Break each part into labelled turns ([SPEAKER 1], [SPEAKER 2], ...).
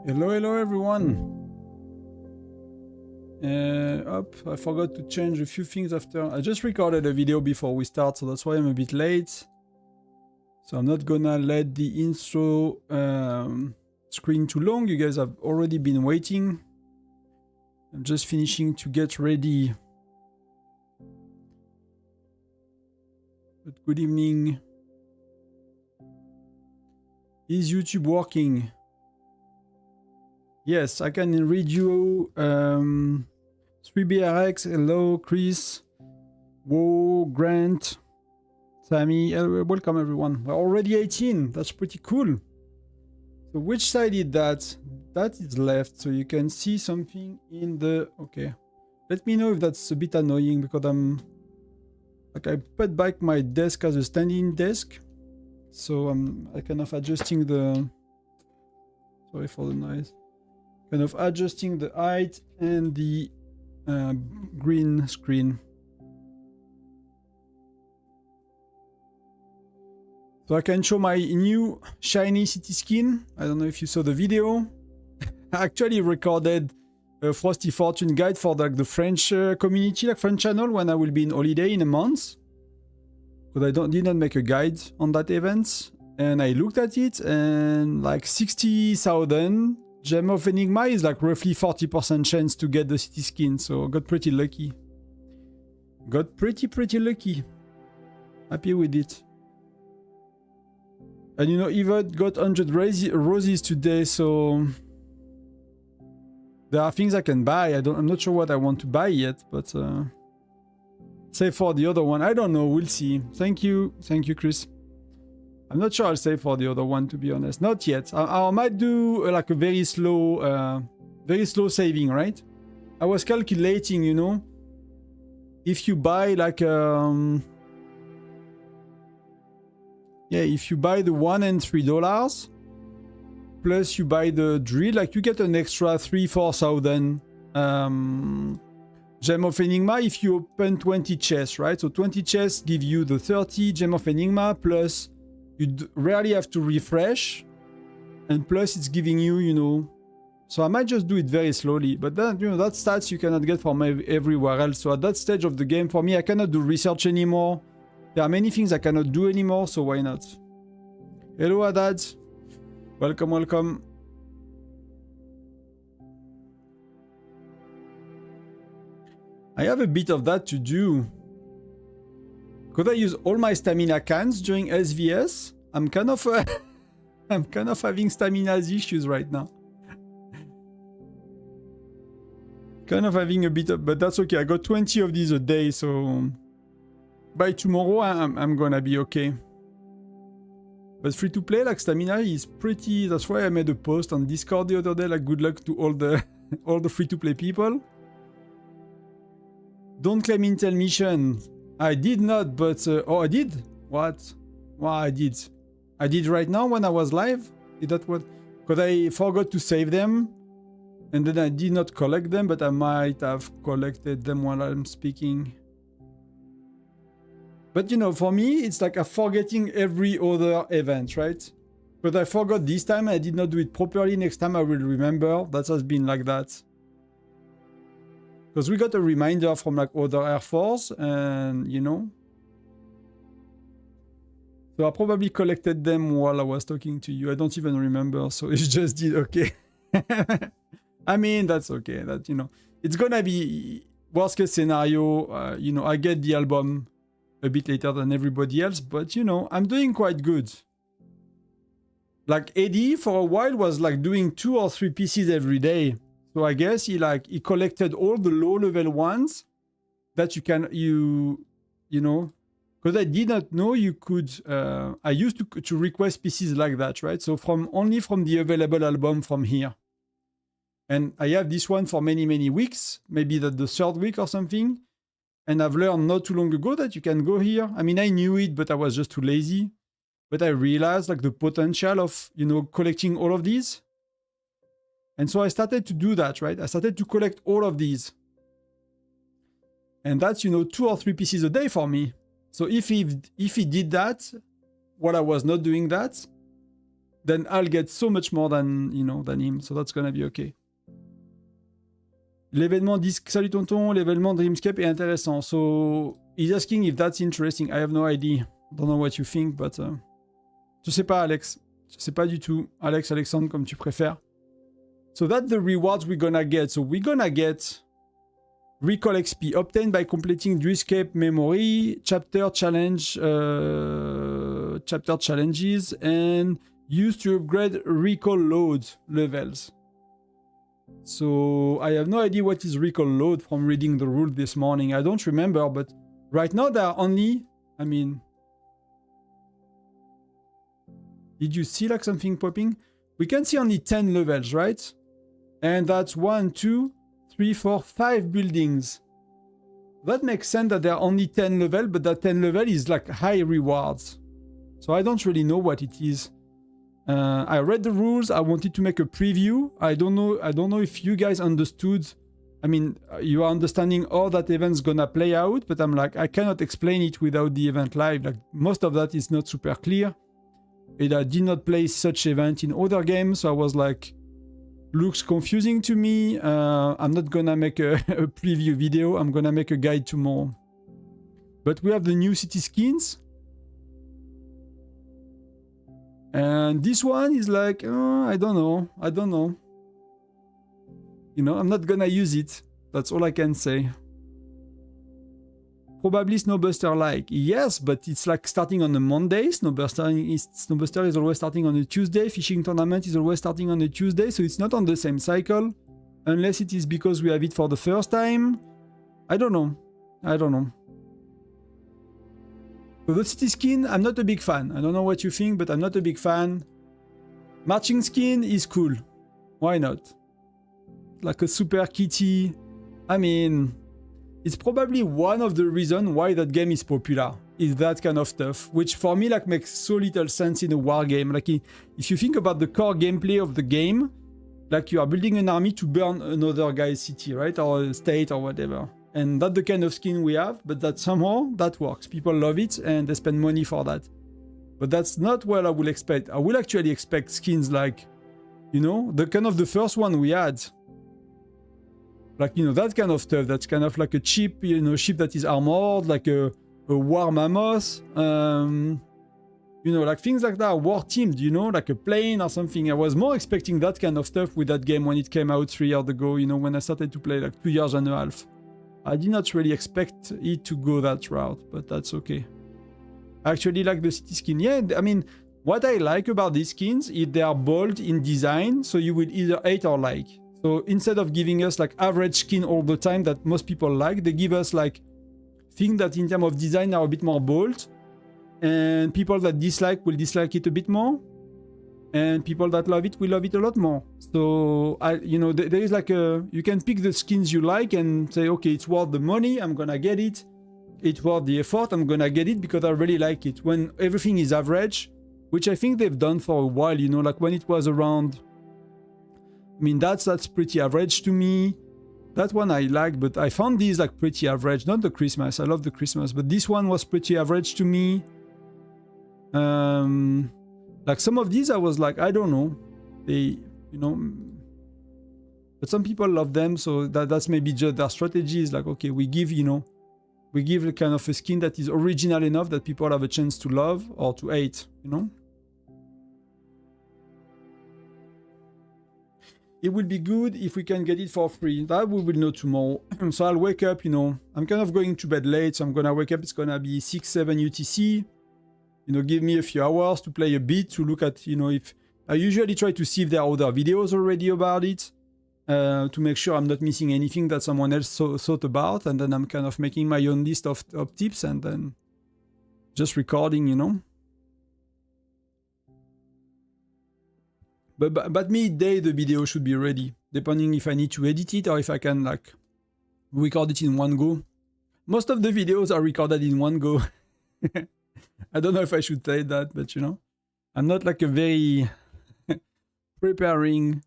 [SPEAKER 1] Hello, hello everyone. I forgot to change a few things after. I just recorded a video before we start, so that's why I'm a bit late. So I'm not gonna let the intro screen too long. You guys have already been waiting. I'm just finishing to get ready. But good evening. Is YouTube working? Yes, I can read you. 3BRX, hello, Chris, Whoa, Grant, Sammy, welcome everyone. We're already 18, that's pretty cool. So which side is that? That is left, so you can see something in the... Okay. Let me know if that's a bit annoying, because I put back my desk as a standing desk. So I'm kind of adjusting the... Sorry for the noise. Kind of adjusting the height and the green screen. So I can show my new shiny city skin. I don't know if you saw the video. I actually recorded a Frosty Fortune guide for the French community, like French channel, when I will be in holiday in a month. But I did not make a guide on that event. And I looked at it and like 60,000 Gem of Enigma is like roughly 40% chance to get the city skin, so got pretty lucky. Got pretty lucky. Happy with it. And you know, Eva got 100 roses today, so there are things I can buy. I'm not sure what I want to buy yet, but save for the other one. I don't know, we'll see. Thank you, Chris. I'm not sure I'll save for the other one, to be honest. Not yet. I might do like a very slow saving, right? I was calculating, you know, if you buy like if you buy the $1 and $3 plus you buy the drill, like you get an extra 3,000-4,000 Gem of Enigma if you open 20 chests, right? So 20 chests give you the 30 Gem of Enigma plus you rarely have to refresh, and plus it's giving you, you know, so I might just do it very slowly, but then, you know, that stats you cannot get from everywhere else. So at that stage of the game, for me, I cannot do research anymore. There are many things I cannot do anymore, so why not? Hello, Haddad. Welcome, welcome. I have a bit of that to do. Could I use all my stamina cans during SVS? I'm kind of having stamina issues right now. Kind of having a bit of, but that's okay. I got 20 of these a day, so by tomorrow I'm gonna be okay. But free to play, like stamina is pretty. That's why I made a post on Discord the other day. Like, good luck to all the free to play people. Don't claim Intel mission. I did not, but... oh, I did? What? Well, I did. I did right now when I was live? Is that what... Because I forgot to save them. And then I did not collect them, but I might have collected them while I'm speaking. But, you know, for me, it's like I'm forgetting every other event, right? But I forgot this time. I did not do it properly. Next time I will remember. That has been like that. Because we got a reminder from like other Air Force and, you know. So I probably collected them while I was talking to you. I don't even remember. So it just did okay. I mean, that's okay. That, you know, it's gonna be worst case scenario. You know, I get the album a bit later than everybody else, but you know, I'm doing quite good. Like Eddie for a while was like doing 2 or 3 pieces every day. So I guess he collected all the low level ones that you know, because I did not know you could, I used to request pieces like that, right? So only from the available album from here. And I have this one for many weeks, maybe the 3rd week or something. And I've learned not too long ago that you can go here. I mean, I knew it, but I was just too lazy. But I realized like the potential of, you know, collecting all of these. And so I started to do that, right? I started to collect all of these. And that's, you know, 2 or 3 pieces a day for me. So if he did that, while I was not doing that, then I'll get so much more than, you know, than him. So that's gonna be okay. L'événement disque, salut tonton, l'événement Dreamscape est intéressant. So he's asking if that's interesting. I have no idea. Don't know what you think, but je sais pas, Alex. Je sais pas du tout. Alex, Alexandre, comme tu préfères. So that's the rewards we're gonna get. So we're gonna get Recall XP obtained by completing Dreamscape memory, chapter challenge, chapter challenges, and used to upgrade recall load levels. So I have no idea what is recall load from reading the rule this morning. I don't remember, but right now there are only, I mean, did you see like something popping? We can see only 10 levels, right? And that's 1, 2, 3, 4, 5 buildings. That makes sense that there are only 10 levels, but that 10 level is like high rewards. So I don't really know what it is. I read the rules. I wanted to make a preview. I don't know if you guys understood. I mean, you are understanding how that event's gonna play out, but I'm like, I cannot explain it without the event live. Like most of that is not super clear. And I did not play such event in other games, so I was like, looks confusing to me. I'm not gonna make a preview video. I'm gonna make a guide tomorrow. But we have the new city skins. And this one is like, I don't know. You know, I'm not gonna use it. That's all I can say. Probably Snowbuster like. Yes, but it's like starting on a Monday. Snowbuster is always starting on a Tuesday. Fishing tournament is always starting on a Tuesday. So it's not on the same cycle. Unless it is because we have it for the first time. I don't know. So the city skin, I'm not a big fan. I don't know what you think, but I'm not a big fan. Marching skin is cool. Why not? Like a super kitty. I mean, it's probably one of the reasons why that game is popular. Is that kind of stuff, which for me like makes so little sense in a war game. Like if you think about the core gameplay of the game, like you are building an army to burn another guy's city, right? Or a state or whatever. And that's the kind of skin we have, but that somehow that works. People love it and they spend money for that. But that's not what I will expect. I will actually expect skins like, you know, the kind of the first one we had. Like, you know, that kind of stuff. That's kind of like a cheap, you know, ship that is armored, like a war mammoth. You know, like things like that, war themed, you know, like a plane or something. I was more expecting that kind of stuff with that game when it came out 3 years ago, you know, when I started to play like 2 years and a half. I did not really expect it to go that route, but that's okay. I actually like the city skin. Yeah, I mean, what I like about these skins is they are bold in design, so you will either hate or like. So instead of giving us like average skin all the time that most people like, they give us like things that in terms of design are a bit more bold. And people that dislike will dislike it a bit more. And people that love it will love it a lot more. So, you know, there is like you can pick the skins you like and say, okay, it's worth the money, I'm gonna get it. It's worth the effort, I'm gonna get it because I really like it. When everything is average, which I think they've done for a while, you know, like when it was around, I mean, that's pretty average to me. That one I like, but I found these like pretty average. Not the Christmas, I love the Christmas, but this one was pretty average to me. Like some of these I was like, I don't know. They, you know, but some people love them, so that's maybe just their strategy is like, okay, we give, you know, we give a kind of a skin that is original enough that people have a chance to love or to hate, you know. It will be good if we can get it for free. That we will know tomorrow. So I'll wake up, you know, I'm kind of going to bed late, so I'm gonna wake up, it's gonna be 6, 7 UTC. You know, give me a few hours to play a bit, to look at, you know, if... I usually try to see if there are other videos already about it, to make sure I'm not missing anything that someone else thought about, and then I'm kind of making my own list of tips, and then just recording, you know. But midday the video should be ready, depending if I need to edit it or if I can, like, record it in one go. Most of the videos are recorded in one go. I don't know if I should say that, but you know, I'm not like a very preparing,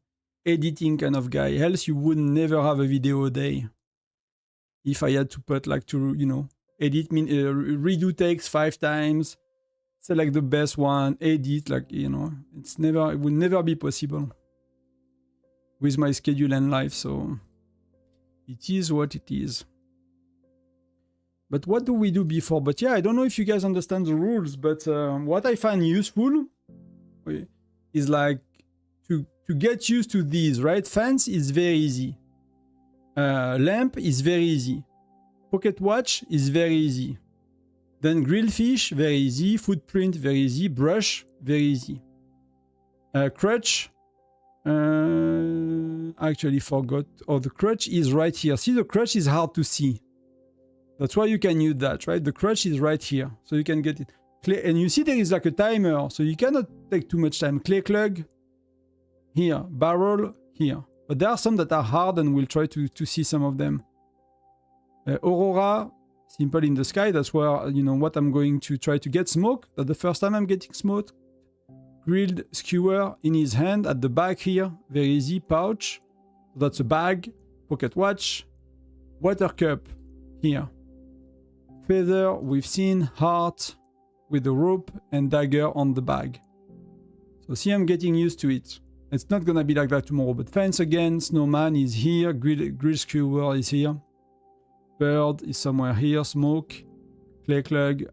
[SPEAKER 1] editing kind of guy. Else you would never have a video a day. If I had to put like to, you know, edit, redo takes 5 times, select the best one, edit, like, you know, it will never be possible with my schedule and life, so it is what it is. But what do we do before? But yeah, I don't know if you guys understand the rules, but what I find useful is like to get used to these, right? Fence is very easy. Lamp is very easy. Pocket watch is very easy. Then grillfish, very easy. Footprint, very easy. Brush, very easy. Crutch, I actually forgot. Oh, the crutch is right here. See, the crutch is hard to see. That's why you can use that, right? The crutch is right here, so you can get it. And you see there is like a timer, so you cannot take too much time. Clay clug, here. Barrel, here. But there are some that are hard, and we'll try to see some of them. Aurora, simple in the sky. That's where, you know, what I'm going to try to get. Smoke, that's the first time I'm getting smoke. Grilled skewer in his hand at the back here. Very easy. Pouch, that's a bag. Pocket watch. Water cup, here. Feather, we've seen. Heart with the rope and dagger on the bag. So see, I'm getting used to it. It's not gonna be like that tomorrow. But fence again, snowman is here, grill skewer is here. Bird is somewhere here, smoke, clay clug,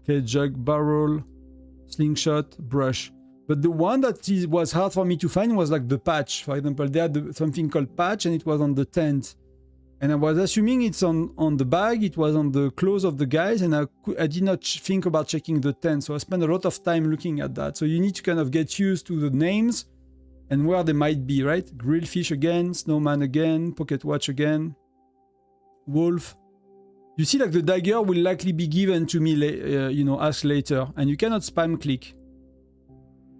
[SPEAKER 1] clay jug, barrel, slingshot, brush. But the one that was hard for me to find was like the patch. For example, they had something called patch and it was on the tent. And I was assuming it's on the bag, it was on the clothes of the guys, and I did not think about checking the tent. So I spent a lot of time looking at that. So you need to kind of get used to the names and where they might be, right? Grillfish again, snowman again, pocket watch again, wolf. You see, like the dagger will likely be given to me, you know, ask later, and you cannot spam click.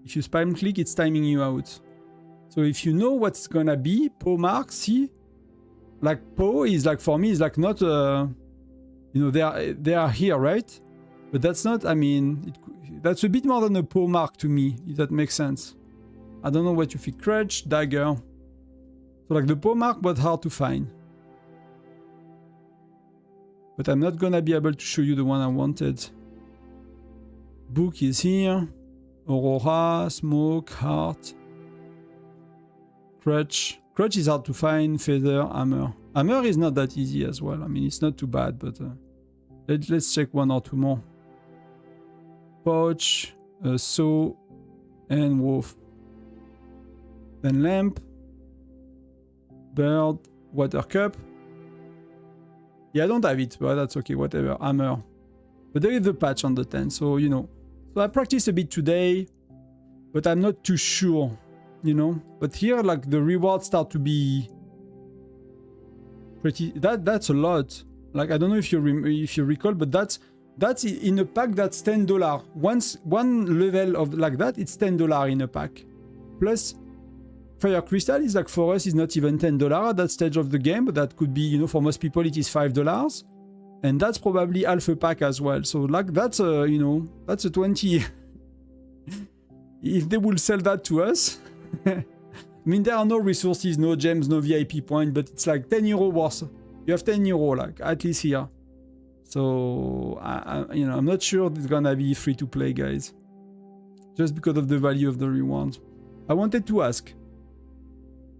[SPEAKER 1] If you spam click, it's timing you out. So if you know what's gonna be, paw mark, see, like paw is like, for me, is like not, you know, they are here, right? But that's not, I mean, that's a bit more than a paw mark to me, if that makes sense. I don't know what you think. Crutch, dagger. So like the paw mark, but hard to find. But I'm not gonna be able to show you the one I wanted. Book is here. Aurora, smoke, heart. Crutch. Crutch is hard to find. Feather, hammer. Hammer is not that easy as well. I mean, it's not too bad, but let's check one or two more. Pouch, saw, and wolf. Then lamp, bird, water cup. Yeah, I don't have it, but that's okay, whatever. Hammer. But there is the patch on the tent, so, you know. So I practiced a bit today, but I'm not too sure, you know. But here, like, the rewards start to be pretty... That's a lot. Like, I don't know if you recall, but that's in a pack that's $10. One level of like that, it's $10 in a pack. Plus... Fire Crystal is like, for us, is not even $10 at that stage of the game, but that could be, you know, for most people it is $5. And that's probably half a pack as well. So like that's a, you know, that's a 20. If they will sell that to us. I mean, there are no resources, no gems, no VIP point, but it's like €10 worth. You have €10, like, at least here. So, you know, I'm not sure it's gonna be free to play, guys. Just because of the value of the rewards. I wanted to ask,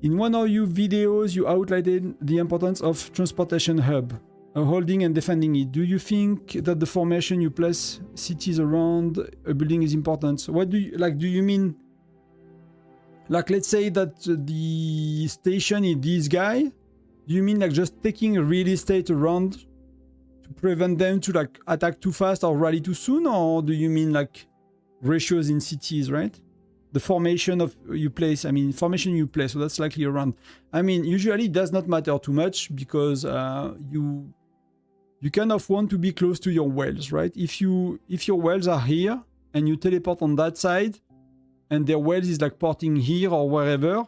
[SPEAKER 1] in one of your videos, you outlined the importance of transportation hub, holding and defending it. Do you think that the formation you place cities around a building is important? So what do you, like, do you mean, like, let's say that the station is this guy? Do you mean like just taking a real estate around to prevent them to like attack too fast or rally too soon? Or do you mean like ratios in cities, right? The formation of you place, I mean, formation you place, so that's likely around. I mean, usually it does not matter too much because you kind of want to be close to your wells, right? If your wells are here and you teleport on that side and their wells is like porting here or wherever,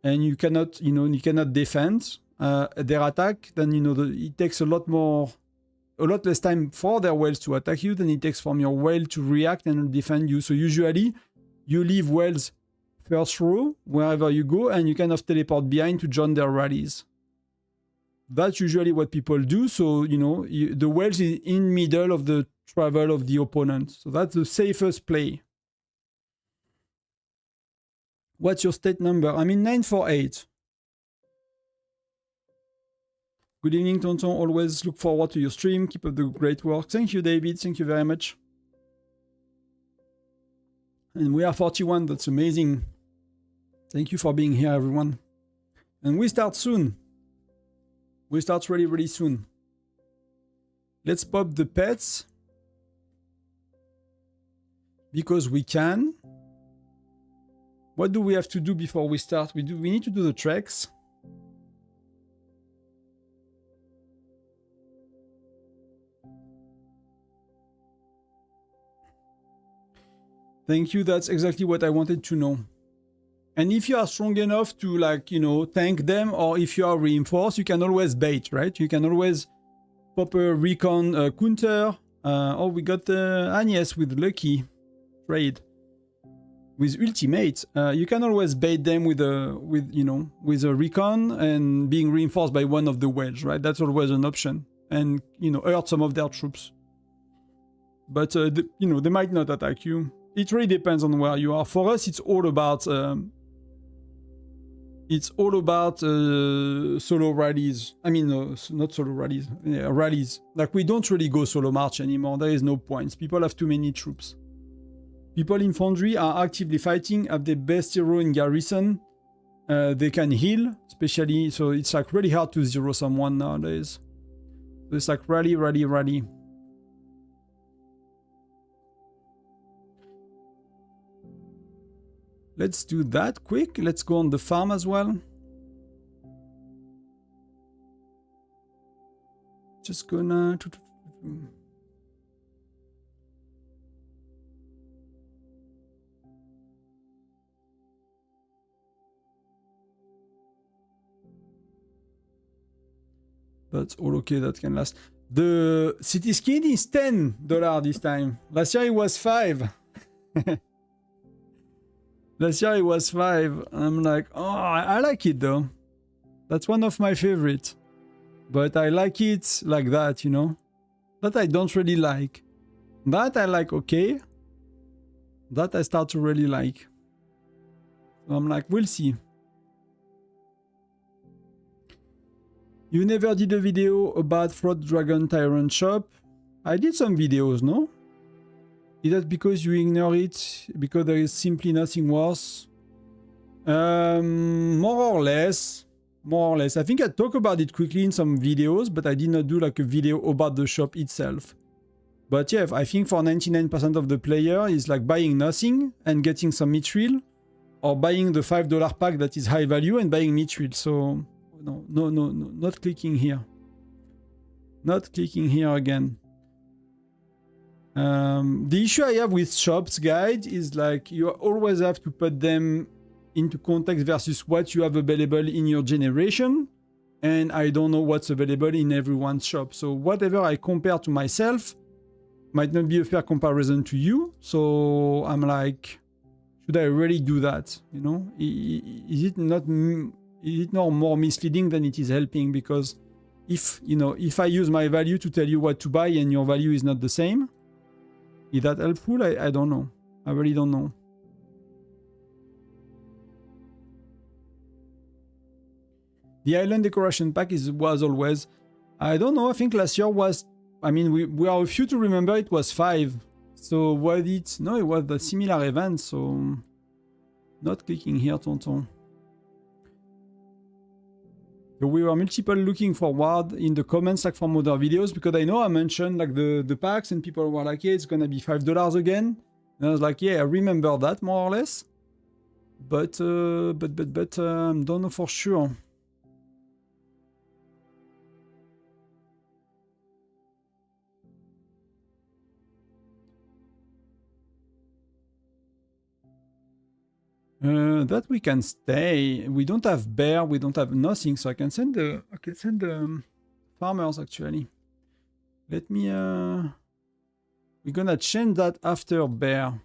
[SPEAKER 1] and you cannot, you know, you cannot defend their attack, then, you know, it takes a lot less time for their wells to attack you than it takes from your well to react and defend you. So usually, you leave wells first row wherever you go, and you kind of teleport behind to join their rallies. That's usually what people do. So, you know, the wells is in middle of the travel of the opponent. So that's the safest play. What's your state number? I'm in 948. Good evening, Tonton. Always look forward to your stream. Keep up the great work. Thank you, David. Thank you very much. And we are 41. That's amazing. Thank you for being here, everyone. And we start soon. We start really, really soon. Let's pop the pets. Because we can. What do we have to do before we start? We need to do the treks. Thank you, that's exactly what I wanted to know. And if you are strong enough to, like, you know, tank them, or if you are reinforced, you can always bait, right? You can always pop a recon counter. Oh, we got Agnes with Lucky trade. With ultimate, you can always bait them with a recon and being reinforced by one of the wedge, right? That's always an option, and you know, hurt some of their troops. But you know, they might not attack you. It really depends on where you are. For us, it's all about solo rallies. I mean, not solo rallies, yeah, rallies. Like, we don't really go solo march anymore. There is no points. People have too many troops. People in Foundry are actively fighting, have the best hero in Garrison. They can heal, especially, so it's like really hard to zero someone nowadays. So it's like rally. Let's do that quick. Let's go on the farm as well. Just gonna... That's all okay, that can last. The city skin is $10 this time. Last year it was 5. Last year it was 5. I'm like, oh, I like it though. That's one of my favorites. But I like it like that, you know. That I don't really like. That I like okay. That I start to really like. So I'm like, we'll see. You never did a video about Fraud Dragon Tyrant Shop? I did some videos, no? Is that because you ignore it? Because there is simply nothing worse? More or less. More or less. I think I talked about it quickly in some videos, but I did not do like a video about the shop itself. But yeah, I think for 99% of the player is like buying nothing and getting some mithril, or buying the $5 pack that is high value and buying mithril. So no, not clicking here. Not clicking here again. The issue I have with shops guide is like you always have to put them into context versus what you have available in your generation, and I don't know what's available in everyone's shop. So whatever I compare to myself might not be a fair comparison to you. So I'm like, should I really do that? You know, is it not more misleading than it is helping? Because if, you know, if I use my value to tell you what to buy and your value is not the same, is that helpful? I don't know. I really don't know. The island decoration pack was always, I don't know, I think last year was, I mean, we are a few to remember, it was 5. So was it? No, it was the similar event, so not clicking here, Tonton. So we were multiple looking forward in the comments like from other videos, because I know I mentioned like the packs and people were like, yeah, it's gonna be $5 again. And I was like, yeah, I remember that more or less. But don't know for sure. That we can stay. We don't have bear, we don't have nothing, so I can send the farmers actually. Let me we're gonna change that after bear,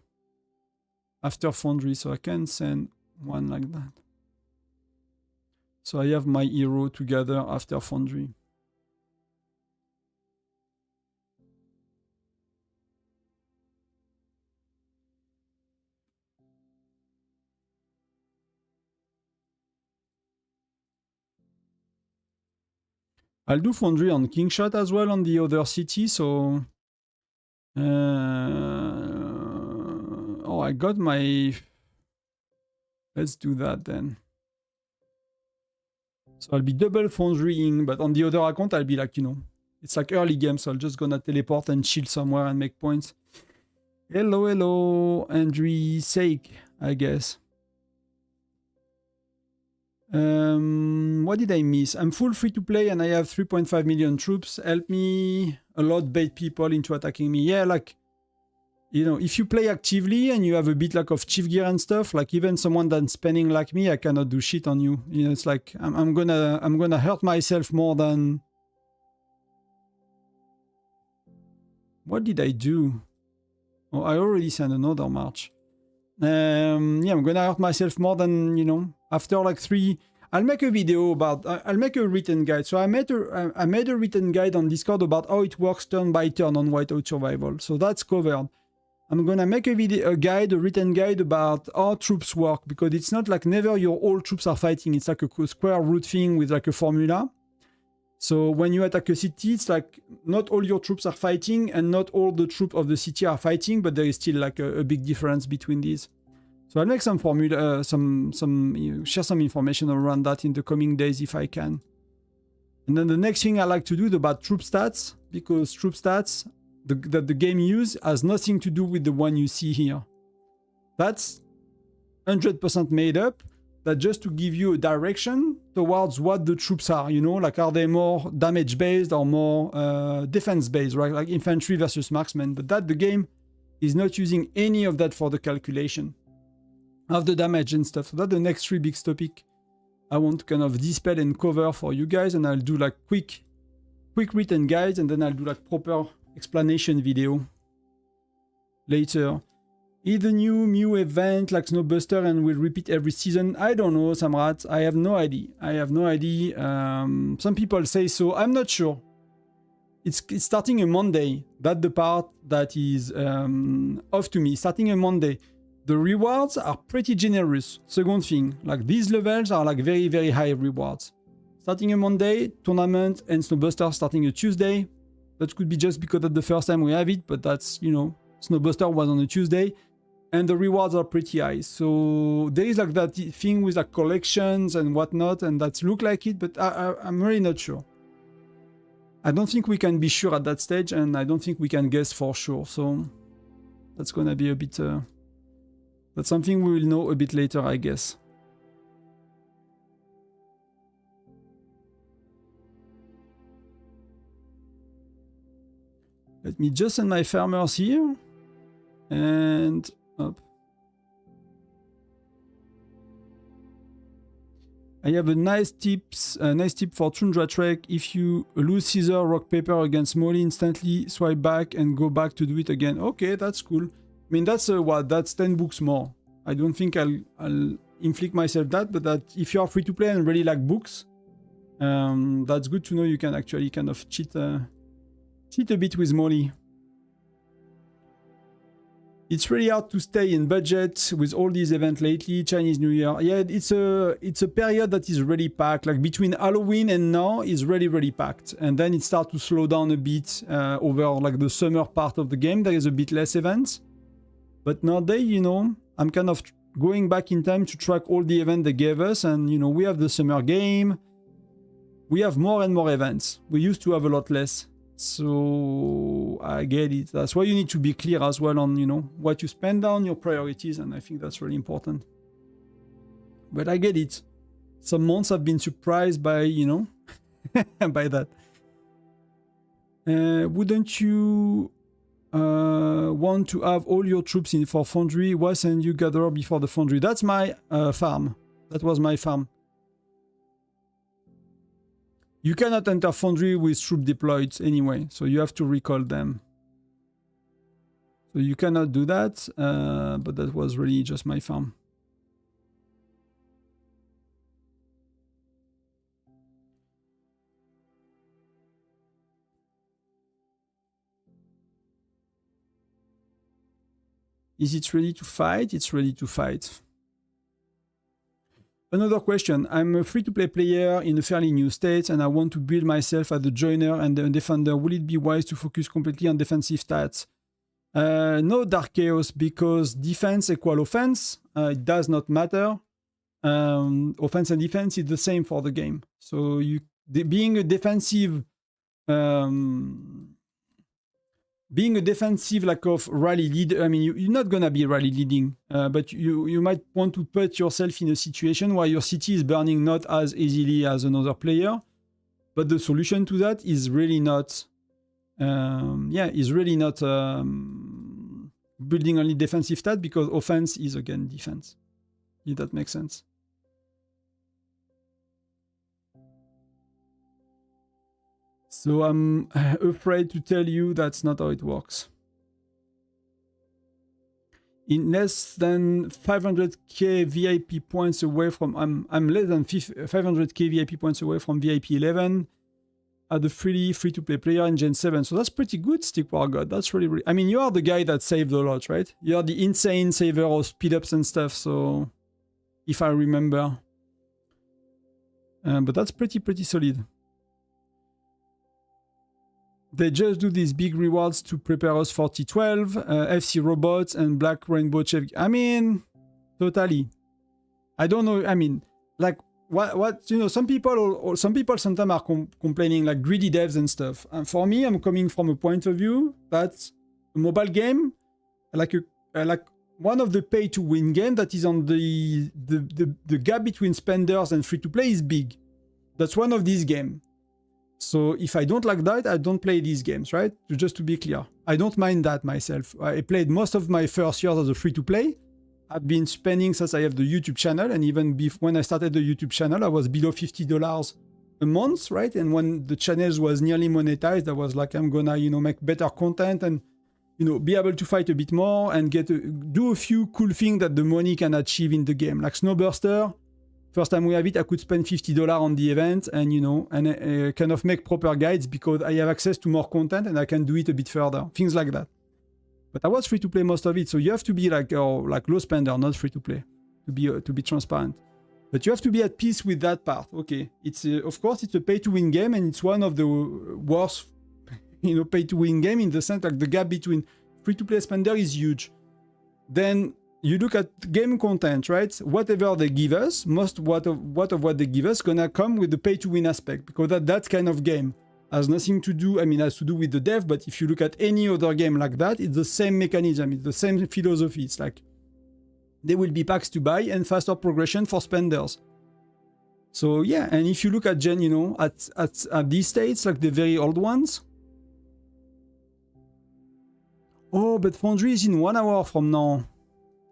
[SPEAKER 1] after foundry, so I can send one like that. So I have my hero together after foundry. I'll do Foundry on Kingshot as well on the other city, so... oh, I got my... Let's do that then. So I'll be double Foundrying, but on the other account, I'll be like, you know, it's like early game, so I'll just gonna teleport and chill somewhere and make points. Hello, hello, Andrew's sake, I guess. What did I miss? I'm full free to play and I have 3.5 million troops. Help me a lot bait people into attacking me. Yeah, like, you know, if you play actively and you have a bit like of chief gear and stuff, like even someone that's spending like me, I cannot do shit on you. You know, it's like I'm gonna hurt myself more than. What did I do? Oh, I already sent another march. Yeah, I'm gonna hurt myself more than, you know, after like 3. I'll make a video about, I'll make a written guide. So I made a written guide on Discord about how it works turn by turn on Whiteout Survival. So that's covered. I'm gonna make a written guide about how troops work, because it's not like never your all troops are fighting. It's like a square root thing with like a formula. So when you attack a city, it's like not all your troops are fighting and not all the troops of the city are fighting, but there is still like a big difference between these. So I'll make some formula, share some information around that in the coming days if I can. And then the next thing I like to do is about troop stats, because troop stats that the game use has nothing to do with the one you see here. That's 100% made up. That just to give you a direction towards what the troops are, you know, like are they more damage based or more defense based, right? Like infantry versus marksmen. But that the game is not using any of that for the calculation of the damage and stuff. So that's the next 3 big topic I want to kind of dispel and cover for you guys, and I'll do like quick written guides, and then I'll do like proper explanation video later. Is the new event like Snowbuster and will repeat every season? I don't know, Samrat. I have no idea. Some people say so. I'm not sure. It's starting a Monday. That's the part that is off to me. Starting a Monday. The rewards are pretty generous. Second thing, like these levels are like very, very high rewards. Starting a Monday, tournament and Snowbuster starting a Tuesday. That could be just because that's the first time we have it, but that's, you know, Snowbuster was on a Tuesday. And the rewards are pretty high. So there is like that thing with like collections and whatnot, and that's look like it, but I'm really not sure. I don't think we can be sure at that stage, and I don't think we can guess for sure. So that's gonna be a bit... that's something we will know a bit later, I guess. Let me just send my farmers here. And... up. I have a nice tip for Tundra Trek. If you lose Scissor, Rock, Paper against Molly, instantly swipe back and go back to do it again. Okay, that's cool. I mean, that's what? That's 10 books more. I don't think I'll inflict myself that, but that if you are free to play and really like books, that's good to know. You can actually kind of cheat a bit with Molly. It's really hard to stay in budget with all these events lately. Chinese New Year. Yeah, it's a period that is really packed. Like between Halloween and now is really, really packed. And then it starts to slow down a bit over like the summer part of the game. There is a bit less events. But nowadays, you know, I'm kind of going back in time to track all the events they gave us. And, you know, we have the summer game. We have more and more events. We used to have a lot less. So I get it. That's why you need to be clear as well on, you know, what you spend on, your priorities, and I think that's really important. But I get it. Some months I've been surprised by, you know, by that. Wouldn't you want to have all your troops in for Foundry? Why send you gather before the Foundry? That's my farm. That was my farm. You cannot enter Foundry with troops deployed anyway, so you have to recall them. So you cannot do that, but that was really just my farm. Is it ready to fight? It's ready to fight. Another question. I'm a free-to-play player in a fairly new state and I want to build myself as a joiner and a defender. Will it be wise to focus completely on defensive stats? No, Dark Chaos, because defense equal offense. It does not matter. Offense and defense is the same for the game. So being a defensive like of rally leader, I mean, you're not gonna be rally leading, but you might want to put yourself in a situation where your city is burning not as easily as another player. But the solution to that is really not, building only defensive stats, because offense is again defense. If that makes sense. So I'm afraid to tell you that's not how it works. In less than 500k VIP points away from, I'm less than 500k VIP points away from VIP 11 at the free-to-play player in Gen 7. So that's pretty good, Stick War God. That's really, I mean, you are the guy that saved a lot, right? You are the insane saver of speed-ups and stuff, so if I remember. But that's pretty solid. They just do these big rewards to prepare us for T12, FC Robots, and Black Rainbow Chef. I mean, totally. I don't know. I mean, like, what you know, some people sometimes are complaining, like greedy devs and stuff. And for me, I'm coming from a point of view that a mobile game, like one of the pay-to-win game that is on the gap between spenders and free-to-play is big. That's one of these games. So if I don't like that, I don't play these games, right? Just to be clear. I don't mind that myself. I played most of my first years as a free-to-play. I've been spending since I have the YouTube channel, and even when I started the YouTube channel, I was below $50 a month, right? And when the channel was nearly monetized, I was like, I'm gonna, you know, make better content and, you know, be able to fight a bit more and do a few cool things that the money can achieve in the game. Like Snowburster, first time we have it, I could spend $50 on the event and, you know, and kind of make proper guides because I have access to more content and I can do it a bit further. Things like that. But I was free to play most of it, so you have to be like low spender, not free to play, to be transparent. But you have to be at peace with that part. Okay, it's of course it's a pay-to-win game, and it's one of the worst, you know, pay-to-win game in the sense like the gap between free to play spender is huge. Then you look at game content, right? Whatever they give us, what they give us gonna come with the pay-to-win aspect, because that kind of game has nothing to do, I mean, has to do with the dev, but if you look at any other game like that, it's the same mechanism, it's the same philosophy. It's like, there will be packs to buy and faster progression for spenders. So yeah, and if you look at Gen, you know, at these states, like the very old ones. Oh, but Foundry is in 1 hour from now.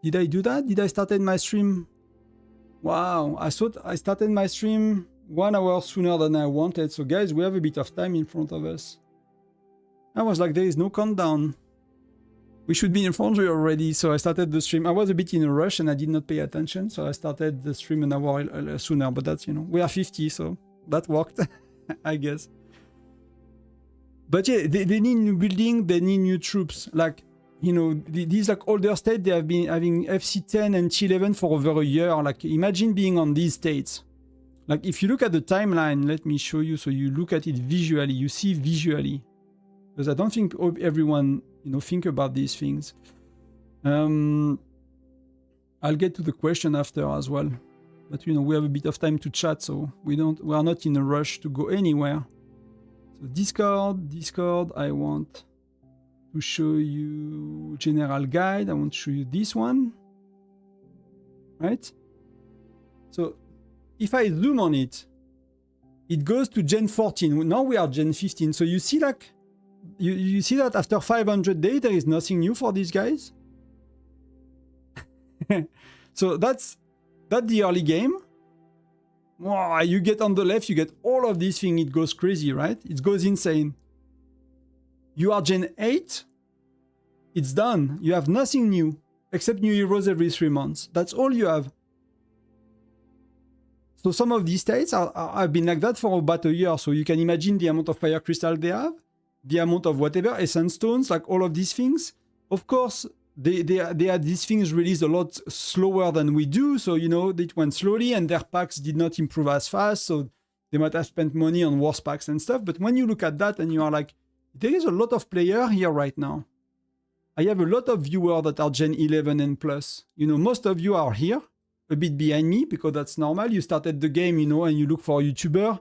[SPEAKER 1] Did I do that? Did I start my stream? Wow, I thought I started my stream 1 hour sooner than I wanted. So guys, we have a bit of time in front of us. I was like, there is no countdown. We should be in Foundry already. So I started the stream. I was a bit in a rush and I did not pay attention. So I started the stream an hour sooner. But that's, you know, we are 50, so that worked, I guess. But yeah, they need new building. They need new troops. Like, you know, these like older states, they have been having FC10 and T11 for over a year. Like, imagine being on these states. Like, if you look at the timeline, let me show you so you look at it visually, you see visually. Because I don't think everyone, you know, think about these things. I'll get to the question after as well. But, you know, we have a bit of time to chat, so we are not in a rush to go anywhere. So Discord, I want to show you general guide. I want to show you this one. Right? So, if I zoom on it, it goes to Gen 14. Now we are Gen 15. So you see, like, you see that after 500 days, there is nothing new for these guys. So that's the early game. Wow, you get on the left, you get all of these things. It goes crazy, right? It goes insane. You are Gen 8. It's done. You have nothing new except new heroes every 3 months. That's all you have. So some of these states have been like that for about a year. So you can imagine the amount of fire crystal they have, the amount of whatever, essence stones, like all of these things. Of course, they had these things released a lot slower than we do. So, you know, it went slowly and their packs did not improve as fast. So they might have spent money on worse packs and stuff. But when you look at that and you are like, there is a lot of player here right now. I have a lot of viewers that are Gen 11 and plus. You know, most of you are here, a bit behind me, because that's normal. You started the game, you know, and you look for a YouTuber.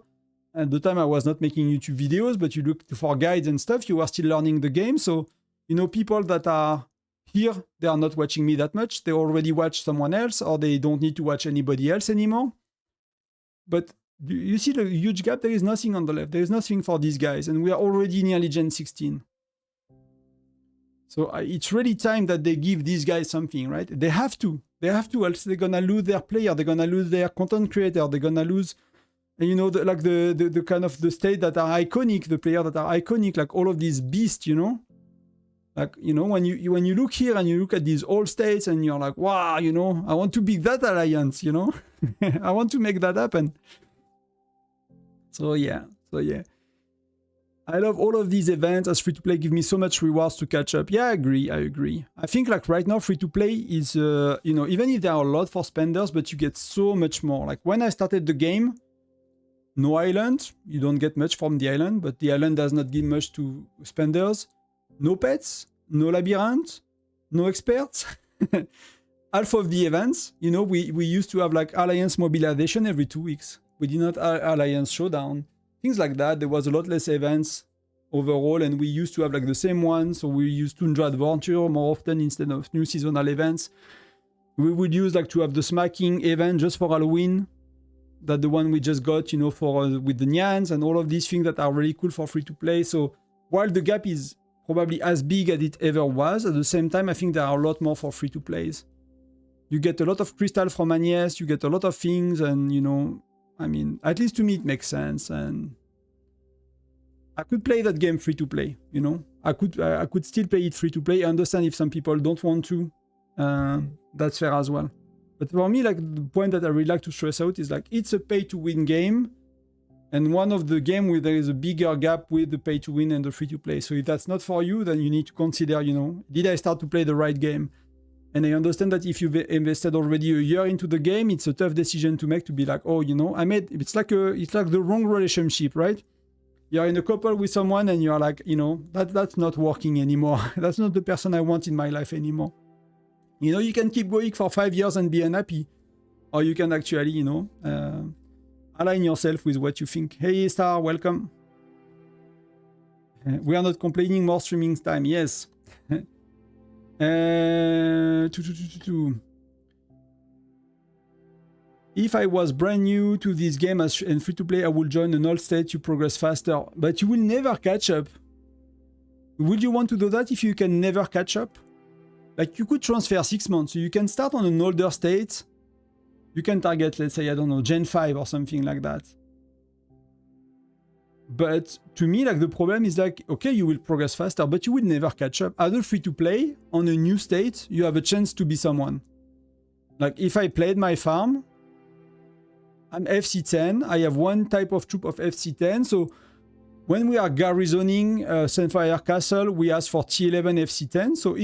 [SPEAKER 1] At the time, I was not making YouTube videos, but you looked for guides and stuff. You were still learning the game. So, you know, people that are here, they are not watching me that much. They already watch someone else, or they don't need to watch anybody else anymore. But you see the huge gap? There is nothing on the left. There is nothing for these guys. And we are already nearly Gen 16. So it's really time that they give these guys something, right? They have to. They have to, else they're going to lose their player. They're going to lose their content creator. They're going to lose, you know, the kind of the state that are iconic, the player that are iconic, like all of these beasts, you know? Like, you know, when you look here and you look at these old states and you're like, wow, you know, I want to be that alliance, you know? I want to make that happen. So yeah. I love all of these events as free-to-play give me so much rewards to catch up. Yeah, I agree. I think like right now free-to-play is, you know, even if there are a lot for spenders, but you get so much more. Like when I started the game, no island, you don't get much from the island, but the island does not give much to spenders. No pets, no labyrinth, no experts. Half of the events, you know, we used to have like alliance mobilization every 2 weeks. We did not have alliance showdown. Things like that. There was a lot less events overall, and we used to have like the same one. So we used Tundra Adventure more often instead of new seasonal events. We would use like to have the smacking event just for Halloween. That the one we just got, you know, for with the Nyans and all of these things that are really cool for free to play. So while the gap is probably as big as it ever was, at the same time, I think there are a lot more for free to plays. You get a lot of crystal from Agnes, you get a lot of things, and you know, I mean, at least to me it makes sense, and I could play that game free to play, you know. I could still play it free to play. I understand if some people don't want to. That's fair as well. But for me, like the point that I really like to stress out is like it's a pay to win game, and one of the game where there is a bigger gap with the pay to win and the free to play. So if that's not for you, then you need to consider, you know, did I start to play the right game? And I understand that if you've invested already a year into the game, it's a tough decision to make, to be like, oh, you know, it's like the wrong relationship, right? You're in a couple with someone and you're like, you know, that's not working anymore. That's not the person I want in my life anymore. You know, you can keep going for 5 years and be unhappy. Or you can actually, you know, align yourself with what you think. Hey, Star, welcome. We are not complaining, more streaming time. Yes. If I was brand new to this game and free to play, I would join an old state to progress faster. But you will never catch up. Would you want to do that if you can never catch up? Like you could transfer 6 months. So you can start on an older state. You can target, let's say, I don't know, Gen 5 or something like that. But to me, like the problem is like, okay, you will progress faster, but you will never catch up. As a free-to-play, on a new state, you have a chance to be someone. Like if I played my farm, I'm FC10, I have one type of troop of FC10, so when we are garrisoning Sunfire Castle, we ask for T11 FC10, so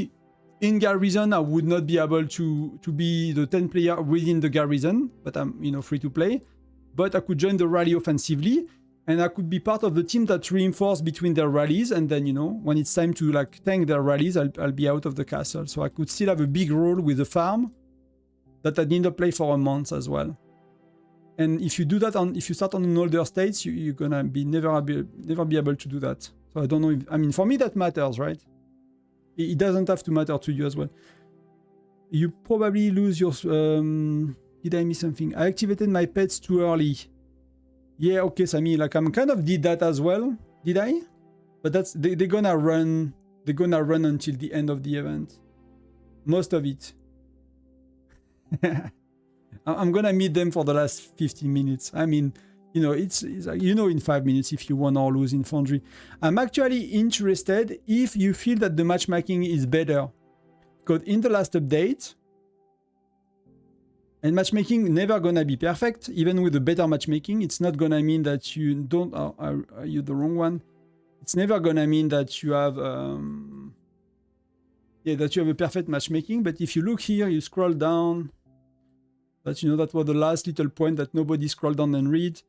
[SPEAKER 1] in Garrison, I would not be able to be the 10 player within the Garrison, but I'm, you know, free to play. But I could join the rally offensively, and I could be part of the team that reinforce between their rallies, and then, you know, when it's time to like tank their rallies, I'll be out of the castle. So I could still have a big role with the farm that I need to play for a month as well. And if you do that if you start on an older states, you're gonna be never be able to do that. So I don't know if, I mean, for me that matters, right? It doesn't have to matter to you as well. You probably lose your... did I miss something? I activated my pets too early. Yeah, okay, Sammy, like I'm kind of did that as well. Did I? But that's... They're gonna run... They're gonna run until the end of the event. Most of it. I'm gonna meet them for the last 15 minutes. I mean... You know, it's like, you know, in 5 minutes if you won or lose in Foundry. I'm actually interested if you feel that the matchmaking is better. Because in the last update, and matchmaking never gonna be perfect, even with the better matchmaking, it's not gonna mean that you don't, are you the wrong one? It's never gonna mean that you have, yeah, that you have a perfect matchmaking. But if you look here, you scroll down, that you know that was the last little point that nobody scrolled down and read.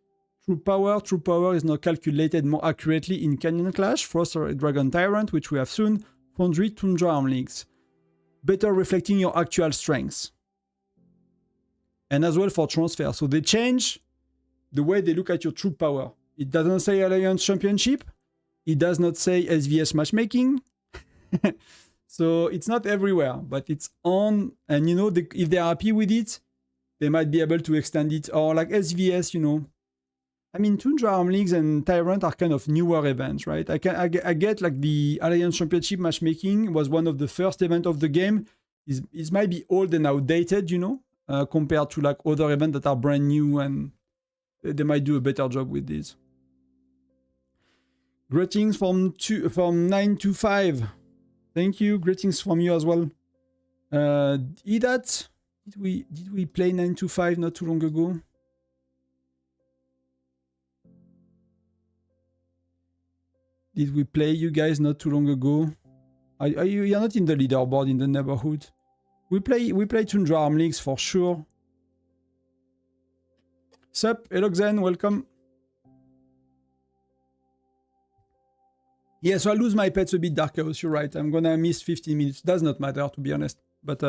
[SPEAKER 1] True power is now calculated more accurately in Canyon Clash, Frost or Dragon Tyrant, which we have soon, Foundry, Tundra Arm Leagues. Better reflecting your actual strengths. And as well for transfer. So they change the way they look at your true power. It doesn't say Alliance Championship. It does not say SVS Matchmaking. So it's not everywhere, but it's on. And you know, if they're happy with it, they might be able to extend it. Or like SVS, you know. I mean, Tundra Arm Leagues and Tyrant are kind of newer events, right? I get like the Alliance Championship Matchmaking was one of the first events of the game. It might be old and outdated, you know, compared to like other events that are brand new, and they might do a better job with this. Greetings from 925. Thank you. Greetings from you as well. Edat, did we play 925 not too long ago? Did we play you guys not too long ago? You're not in the leaderboard in the neighborhood. We play Tundra Arm Leagues for sure. Sup, Eloxen, welcome. Yeah, so I lose my pets a bit, Dark Chaos, you're right. I'm gonna miss 15 minutes. Does not matter, to be honest. But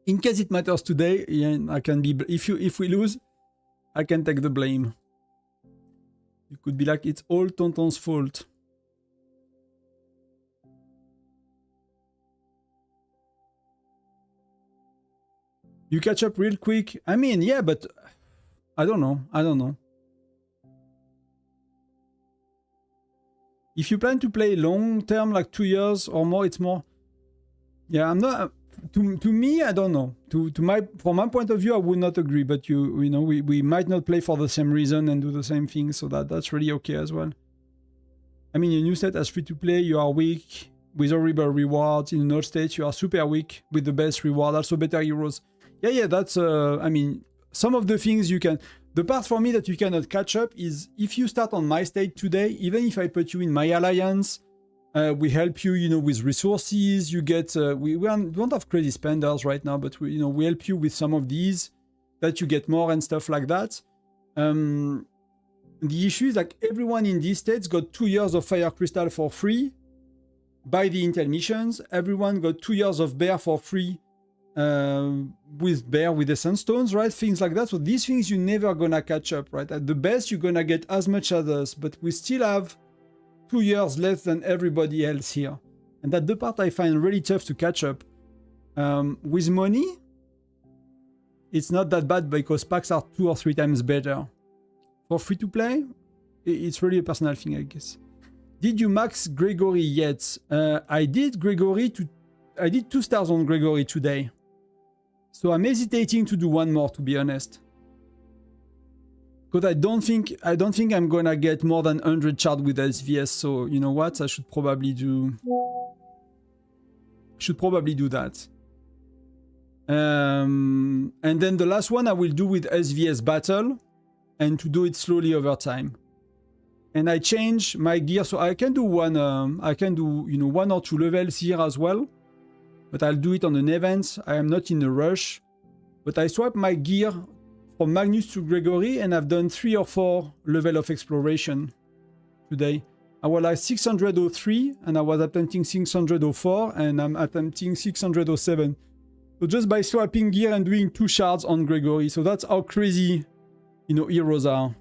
[SPEAKER 1] in case it matters today, yeah, I can be. If we lose, I can take the blame. You could be like, it's all Tonton's fault. You catch up real quick. I mean, yeah, but I don't know. If you plan to play long term, like 2 years or more, it's more. Yeah, I'm not. To me, I don't know. From my point of view, I would not agree. But you know, we might not play for the same reason and do the same thing, so that's really okay as well. I mean, a new set as free to play, you are weak with horrible rewards. In an old state, you are super weak with the best reward, also better heroes. Yeah, that's. I mean, some of the things you can. The part for me that you cannot catch up is if you start on my state today, even if I put you in my alliance. We help you, you know, with resources. You get we don't have crazy spenders right now, but we help you with some of these that you get more and stuff like that. The issue is like everyone in these states got 2 years of Fire Crystal for free by the Intel missions. Everyone got 2 years of Bear for free with Bear with the Sunstones, right? Things like that. So these things you're never gonna catch up, right? At the best, you're gonna get as much as us, but we still have 2 years less than everybody else here. And that's the part I find really tough to catch up. With money, it's not that bad because packs are 2 or 3 times better. For free to play, it's really a personal thing, I guess. Did you max Gregory yet? I did Gregory I did 2 stars on Gregory today. So I'm hesitating to do one more, to be honest. Because I don't think I'm gonna get more than 100 shard with SVS, so you know what? I should probably do that. And then the last one I will do with SVS battle, and to do it slowly over time. And I change my gear, so I can do one. I can do 1 or 2 levels here as well, but I'll do it on an event. I am not in a rush, but I swap my gear from Magnus to Gregory, and I've done 3 or 4 level of exploration today. I was like 603, and I was attempting 604, and I'm attempting 607. So just by swapping gear and doing 2 shards on Gregory. So that's how crazy, heroes are.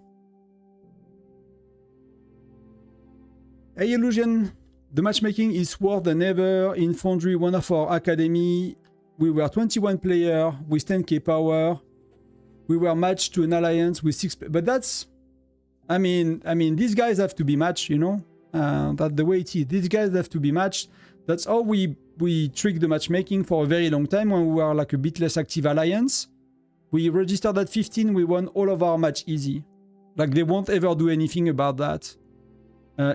[SPEAKER 1] Hey Illusion, the matchmaking is worse than ever. In Foundry, one of our academy, we were 21 players with 10k power. We were matched to an alliance with 6, but that's, I mean, these guys have to be matched, that's the way it is. These guys have to be matched. That's how we tricked the matchmaking for a very long time when we were like a bit less active alliance. We registered at 15, we won all of our match easy. Like they won't ever do anything about that.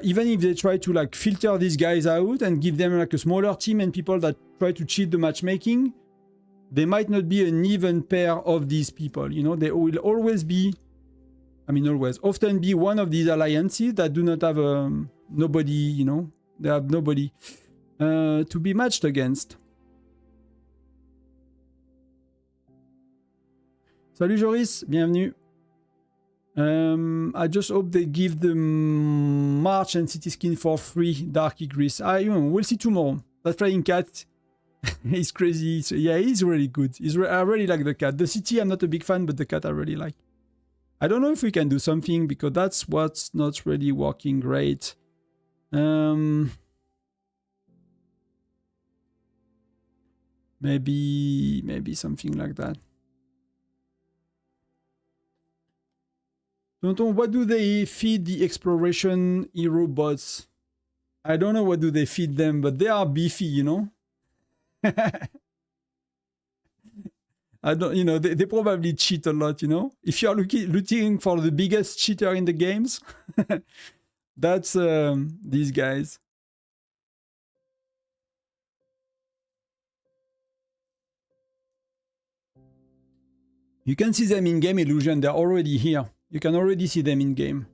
[SPEAKER 1] Even if they try to like filter these guys out and give them like a smaller team and people that try to cheat the matchmaking, they might not be an even pair of these people, they will always be, often be one of these alliances that do not have nobody, they have nobody. to be matched against. Salut Joris, bienvenue. I just hope they give the March and City skin for free, Dark Igris. We'll see tomorrow. That flying cat is crazy. So yeah, he's really good. I really like the cat. The city, I'm not a big fan, but the cat I really like. I don't know if we can do something because that's what's not really working great. Maybe something like that. Tonton, what do they feed the exploration hero bots? I don't know what do they feed them, but they are beefy, you know? I don't, you know, they probably cheat a lot, you know? If you're looking for the biggest cheater in the games, that's these guys. You can see them in game, Illusion. They're already here. You can already see them in game.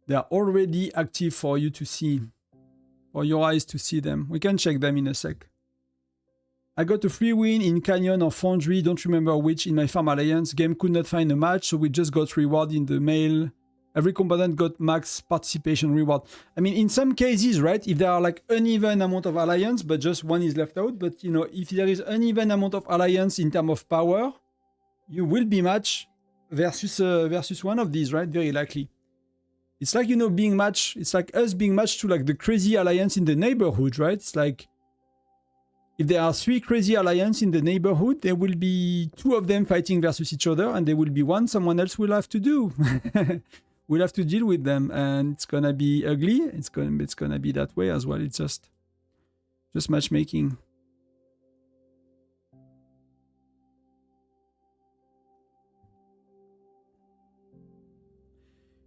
[SPEAKER 1] They are already active for you to see. For your eyes to see them. We can check them in a sec. I got a free win in Canyon or Foundry, don't remember which, in my Farm Alliance. Game could not find a match, so we just got reward in the mail. Every combatant got max participation reward. I mean, in some cases, right, if there are like uneven amount of alliance, but just one is left out, but you know, if there is uneven amount of alliance in terms of power, you will be matched versus one of these, right? Very likely. It's like, you know, being matched, it's like us being matched to like the crazy alliance in the neighborhood, right? It's like, if there are 3 crazy alliances in the neighborhood, there will be 2 of them fighting versus each other, and there will be one someone else will have to do. We'll have to deal with them, and it's gonna be ugly. It's gonna be that way as well. It's just matchmaking.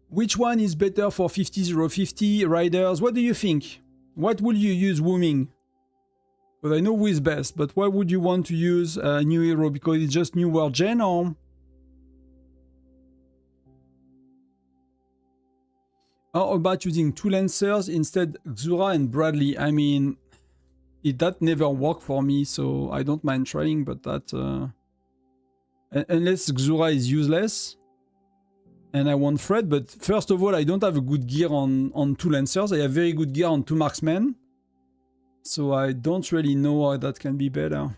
[SPEAKER 1] Which one is better for 50-050 riders? What do you think? What will you use Wooming? But I know who is best, but why would you want to use a new hero? Because it's just new world gen, or? How about using 2 Lancers instead Xura and Bradley? I mean, that never worked for me, so I don't mind trying, but that... unless Xura is useless, and I want Fred, but first of all, I don't have a good gear on 2 Lancers. I have very good gear on 2 Marksmen. So I don't really know how that can be better.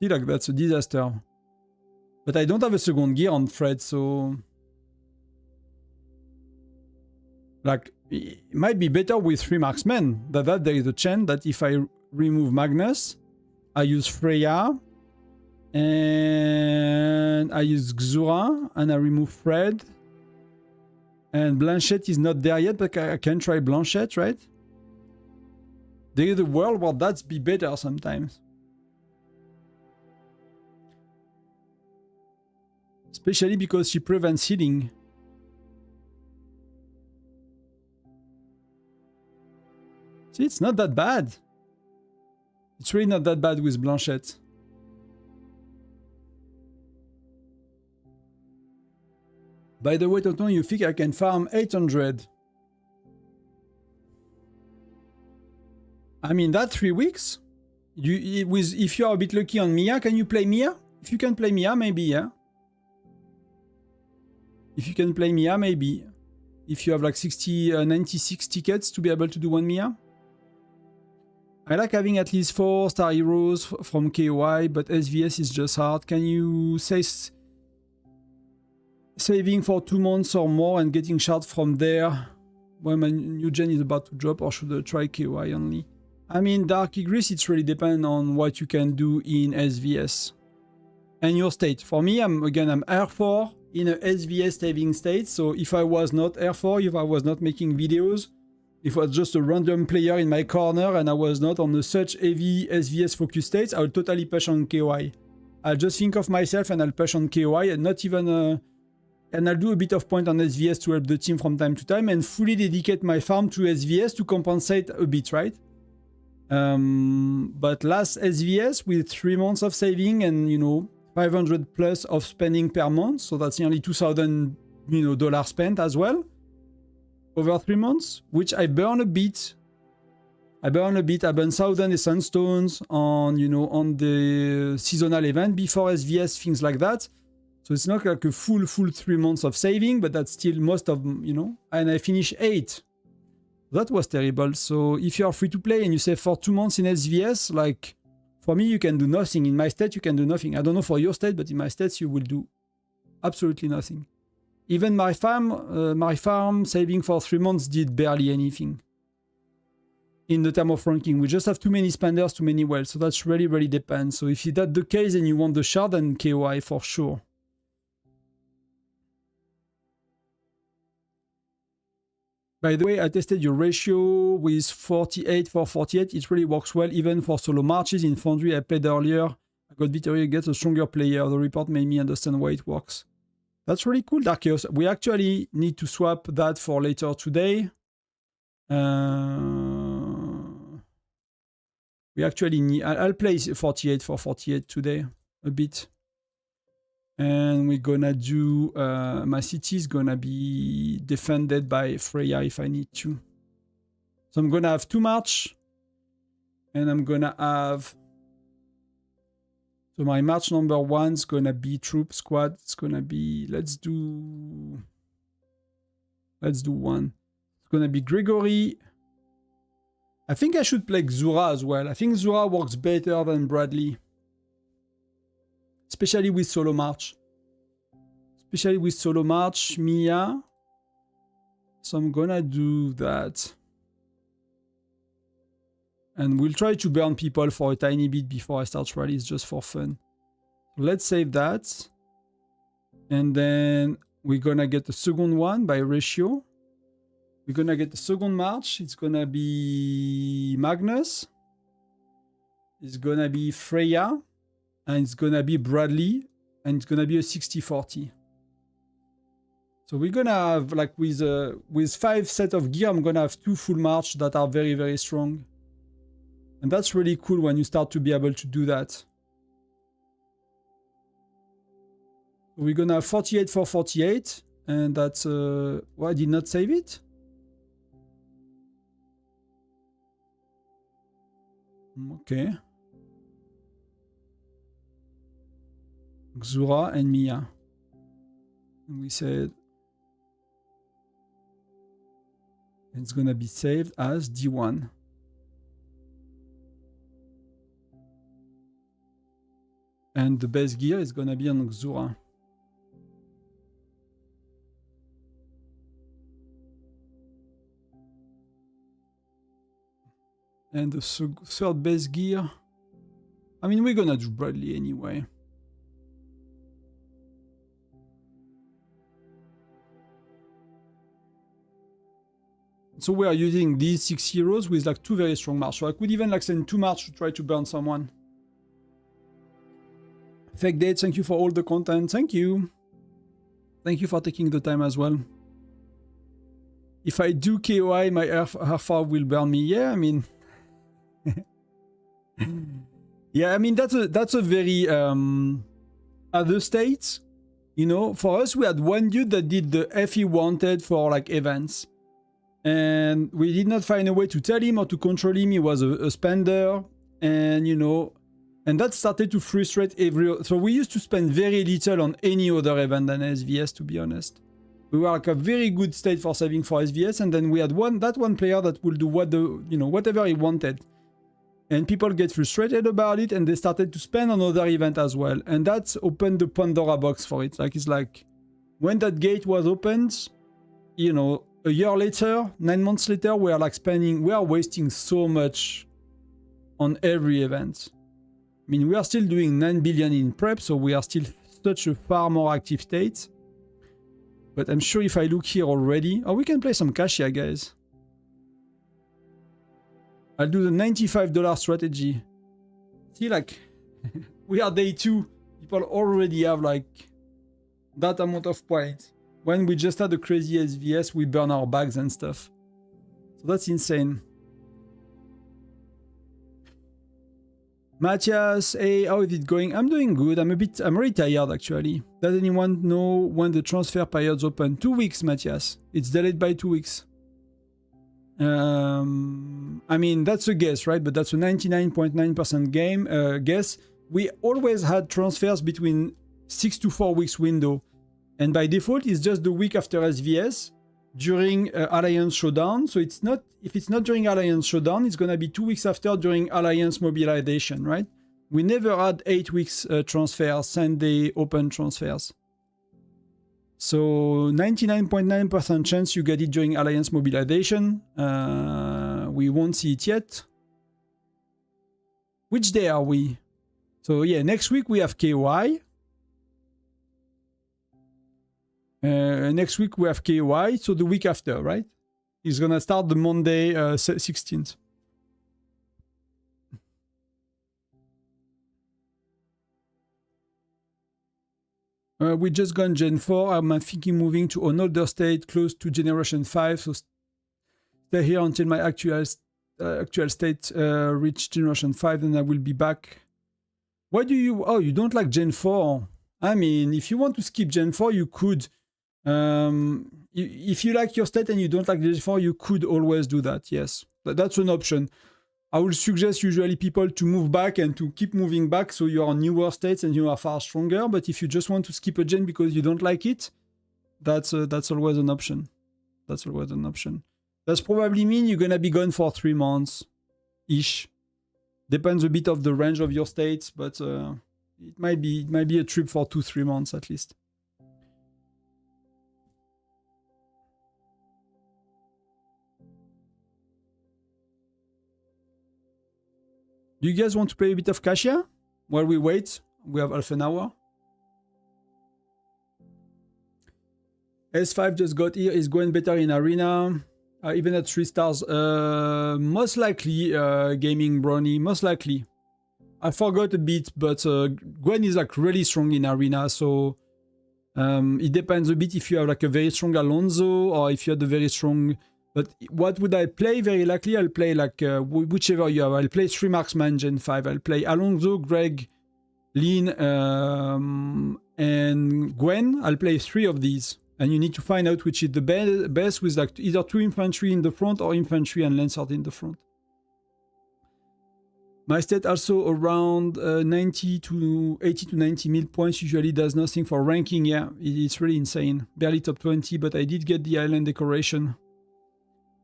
[SPEAKER 1] See, like, that's a disaster. But I don't have a second gear on Fred, so... Like, it might be better with 3 Marksmen. That there is a chance that if I remove Magnus, I use Freya, and I use Xura, and I remove Fred. And Blanchette is not there yet, but I can try Blanchette, right? There is a world where that's be better sometimes. Especially because she prevents healing. See, it's not that bad. It's really not that bad with Blanchette. By the way, Tonton, you think I can farm 800? I mean, that's 3 weeks. If you are a bit lucky on Mia, can you play Mia? If you can play Mia, maybe, yeah. If you can play Mia, maybe. If you have like 96 tickets to be able to do 1 Mia. I like having at least 4 star heroes from KOI, but SVS is just hard. Can you say... saving for 2 months or more and getting shards from there when my new gen is about to drop, or should I try KOI only? I mean, Dark Igris, it's really depend on what you can do in SVS and your state. For me, I'm R4 in a SVS saving state, so if I was not R4, if I was not making videos, if I was just a random player in my corner and I was not on such heavy SVS focus states, I would totally push on KOI. I'll just think of myself and I'll push on KOI and not even... and I'll do a bit of point on SVS to help the team from time to time and fully dedicate my farm to SVS to compensate a bit, right? But last SVS with 3 months of saving and, you know, 500 plus of spending per month, so that's nearly $2,000, you know, dollars spent as well over 3 months, which I burn a bit. I burn 1,000 essence stones on, you know, on the seasonal event before SVS, things like that. So it's not like a full 3 months of saving, but that's still most of, you know, and I finish 8. That was terrible. So if you are free to play and you save for 2 months in SVS, like for me, you can do nothing. In my state, you can do nothing. I don't know for your state, but in my states, you will do absolutely nothing. Even my farm saving for 3 months did barely anything. In the term of ranking, we just have too many spenders, too many wells. So that's really depends. So if that's the case and you want the shard, then KOI for sure. By the way, I tested your ratio with 48 for 48. It really works well, even for solo marches in Foundry I played earlier. I got victory against a stronger player. The report made me understand why it works. That's really cool, Dark Chaos. We actually need to swap that for later today. We actually need... I'll play 48 for 48 today, a bit. And we're gonna do, my city is gonna be defended by Freya if I need to. So I'm gonna have 2 march. And I'm gonna have, so my march number 1 is gonna be troop squad. It's gonna be, let's do 1. It's gonna be Gregory. I think I should play Xura as well. I think Xura works better than Bradley. Especially with solo march. Mia. So I'm gonna do that. And we'll try to burn people for a tiny bit before I start rallies, just for fun. Let's save that. And then we're gonna get the second one by ratio. We're gonna get the second march. It's gonna be Magnus. It's gonna be Freya. And it's gonna be Bradley, and it's gonna be a 60-40. So we're gonna have, like, with 5 sets of gear, I'm gonna have 2 full march that are very strong. And that's really cool when you start to be able to do that. So we're gonna have 48 for 48, and that's, well, I did not save it. Okay. Xura and Mia. And we said it's gonna be saved as D1. And the base gear is gonna be on Xura. And the third base gear, I mean, we're gonna do Bradley anyway. So we are using these 6 heroes with like 2 very strong march. So I could even like send 2 march to try to burn someone. Fake Date, thank you for all the content. Thank you. Thank you for taking the time as well. If I do KOI, my Herfar will burn me. Yeah, I mean... yeah, I mean, that's a very other state. You know, for us, we had one dude that did the FE wanted for like events. And we did not find a way to tell him or to control him. He was a spender, and you know, and that started to frustrate every. So we used to spend very little on any other event than SVS, to be honest. We were like a very good state for saving for SVS, and then we had one player that would do whatever he wanted, and people get frustrated about it, and they started to spend on other event as well, and that's opened the Pandora box for it. Like, it's like when that gate was opened, you know. A year later, 9 months later, we are wasting so much on every event. I mean, we are still doing 9 billion in prep, so we are still such a far more active state. But I'm sure if I look here already... Oh, we can play some Kashia, guys. I'll do the $95 strategy. See, like, we are day 2. People already have, like, that amount of points. When we just had a crazy SVS, we burn our bags and stuff. So that's insane. Matthias, hey, how is it going? I'm doing good. I'm really tired actually. Does anyone know when the transfer periods open? 2 weeks, Matthias. It's delayed by 2 weeks. I mean, that's a guess, right? But that's a 99.9% game guess. We always had transfers between 6 to 4 weeks window. And by default, it's just the week after SVS during Alliance Showdown. So it's not, if it's not during Alliance Showdown, it's going to be 2 weeks after during Alliance Mobilization, right? We never had 8 weeks transfers, Sunday open transfers. So 99.9% chance you get it during Alliance Mobilization. We won't see it yet. Which day are we? So yeah, next week we have KY. Next week we have KY, so the week after, right? It's gonna start the Monday 16th. We just gone Gen 4. I'm thinking moving to an older state close to Generation 5, so stay here until my actual state reach Generation 5, then I will be back. Why do you... Oh, you don't like Gen 4? I mean, if you want to skip Gen 4, you could. If you like your state and you don't like Gen 4, you could always do that, yes. That's an option. I would suggest usually people to move back and to keep moving back so you are on newer states and you are far stronger. But if you just want to skip a gen because you don't like it, that's always an option. That's always an option. That's probably mean you're gonna be gone for 3 months-ish. Depends a bit of the range of your states, but it might be a trip for 2-3 months at least. Do you guys want to play a bit of Cassia while we wait? We have half an hour. S5 just got here. Is going better in Arena. Even at 3 stars. Most likely, Gaming Brownie. Most likely. I forgot a bit, but Gwen is like really strong in Arena. So it depends a bit if you have like a very strong Alonso or if you have a very strong... But what would I play? Very likely I'll play like whichever you have. I'll play 3 marksman Gen 5. I'll play Alonso, Greg, Lin, and Gwen. I'll play 3 of these. And you need to find out which is the best with like either 2 infantry in the front or infantry and lancers in the front. My state also around 80 to 90 mil points usually does nothing for ranking. Yeah, it's really insane. Barely top 20, but I did get the island decoration.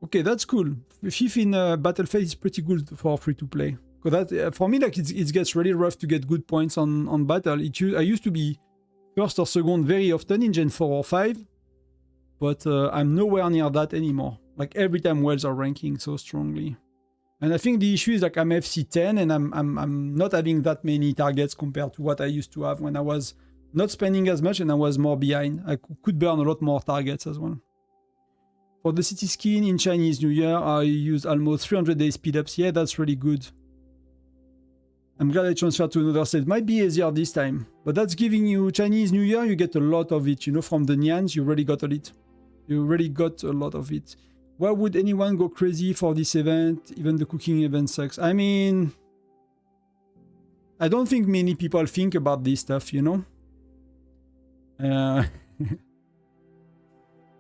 [SPEAKER 1] Okay, that's cool. Fifth in Battle Phase is pretty good for free to play. Because that, for me, like it gets really rough to get good points on battle. I used to be first or second very often in Gen 4 or 5, but I'm nowhere near that anymore. Like every time Wells are ranking so strongly. And I think the issue is like I'm FC10 and I'm not having that many targets compared to what I used to have when I was not spending as much and I was more behind. I could burn a lot more targets as well. For the city skin in Chinese New Year, I used almost 300 days speed-ups. Yeah, that's really good. I'm glad I transferred to another state. Might be easier this time. But that's giving you Chinese New Year, you get a lot of it. You know, from the Nyans, you really got a lot. You really got a lot of it. Why would anyone go crazy for this event? Even the cooking event sucks. I mean... I don't think many people think about this stuff, you know?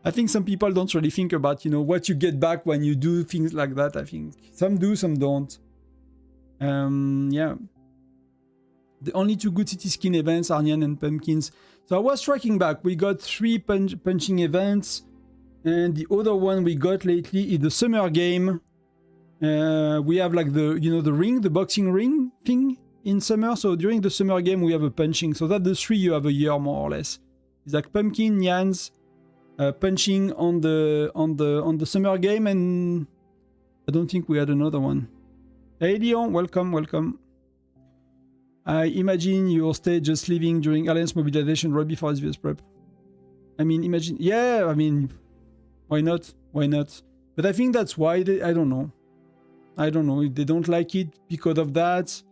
[SPEAKER 1] I think some people don't really think about, you know, what you get back when you do things like that, I think. Some do, some don't. Yeah. The only 2 good city skin events are Nyan and Pumpkins. So I was tracking back. We got 3 punching events. And the other one we got lately is the summer game. We have like the, you know, the ring, the boxing ring thing in summer. So during the summer game, we have a punching. So that's the 3 you have a year, more or less. It's like Pumpkin, Nyans, punching on the summer game, and I don't think we had another one. Hey Leon, welcome, welcome. I imagine your stay just leaving during Alliance Mobilization right before SVS prep. I mean, imagine, yeah, I mean, why not? Why not? But I think that's why they, I don't know. I don't know if they don't like it because of that.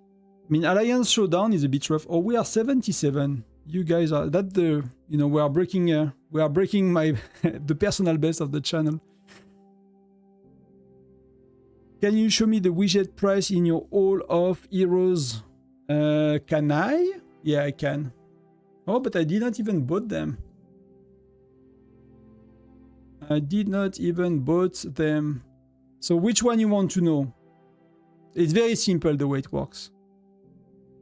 [SPEAKER 1] I mean, Alliance Showdown is a bit rough. Oh, we are 77. You guys are that the, you know, we are breaking my the personal best of the channel. Can you show me the widget price in your All of Heroes Can I? Yeah, I can. Oh, but I did not even bought them. I did not even bought them. So which one you want to know? It's very simple the way it works.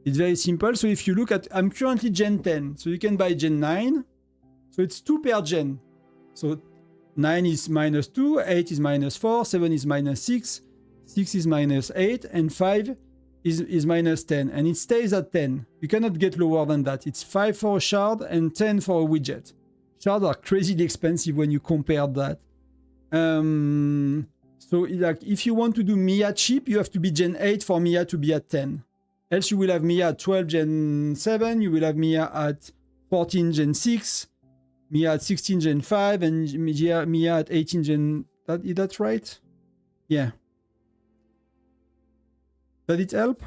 [SPEAKER 1] It's very simple. So if you look at, I'm currently Gen 10. So you can buy Gen 9. So it's 2 per gen. So 9 is -2, 8 is -4, 7 is -6, 6 is -8, and 5 is -10. And it stays at 10. You cannot get lower than that. It's 5 for a shard and 10 for a widget. Shards are crazily expensive when you compare that. So like if you want to do Mia cheap, you have to be Gen 8 for Mia to be at 10. Else you will have Mia at 12 Gen 7, you will have Mia at 14 Gen 6, Mia at 16 Gen 5, and Mia at 18 Gen... Is that right? Yeah. Did it help?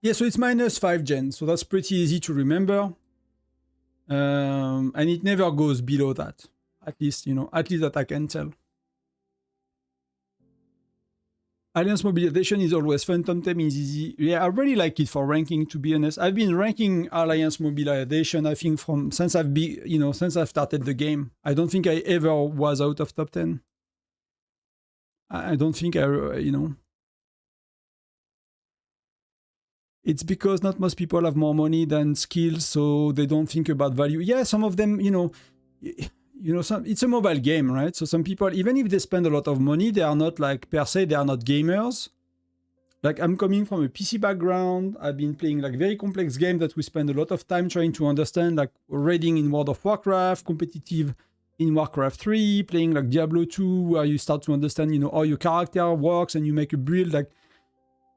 [SPEAKER 1] Yeah, so it's -5 gen, so that's pretty easy to remember. And it never goes below that. At least, you know, at least that I can tell. Alliance mobilization is always fun. Tomtem is easy. Yeah, I really like it for ranking, to be honest. I've been ranking Alliance mobilization, I think, since I've started the game. I don't think I ever was out of top 10. I don't think you know. It's because not most people have more money than skills, so they don't think about value. Yeah, some of them, you know, it's a mobile game, right? So some people, even if they spend a lot of money, they are not like, per se, they are not gamers. Like, I'm coming from a PC background. I've been playing like very complex games that we spend a lot of time trying to understand, like raiding in World of Warcraft, competitive in Warcraft 3, playing like Diablo 2, where you start to understand, you know, how your character works and you make a build, like,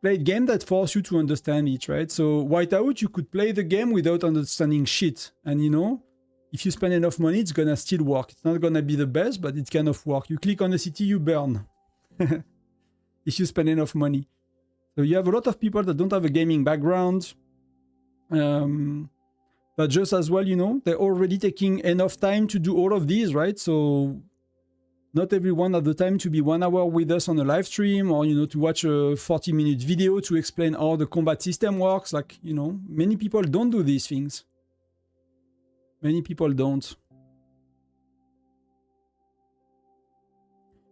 [SPEAKER 1] play a game that forces you to understand it, right? So Whiteout, you could play the game without understanding shit. And you know, if you spend enough money, it's gonna still work. It's not gonna be the best, but it kind of work. You click on a city, you burn. If you spend enough money. So you have a lot of people that don't have a gaming background. But just as well, you know, they're already taking enough time to do all of these, right? So not everyone has the time to be 1 hour with us on a live stream, or, you know, to watch a 40-minute video to explain how the combat system works. Like, you know, many people don't do these things. Many people don't.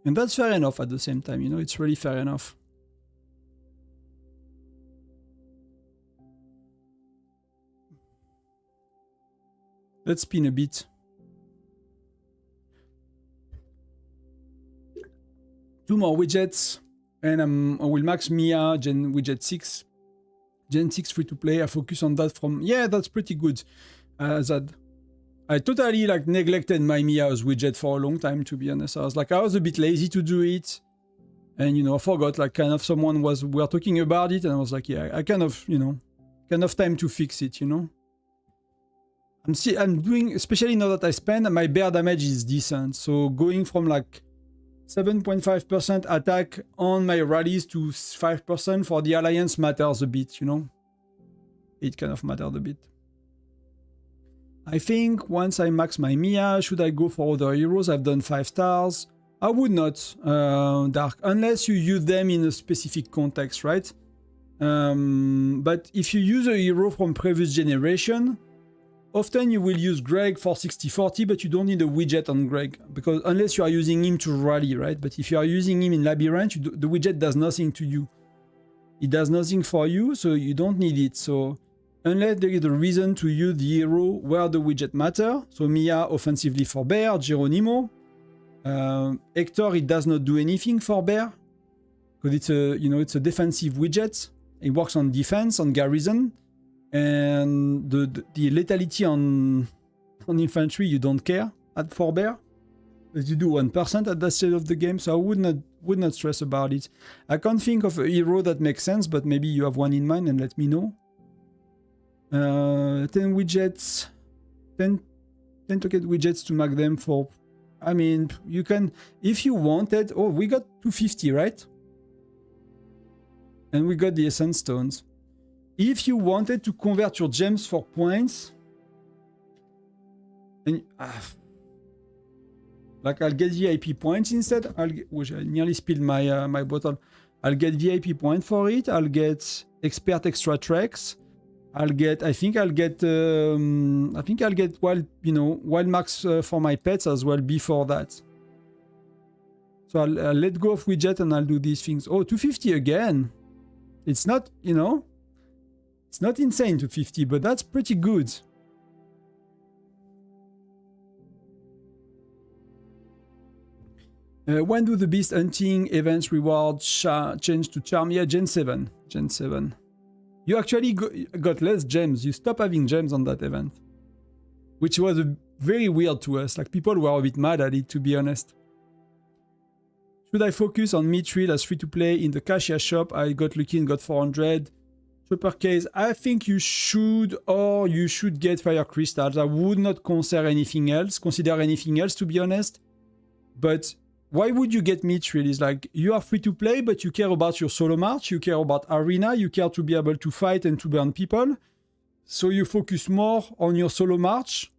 [SPEAKER 1] And that's fair enough at the same time, you know, it's really fair enough. Let's spin a bit. Two more widgets, and I will max Mia Gen widget 6. Gen 6 free to play. I focus on that from... Yeah, that's pretty good. I totally like neglected my Mia's widget for a long time, to be honest. I was a bit lazy to do it. And, you know, I forgot, like, we were talking about it, and I was like, yeah, I kind of, you know, kind of time to fix it, you know. I'm doing, especially now that I spend, my bear damage is decent. So going from like 7.5% attack on my rallies to 5% for the alliance matters a bit, you know. It kind of mattered a bit. I think once I max my Mia, should I go for other heroes? I've done 5 stars. I would not, Dark, unless you use them in a specific context, right? But if you use a hero from previous generation, often you will use Greg for 60-40, but you don't need a widget on Greg, because unless you are using him to rally, right? But if you are using him in Labyrinth, the widget does nothing to you. It does nothing for you, so you don't need it. So unless there is a reason to use the hero where the widget matter, so Mia offensively for Bear, Geronimo. Hector, it does not do anything for Bear, because it's a, you know, it's a defensive widget. It works on defense, on Garrison. And the lethality on infantry, you don't care at for Bear, because you do 1% at that stage of the game, so I would not stress about it. I can't think of a hero that makes sense, but maybe you have one in mind and let me know. 10 widgets, 10 token widgets to mark them for. I mean, you can, if you wanted. Oh, we got 250, right? And we got the essence stones. If you wanted to convert your gems for points, and Like I'll get VIP points instead. Which I nearly spilled my my bottle. I'll get VIP point for it. I'll get expert extra treks. I'll get. I think I'll get wild. You know, wild marks for my pets as well before that. So I'll let go of Widget and I'll do these things. Oh, 250 again. It's not, you know, it's not insane 250, but that's pretty good. When do the beast hunting events rewards change to charm? Yeah, Gen 7. Gen 7. You actually got less gems. You stop having gems on that event. Which was very weird to us. Like, people were a bit mad at it, to be honest. Should I focus on Mithril as free-to-play in the cashier shop? I got lucky and got 400. Trooper case, I think you should, or you should get fire crystals. I would not consider anything else, to be honest. But why would you get Mithril? It's like, you are free to play, but you care about your solo march, you care about arena, you care to be able to fight and to burn people. So you focus more on your solo march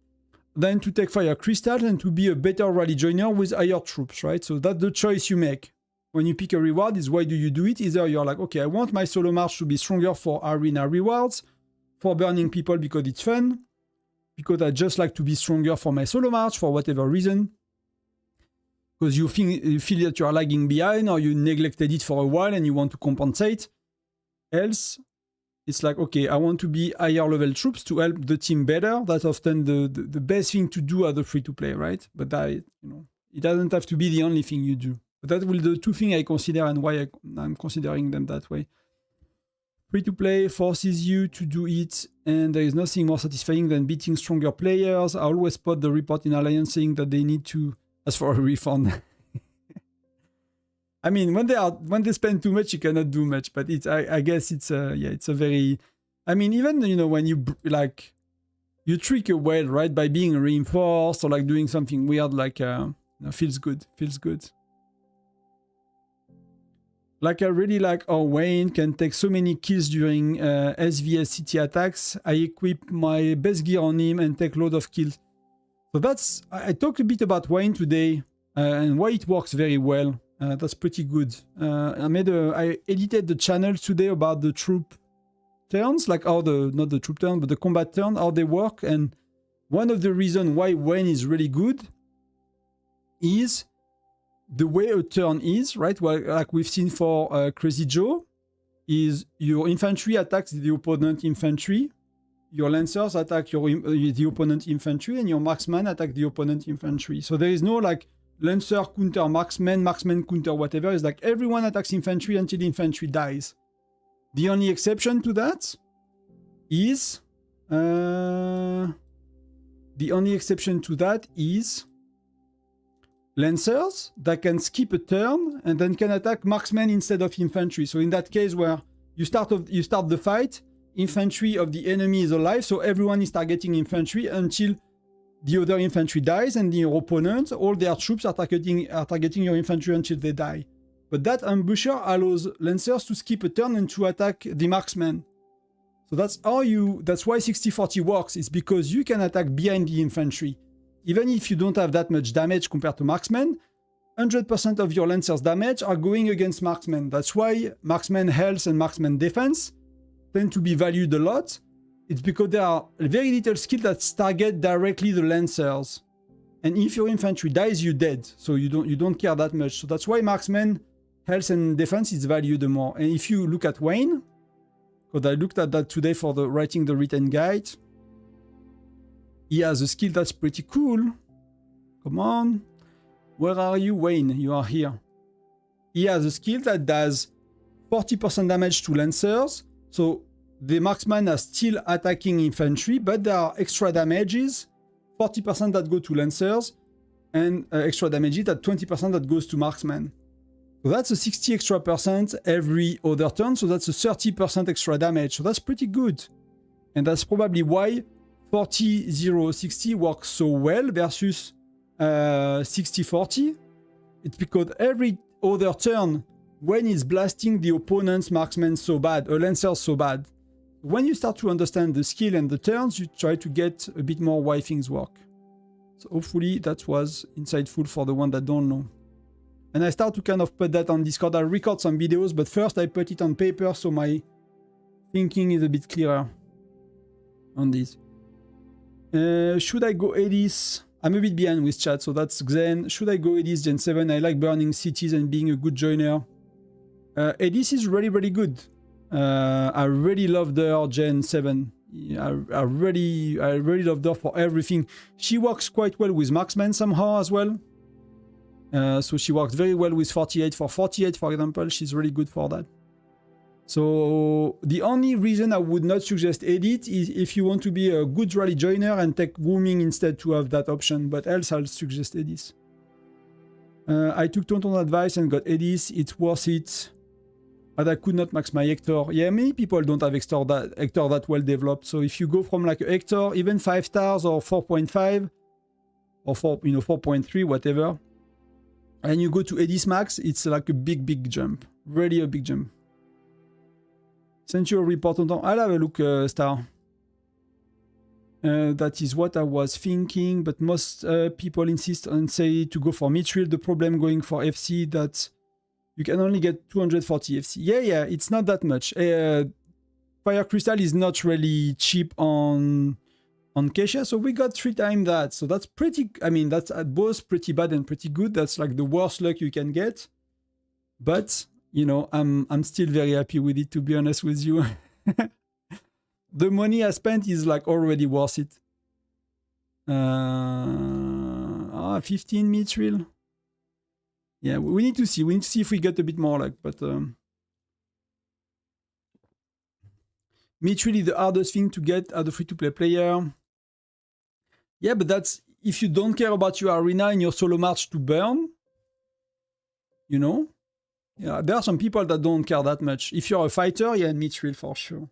[SPEAKER 1] than to take fire crystals and to be a better rally joiner with higher troops, right? So that's the choice you make. When you pick a reward, is why do you do it? Either you're like, okay, I want my solo march to be stronger for arena rewards, for burning people because it's fun, because I just like to be stronger for my solo march for whatever reason. Because you feel that you are lagging behind or you neglected it for a while and you want to compensate. Else, it's like, okay, I want to be higher level troops to help the team better. That's often the best thing to do as a free-to-play, right? But that, you know, it doesn't have to be the only thing you do. But that will be the two things I consider and why I'm considering them that way. Free-to-play forces you to do it, and there is nothing more satisfying than beating stronger players. I always spot the report in Alliance saying that they need to ask for a refund. I mean, when they spend too much, you cannot do much. But it's I guess it's it's a very. I mean, even, you know, when you like you trick a whale, right, by being reinforced or like doing something weird, like you know, feels good. Like I really like how Wayne can take so many kills during SVS city attacks. I equip my best gear on him and take load of kills. So that's, I talked a bit about Wayne today and why it works very well. That's pretty good. I edited the channel today about the troop turns, like how not the troop turn, but the combat turn, how they work. And one of the reasons why Wayne is really good is the way a turn is, right? Well, like we've seen for Crazy Joe, is your infantry attacks the opponent infantry, your lancers attack the opponent infantry, and your marksman attack the opponent infantry. So there is no like lancer counter marksman, marksman counter whatever. It's like everyone attacks infantry until infantry dies. The only exception to that is lancers that can skip a turn and then can attack marksmen instead of infantry. So in that case where you start the fight, infantry of the enemy is alive, so everyone is targeting infantry until the other infantry dies, and your opponent, all their troops are targeting your infantry until they die. But that ambusher allows lancers to skip a turn and to attack the marksman. So that's why 60-40 works, is because you can attack behind the infantry. Even if you don't have that much damage compared to marksmen, 100% of your lancers damage are going against marksmen. That's why marksman health and marksman defense tend to be valued a lot. It's because there are very little skills that target directly the lancers. And if your infantry dies, you're dead. So you don't care that much. So that's why marksman health and defense is valued more. And if you look at Wayne, because I looked at that today for writing the written guide, he has a skill that's pretty cool. Come on. Where are you, Wayne? You are here. He has a skill that does 40% damage to lancers. So the marksman are still attacking infantry, but there are extra damages, 40% that go to lancers, and extra damages at 20% that goes to marksman. So that's a 60 extra percent every other turn. So that's a 30% extra damage. So that's pretty good. And that's probably why 40-0-60 works so well versus 60-40. It's because every other turn, when it's blasting the opponent's marksman so bad, a lancer so bad, when you start to understand the skill and the turns, you try to get a bit more why things work. So hopefully that was insightful for the one that don't know. And I start to kind of put that on Discord. I record some videos, but first I put it on paper so my thinking is a bit clearer on this. Should I go Edis? I'm a bit behind with chat, so that's Xen. Should I go Edis Gen 7? I like burning cities and being a good joiner. Edis is really, really good. I really loved her Gen 7. I really loved her for everything. She works quite well with marksman somehow as well. So she works very well with 48. For 48, for example, she's really good for that. So the only reason I would not suggest edit is if you want to be a good rally joiner and take rooming instead to have that option, but else I'll suggest edis. I took Tonton's advice and got edis. It's worth it. But I could not max my Hector. Yeah, many people don't have Hector that well developed. So if you go from like a Hector, even 5 stars or 4.5 or 4.3, whatever, and you go to Edis Max, it's like a big jump. Really a big jump. Sent you a report on time. I'll have a look, Star. That is what I was thinking, but most people insist on say to go for Mithril. The problem going for FC that you can only get 240 FC. Yeah, it's not that much. Fire Crystal is not really cheap on Kesha, so we got 3 times that. So that's pretty, I mean, that's both pretty bad and pretty good. That's like the worst luck you can get. But, you know, I'm still very happy with it, to be honest with you. The money I spent is like already worth it. 15 Mithril. Yeah, we need to see. We need to see if we get a bit more luck, but Mithril is the hardest thing to get as a free-to-play player. Yeah, but that's if you don't care about your arena and your solo march to burn, you know? Yeah, there are some people that don't care that much. If you're a fighter, yeah, Mithril for sure.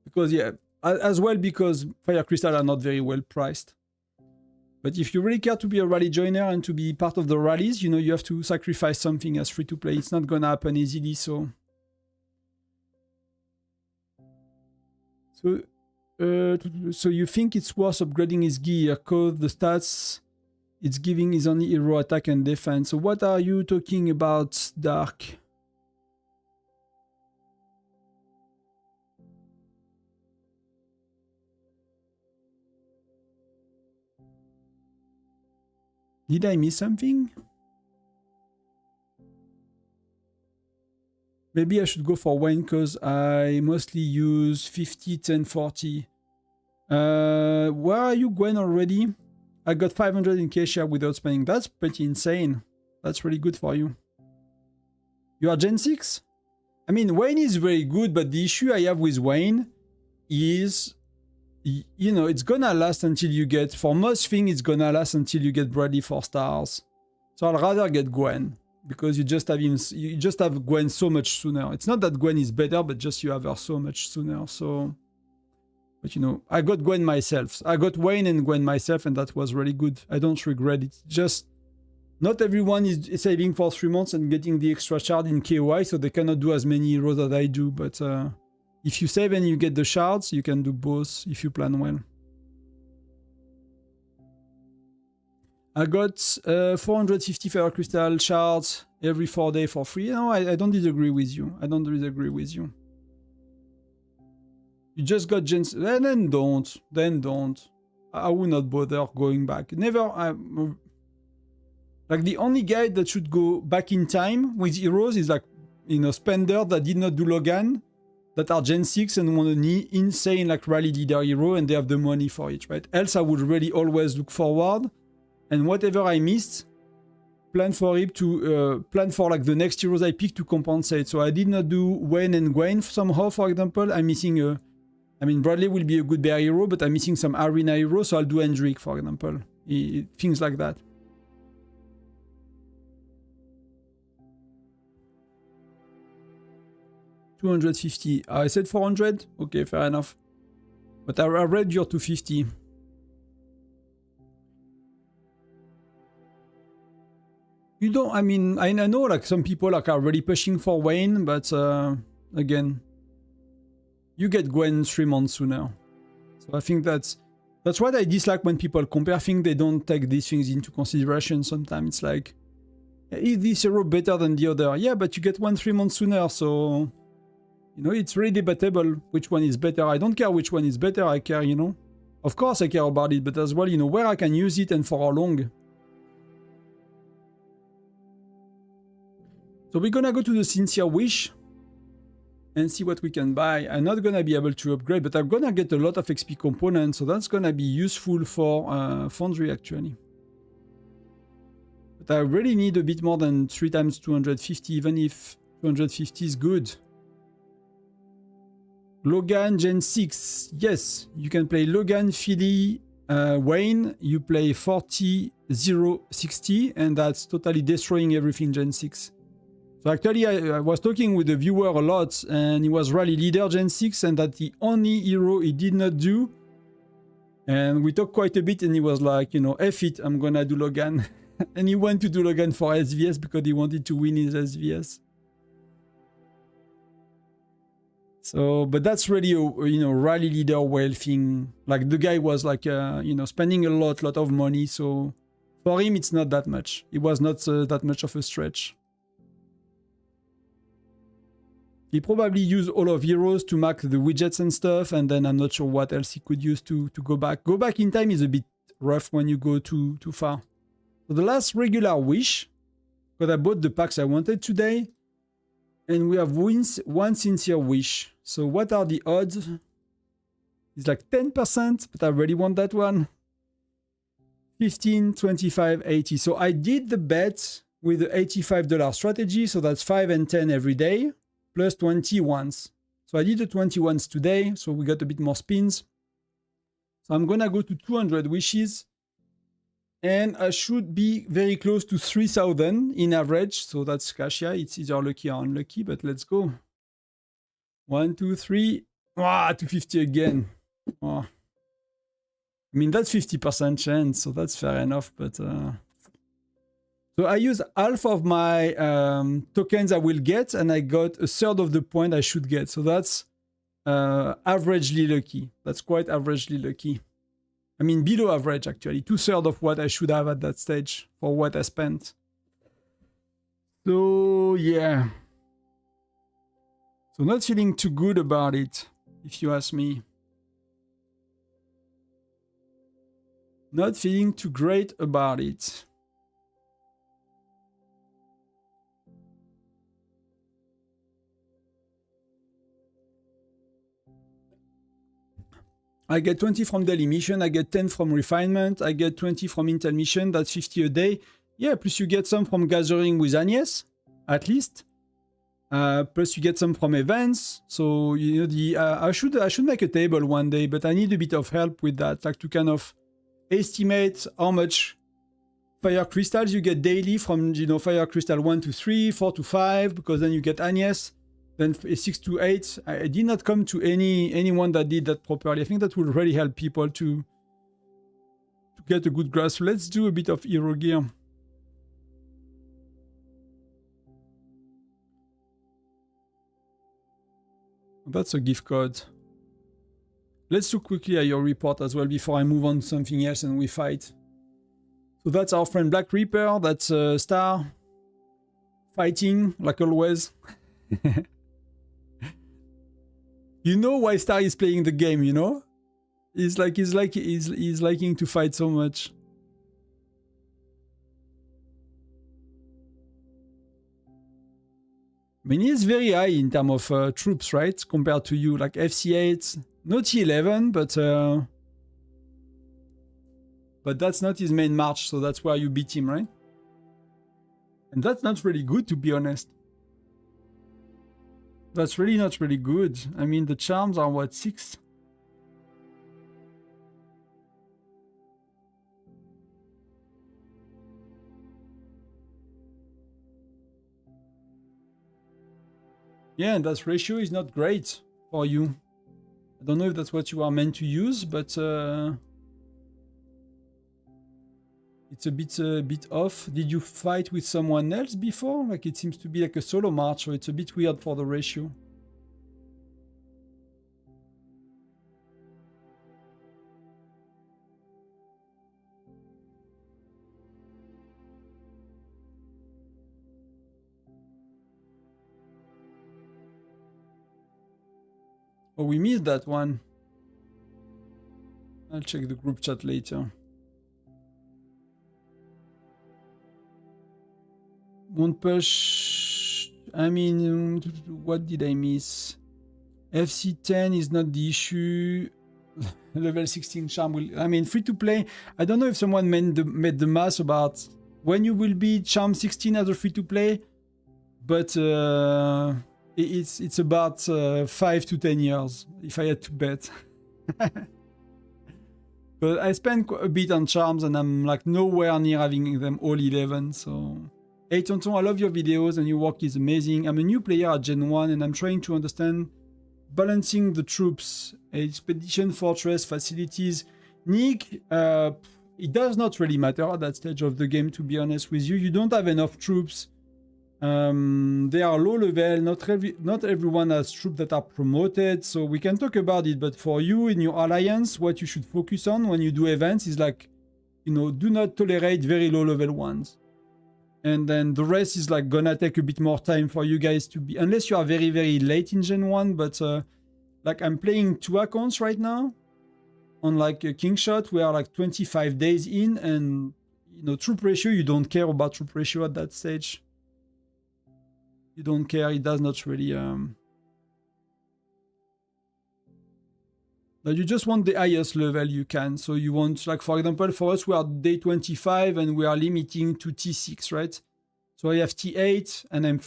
[SPEAKER 1] Because, yeah, as well because Fire Crystal are not very well priced. But if you really care to be a rally joiner and to be part of the rallies, you know, you have to sacrifice something as free-to-play. It's not gonna happen easily, so... So you think it's worth upgrading his gear, cause the stats it's giving is only hero attack and defense. So what are you talking about, Dark? Did I miss something? Maybe I should go for Wayne because I mostly use 50, 10, 40. Where are you, Gwen, already? I got 500 in Kesha without spending. That's pretty insane. That's really good for you. You are Gen 6? I mean, Wayne is very good, but the issue I have with Wayne is, you know, it's gonna last until you get, for most things, it's gonna last until you get Bradley 4 stars. So I'd rather get Gwen, because you just have Gwen so much sooner. It's not that Gwen is better, but just you have her so much sooner, so... But you know, I got Gwen myself. I got Wayne and Gwen myself, and that was really good. I don't regret it. Just, not everyone is saving for 3 months and getting the extra shard in KOI, so they cannot do as many heroes as I do, but... if you save and you get the shards, you can do both if you plan well. I got 450 Fire Crystal shards every 4 days for free. No, I don't disagree with you. I don't disagree with you. You just got gens. Then don't. Then don't. I will not bother going back. Never. Like the only guy that should go back in time with heroes is like, you know, Spender that did not do Logan, that are Gen 6 and want an insane like rally leader hero and they have the money for it, right? Else I would really always look forward and whatever I missed, plan for it to plan for like the next heroes I pick to compensate. So I did not do Wayne and Gwen somehow, for example. I'm missing I mean, Bradley will be a good bear hero, but I'm missing some arena hero, so I'll do Hendrik, for example. Things like that. $250. I said 400? Okay, fair enough. But I read your 250. You don't, I mean, I know like some people like are really pushing for Wayne, but again, you get Gwen 3 months sooner. So I think that's, That's what I dislike when people compare things. They don't take these things into consideration. Sometimes it's like, is this hero better than the other? Yeah, but you get one 3 months sooner, so you know it's really debatable which one is better. I don't care which one is better. I care, you know. Of course, I care about it, but as well, you know, where I can use it and for how long. So we're gonna go to the Sincere Wish and see what we can buy. I'm not gonna be able to upgrade, but I'm gonna get a lot of XP components, so that's gonna be useful for Foundry actually. But I really need a bit more than 3 times 250, even if 250 is good. Logan Gen 6. Yes, you can play Logan, Philly, Wayne. You play 40, 0, 60, and that's totally destroying everything Gen 6. So actually, I was talking with the viewer a lot, and he was rally leader Gen 6, and that's the only hero he did not do. And we talked quite a bit, and he was like, you know, F it, I'm gonna do Logan. And he went to do Logan for SVS because he wanted to win his SVS. So, but that's really a, you know, rally leader whale thing. Like the guy was like, you know, spending a lot of money. So for him, it's not that much. It was not that much of a stretch. He probably used all of heroes to mark the widgets and stuff, and then I'm not sure what else he could use to go back. Go back in time is a bit rough when you go too far. So the last regular wish, because I bought the packs I wanted today, and we have one sincere wish. So what are the odds? It's like 10%, but I really want that one. 15, 25, 80. So I did the bet with the $85 strategy, so that's 5 and 10 every day. Plus 20 once. So I did the 20 once today, so we got a bit more spins. So I'm gonna go to 200 wishes, and I should be very close to 3,000 in average. So that's Cassia. It's either lucky or unlucky, but let's go. 1, 2, 3. Ah, 250 again. Oh. I mean, that's 50% chance, so that's fair enough, but so I use half of my tokens I will get, and I got a third of the point I should get. So that's averagely lucky. That's quite averagely lucky. I mean, below average, actually. 2/3 of what I should have at that stage for what I spent. So, yeah. So not feeling too good about it, if you ask me. Not feeling too great about it. I get 20 from daily mission, I get 10 from refinement, I get 20 from intel mission, that's 50 a day. Yeah, plus you get some from gathering with Agnes, at least. Plus you get some from events. So, you know, I should make a table one day, but I need a bit of help with that, like to kind of estimate how much fire crystals you get daily from, you know, fire crystal 1 to 3, 4 to 5, because then you get Agnes. Then 6 to 8. I did not come to anyone that did that properly. I think that will really help people to get a good grasp. So let's do a bit of hero gear. That's a gift code. Let's look quickly at your report as well before I move on to something else and we fight. So that's our friend Black Reaper. That's Star. Fighting, like always. You know why Star is playing the game, you know? He's liking to fight so much. I mean, he's very high in terms of troops, right? Compared to you, like FC8, not T11, but that's not his main march, so that's where you beat him, right? And that's not really good, to be honest. That's really not really good. I mean, the charms are what, 6? Yeah, and that ratio is not great for you. I don't know if that's what you are meant to use, but it's a bit off. Did you fight with someone else before? Like, it seems to be like a solo march, so it's a bit weird for the ratio. Oh, we missed that one. I'll check the group chat later. Won't push. I mean, what did I miss? FC10 is not the issue. Level 16 charm will. I mean, free to play. I don't know if someone made the math about when you will be charm 16 as a free to play, but it's about 5 to 10 years if I had to bet. But I spent a bit on charms and I'm like nowhere near having them all 11. So, hey Tonton, I love your videos and your work is amazing. I'm a new player at Gen 1 and I'm trying to understand balancing the troops, expedition, fortress, facilities. Nick, it does not really matter at that stage of the game, to be honest with you. You don't have enough troops. They are low level. Not everyone has troops that are promoted, so we can talk about it. But for you in your alliance, what you should focus on when you do events is like, you know, do not tolerate very low level ones. And then the rest is like gonna take a bit more time for you guys to be, unless you are very, very late in Gen 1. But like I'm playing 2 accounts right now on like a King Shot. We are like 25 days in, and you know, troop ratio, you don't care about troop ratio at that stage. You don't care, it does not really but you just want the highest level you can. So you want, like for example, for us we are day 25 and we are limiting to T6, right? So I have T8 and I'm,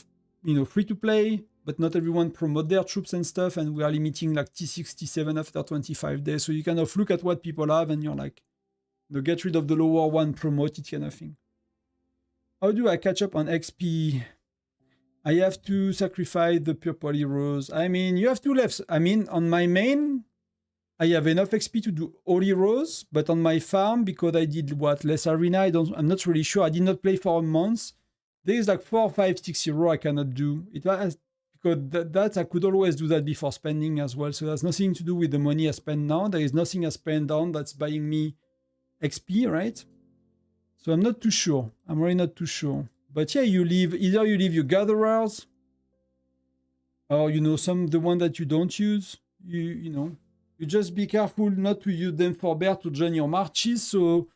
[SPEAKER 1] you know, free to play, but not everyone promote their troops and stuff, and we are limiting like T6, T7 after 25 days. So you kind of look at what people have and you're like, you know, get rid of the lower one, promote it, kind of thing. How do I catch up on XP? I have to sacrifice the purple heroes. I mean, you have two left. I mean, on my main, I have enough XP to do all heroes, but on my farm, because I did what, less arena, I'm not really sure. I did not play for a month. There is like 4, 5, 6 heroes I cannot do. It was because that I could always do that before spending as well. So that's nothing to do with the money I spend now. There is nothing I spend down that's buying me XP, right? So I'm not too sure. I'm really not too sure. But yeah, either you leave your gatherers, or you know, the one that you don't use. You know, you just be careful not to use them for bear to join your marches. So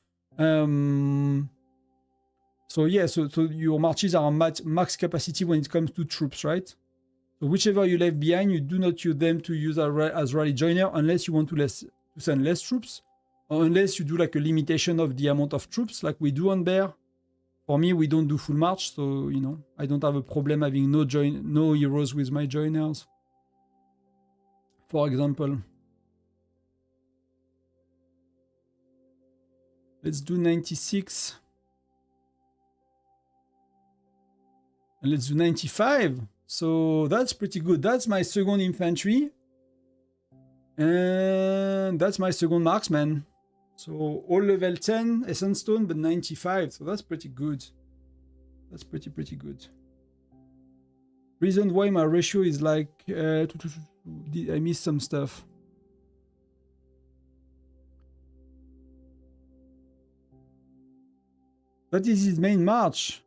[SPEAKER 1] yeah, so your marches are max capacity when it comes to troops, right? So whichever you left behind, you do not use them to use as rally joiner unless you want to send less troops, or unless you do like a limitation of the amount of troops, like we do on bear. For me, we don't do full march, so you know, I don't have a problem having no heroes with my joiners, for example. Let's do 96. And let's do 95. So that's pretty good. That's my second infantry. And that's my second marksman. So all level 10 Essence Stone, but 95. So that's pretty good. That's pretty good. Reason why my ratio is like... I missed some stuff. That is his main march.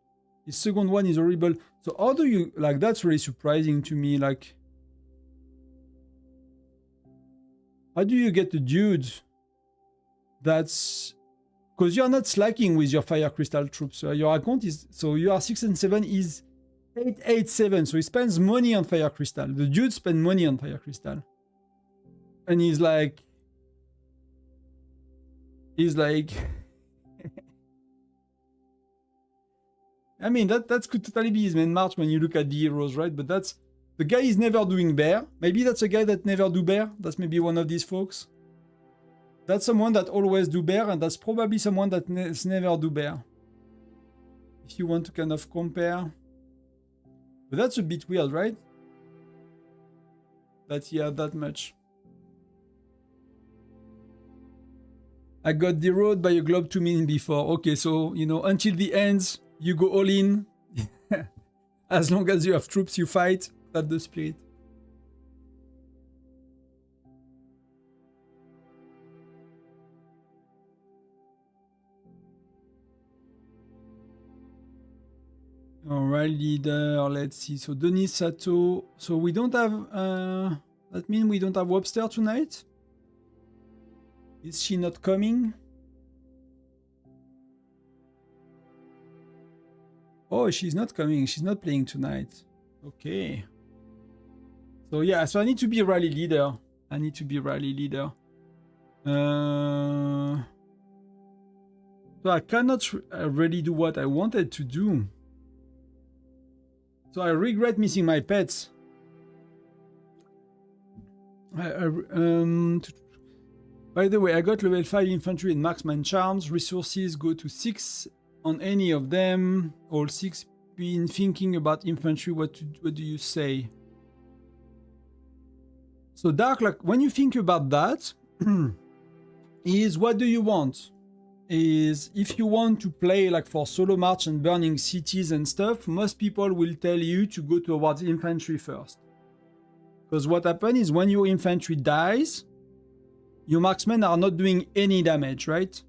[SPEAKER 1] His second one is horrible. So how do you... Like, that's really surprising to me. Like... How do you get the dude that's... Because you're not slacking with your Fire Crystal troops. Your account is... So you are 6 and 7 is 8, 8, 7. So he spends money on Fire Crystal. The dude spends money on Fire Crystal. And he's like... I mean, that could totally be his main march when you look at the heroes, right? But that's... The guy is never doing bear. Maybe that's a guy that never do bear. That's maybe one of these folks. That's someone that always do bear, and that's probably someone that never do bear. If you want to kind of compare. But that's a bit weird, right? That he had that much. I got deroed by a globe 2 minutes before. Okay, so, you know, until the ends, you go all in. As long as you have troops, you fight. That's the spirit. Alright, leader. Let's see. So Denis Sato. So we don't have That means we don't have Webster tonight? Is she not coming? Oh, she's not coming. She's not playing tonight. Okay. So yeah, so I need to be rally leader. I need to be rally leader. So I cannot really do what I wanted to do. So I regret missing my pets. By the way, I got level 5 infantry and marksman charms. Resources go to 6 on any of them. All 6. Been thinking about infantry. What do you say? So Dark, like when you think about that, is what do you want? Is if you want to play like for solo march and burning cities and stuff, most people will tell you to go towards infantry first. Because what happens is when your infantry dies, your marksmen are not doing any damage, right?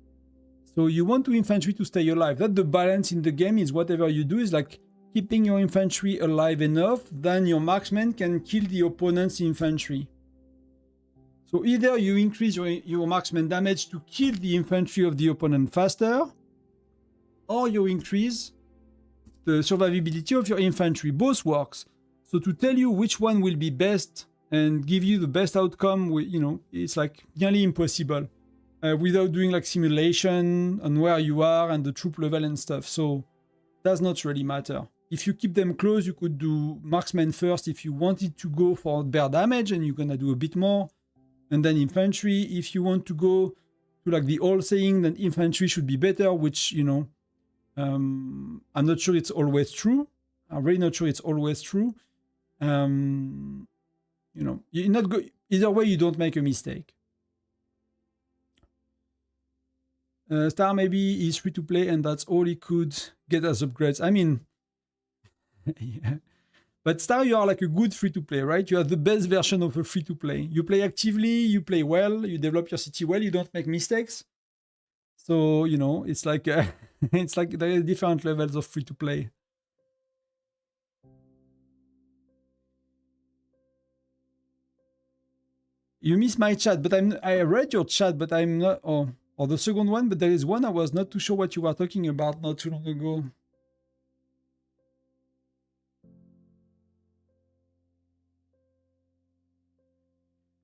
[SPEAKER 1] So you want your infantry to stay alive. That's the balance in the game, is whatever you do is like keeping your infantry alive enough, then your marksmen can kill the opponent's infantry. So either you increase your marksman damage to kill the infantry of the opponent faster, or you increase the survivability of your infantry. Both works. So to tell you which one will be best and give you the best outcome, you know, it's like nearly impossible without doing like simulation on where you are and the troop level and stuff. So does not really matter. If you keep them close, you could do marksman first if you wanted to go for bear damage, and you're gonna do a bit more. And then infantry, if you want to go to like the old saying that infantry should be better, which, you know, I'm not sure it's always true. I'm really not sure it's always true. You know, you're not go either way, you don't make a mistake. Star maybe is free to play and that's all he could get as upgrades. I mean, yeah. But Star, you are like a good free-to-play, right? You are the best version of a free-to-play. You play actively, you play well, you develop your city well, you don't make mistakes. So, you know, it's like it's like there are different levels of free-to-play. You missed my chat, but I read your chat, but I'm not, or the second one, but there is one I was not too sure what you were talking about not too long ago.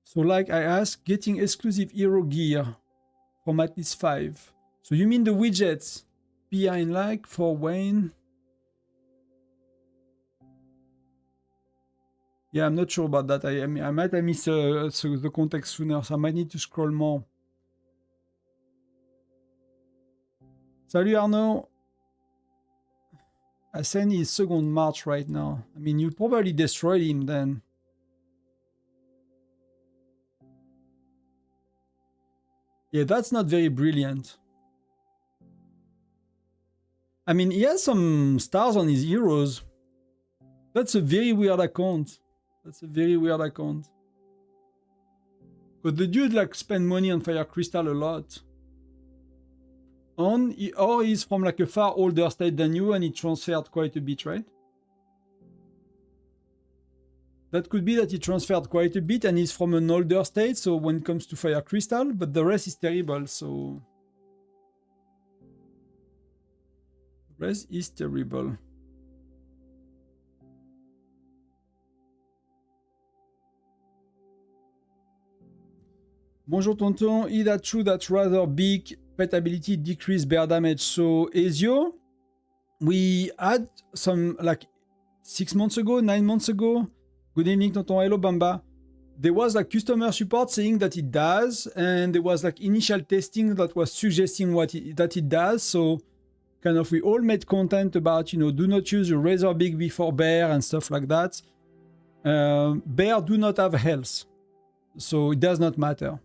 [SPEAKER 1] So like I asked, getting exclusive hero gear from at least 5. So you mean the widgets behind like for Wayne? Yeah, I'm not sure about that. I might have missed the context sooner, so I might need to scroll more. Salut Arnaud. Asen is second March right now. I mean, you probably destroyed him then. Yeah, that's not very brilliant. I mean, he has some stars on his heroes. That's a very weird account. That's a very weird account. But the dude like spend money on Fire Crystal a lot. Or he's from like a far older state than you and he transferred quite a bit, right? That could be that he transferred quite a bit and he's from an older state, so when it comes to Fire Crystal, but the rest is terrible, so... The rest is terrible. Bonjour Tonton, is that true that rather big pet ability decrease bear damage? So Ezio, we had some like 6 months ago, 9 months ago. Good evening, Tonton. Hello, Bamba. There was like customer support saying that it does, and there was like initial testing that was suggesting that it does. So kind of we all made content about, you know, do not use your razor big before bear and stuff like that. Bear do not have health, so it does not matter.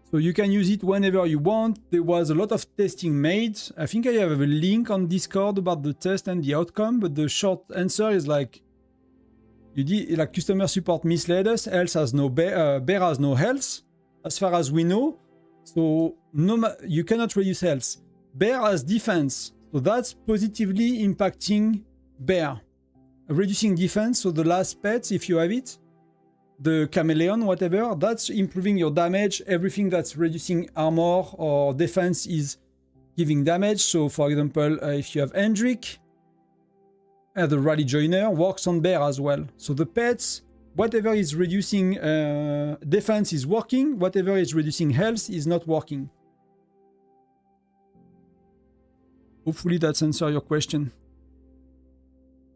[SPEAKER 1] So you can use it whenever you want. There was a lot of testing made. I think I have a link on Discord about the test and the outcome, but the short answer is like, you did, like customer support misled us. Health has no bear has no health, as far as we know. So you cannot reduce health. Bear has defense, so that's positively impacting bear, reducing defense. So the last pet, if you have it, the chameleon, whatever, that's improving your damage. Everything that's reducing armor or defense is giving damage. So for example, if you have Hendrik, the rally joiner works on bear as well. So the pets, whatever is reducing defense is working, whatever is reducing health is not working. Hopefully that's answer your question.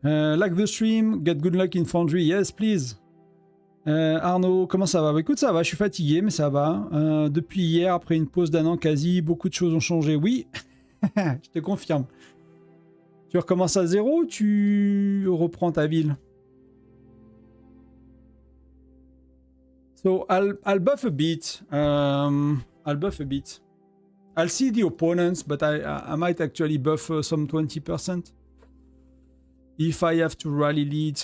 [SPEAKER 1] Like the stream, get good luck in Foundry. Yes, please. Arnaud, comment ça va? Bah, écoute, ça va, je suis fatigué, mais ça va. Depuis hier, après une pause d'un an quasi, beaucoup de choses ont changé. Oui, je te confirme. Tu recommences à zéro ou tu reprends ta ville? So I'll buff a bit. I'll buff a bit. I'll see the opponents, but I might actually buff some 20%. If I have to rally lead.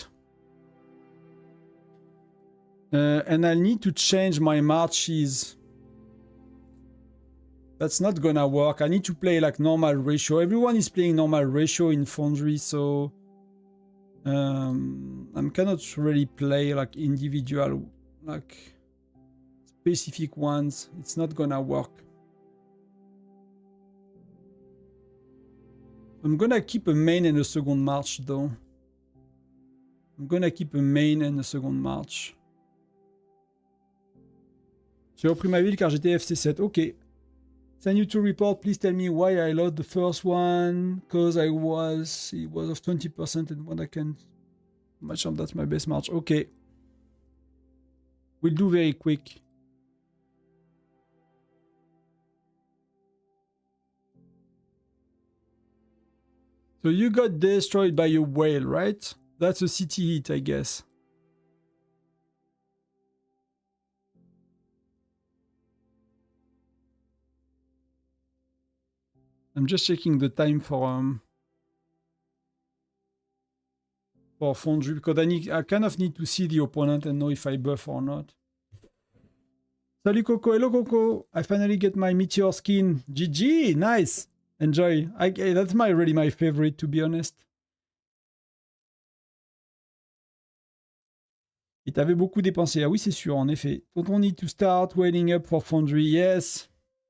[SPEAKER 1] And I'll need to change my marches. That's not gonna work. I need to play like normal ratio. Everyone is playing normal ratio in Foundry, so I cannot really play like individual, like specific ones. It's not gonna work. I'm gonna keep a main and a second march though. I'm gonna keep a main and a second march. J'ai repris ma ville car j'étais FC7. Ok. Send you to report. Please tell me why I lost the first one. Cause it was of 20% and what I can match up. That's my best march. Okay. We'll do very quick. So you got destroyed by a whale, right? That's a city hit, I guess. I'm just checking the time for Foundry because I kind of need to see the opponent and know if I buff or not. Salut Coco, hello Coco. I finally get my meteor skin. GG, nice. Enjoy. That's really my favorite, to be honest. Et t'avais beaucoup dépensé. Ah oui, c'est sûr, en effet. Don't we need to start wailing up for Foundry? Yes,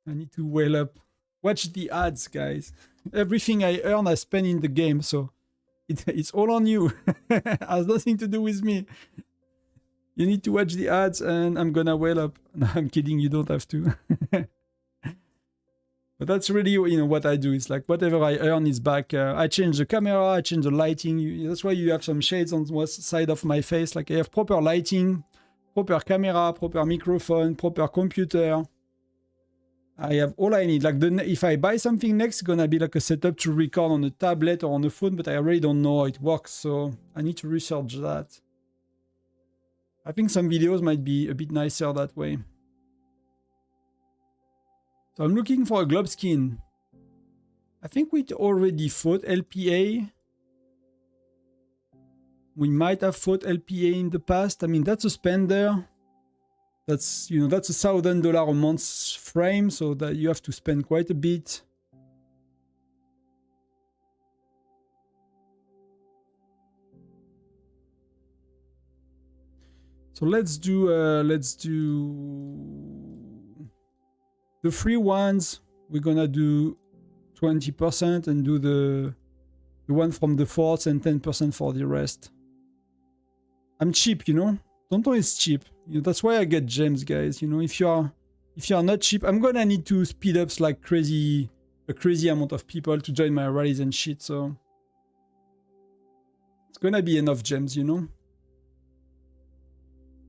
[SPEAKER 1] I need to wail up. Watch the ads, guys. Everything I earn, I spend in the game, so it's all on you. It has nothing to do with me. You need to watch the ads, and I'm gonna wail up. No, I'm kidding. You don't have to. But that's really, you know, what I do. It's like whatever I earn is back. I change the camera, I change the lighting. That's why you have some shades on one side of my face. Like I have proper lighting, proper camera, proper microphone, proper computer. I have all I need. Like if I buy something next, it's gonna be like a setup to record on a tablet or on a phone, but I really don't know how it works. So I need to research that. I think some videos might be a bit nicer that way. So I'm looking for a globe skin. I think we already fought LPA. We might have fought LPA in the past. I mean, that's a spender. That's, you know, that's $1,000 a month frame, so that you have to spend quite a bit. So let's do the free ones. We're gonna do 20% and do the one from the forts and 10% for the rest. I'm cheap, you know. Tonton is cheap. You know, that's why I get gems, guys. You know, if you are not cheap, I'm gonna need to speed up like a crazy amount of people to join my rallies and shit. So it's gonna be enough gems, you know.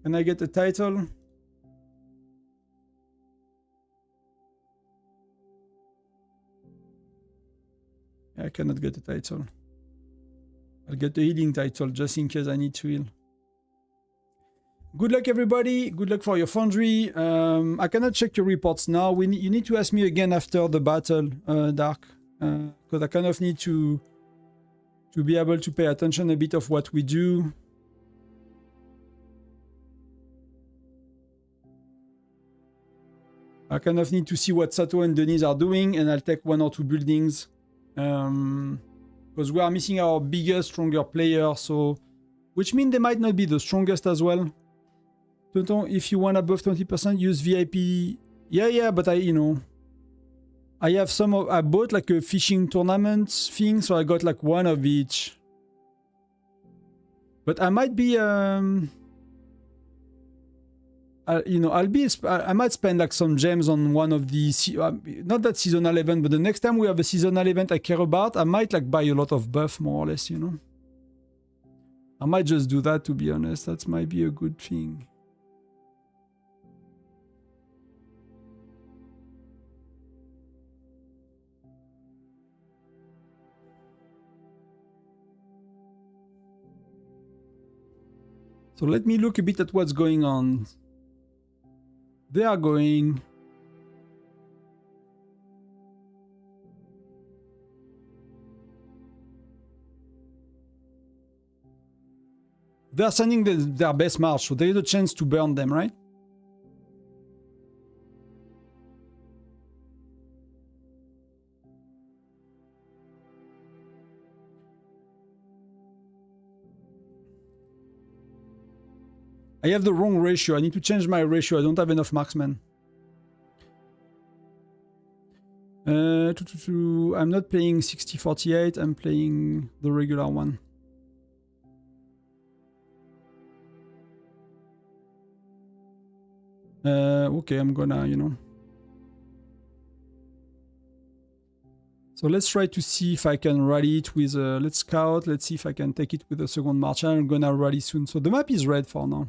[SPEAKER 1] Can I get a title? I cannot get a title. I'll get a healing title just in case I need to heal. Good luck, everybody. Good luck for your Foundry. I cannot check your reports now. You need to ask me again after the battle, Dark. Because I kind of need to be able to pay attention a bit of what we do. I kind of need to see what Sato and Denise are doing, and I'll take 1 or 2 buildings. Because we are missing our bigger, stronger player, so which means they might not be the strongest as well. if you want above 20%, use VIP. Yeah, but I have some of, I bought like a fishing tournament thing, so I got like one of each. But I might be, I might spend like some gems on one of the, not that seasonal event, but the next time we have a seasonal event I care about, I might like buy a lot of buff, more or less, I might just do that, to be honest. That might be a good thing. So let me look a bit at what's going on. They are going. They are sending their best march, so there is a chance to burn them, right? I have the wrong ratio. I need to change my ratio. I don't have enough marksmen. I'm not playing 60-48. I'm playing the regular one. Okay, I'm gonna, So let's try to see if I can rally it with, let's scout. Let's see if I can take it with a second march. I'm gonna rally soon. So the map is red for now.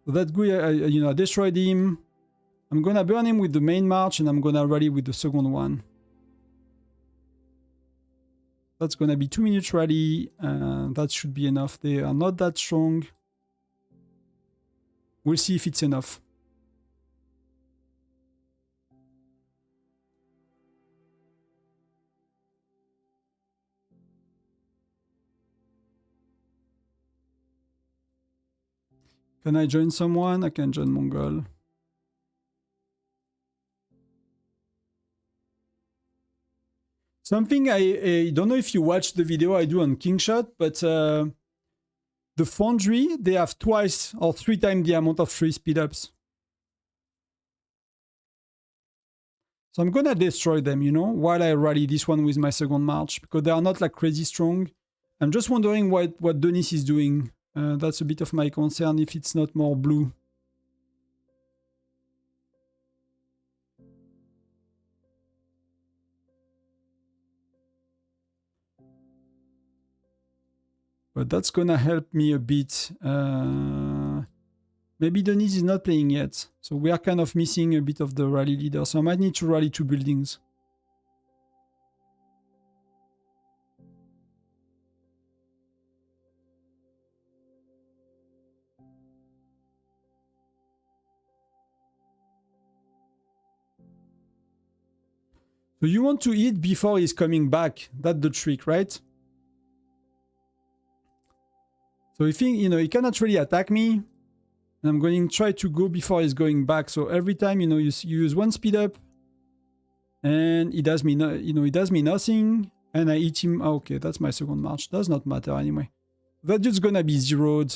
[SPEAKER 1] So that guy, I destroyed him. I'm gonna burn him with the main march and I'm gonna rally with the second one. That's gonna be 2 minutes rally. That should be enough. They are not that strong. We'll see if it's enough. Can I join someone? I can join Mongol. Something I don't know if you watched the video I do on Kingshot, but the Foundry, they have twice or 3 times the amount of free speed ups. So I'm gonna destroy them, while I rally this one with my second march, because they are not like crazy strong. I'm just wondering what Denis is doing. That's a bit of my concern if it's not more blue. But that's gonna help me a bit. Maybe Denis is not playing yet. So we are kind of missing a bit of the rally leader. So I might need to rally 2 buildings. So you want to eat before he's coming back. That's the trick, right? So you think, he cannot really attack me. And I'm going to try to go before he's going back. So every time, you use 1 speed up. And he does me, he does me nothing. And I eat him. Oh, okay, that's my second march. Does not matter anyway. That's just gonna be zeroed.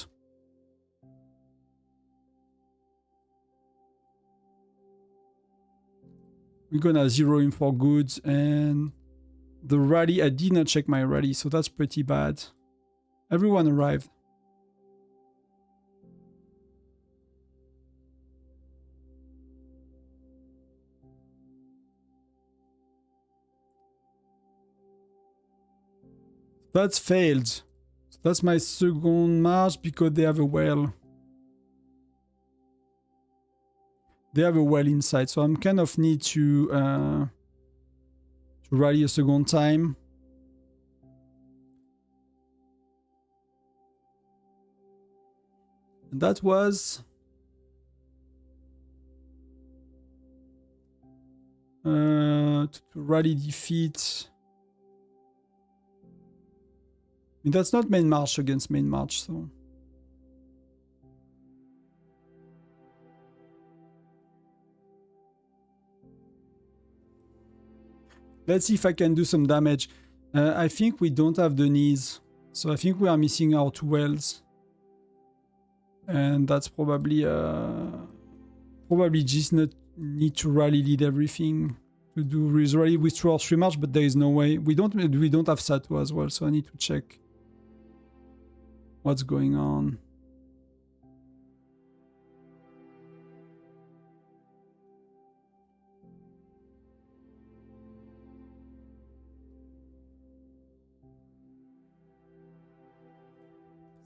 [SPEAKER 1] We're gonna zero him for good. And the rally, I did not check my rally. So that's pretty bad. Everyone arrived. That's failed. So that's my second march because they have a well. They have a well inside, so I'm kind of need to rally a second time. And that was to rally defeat. I mean, that's not main march against main march, so. Let's see if I can do some damage. I think we don't have the knees, so I think we are missing our 2 wells. And that's probably just not need to rally lead everything to do with rally with 2 or 3 march, but there is no way. We don't have Sato as well, so I need to check what's going on.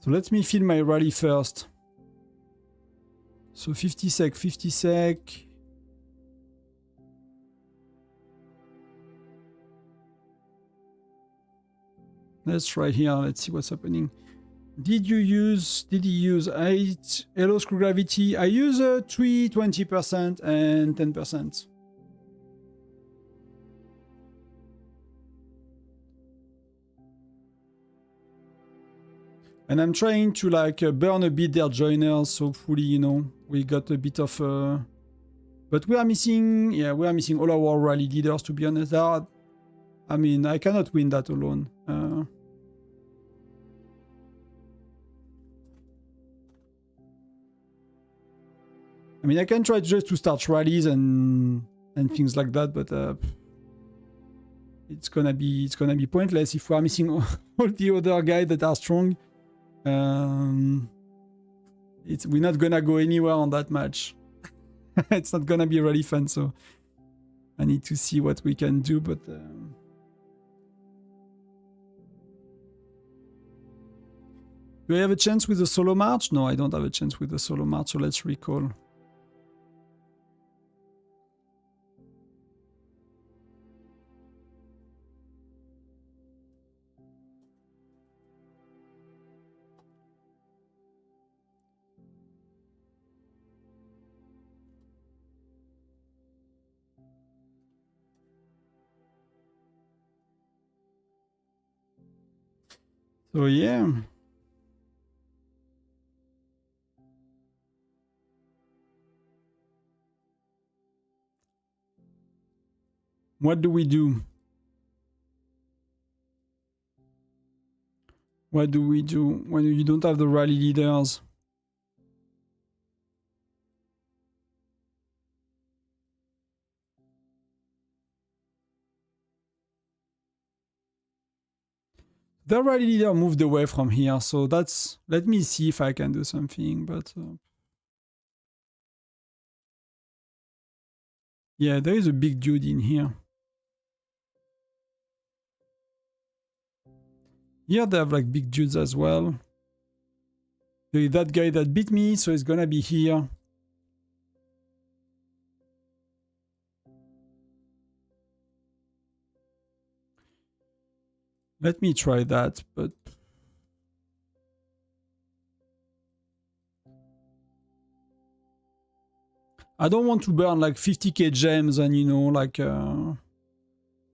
[SPEAKER 1] So let me fill my rally first. So 50 sec, 50 sec. Let's try here. Let's see what's happening. Did he use 8 Hello Screw Gravity? I use 3, 20% and 10%. And I'm trying to like burn a bit their joiners, so hopefully, you know, we got a bit of but we are missing all our rally leaders, to be honest. I mean, I cannot win that alone. I mean, I can try just to start rallies and things like that, but it's gonna be pointless if we are missing all the other guys that are strong. We're not gonna go anywhere on that match. It's not gonna be really fun, so I need to see what we can do, but do I have a chance with the solo march? No, I don't have a chance with the solo march, so let's recall. So yeah. What do we do? What do we do when you don't have the rally leaders? The rally leader moved away from here, so that's... Let me see if I can do something, but... yeah, there is a big dude in here. Here they have like big dudes as well. There is that guy that beat me, so he's gonna be here. Let me try that, but... I don't want to burn like 50k gems and, you know, like...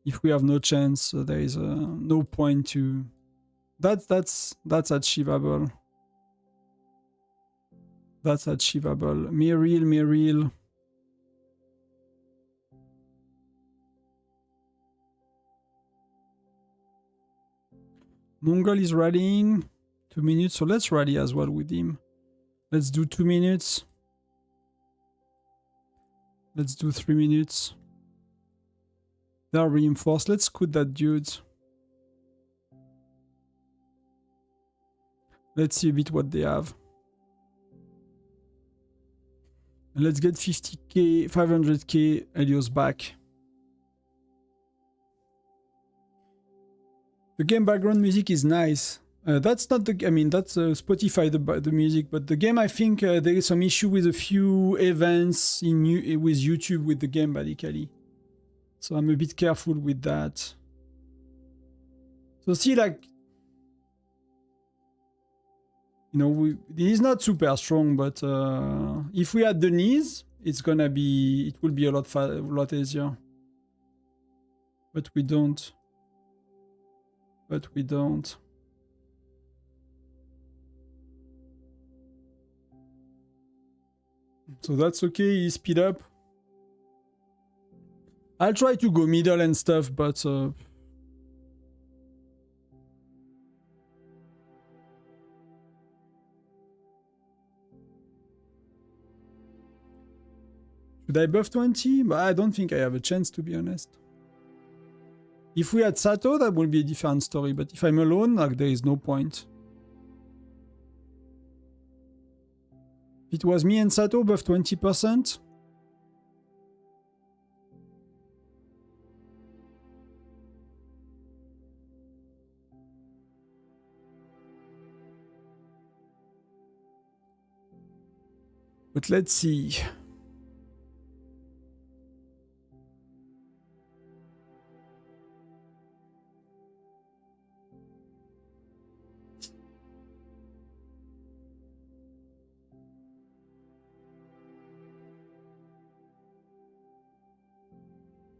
[SPEAKER 1] if we have no chance, there is no point to... That's achievable. That's achievable. Meryl. Mongol is rallying 2 minutes, so let's rally as well with him. Let's do 2 minutes. Let's do 3 minutes. They are reinforced. Let's scoot that dude. Let's see a bit what they have. And let's get 50k, 500k Helios back. The game background music is nice. That's not the... I mean, that's Spotify, the music, but the game, I think there is some issue with a few events with YouTube with the game, basically. So I'm a bit careful with that. So see, like... You know, it is not super strong, but if we had the knees, it's gonna be... It will be a lot easier. But we don't. But we don't. So that's okay, he speed up. I'll try to go middle and stuff, but... Could I buff 20? But I don't think I have a chance, to be honest. If we had Sato, that would be a different story. But if I'm alone, like, there is no point. If it was me and Sato, buff 20%. But let's see.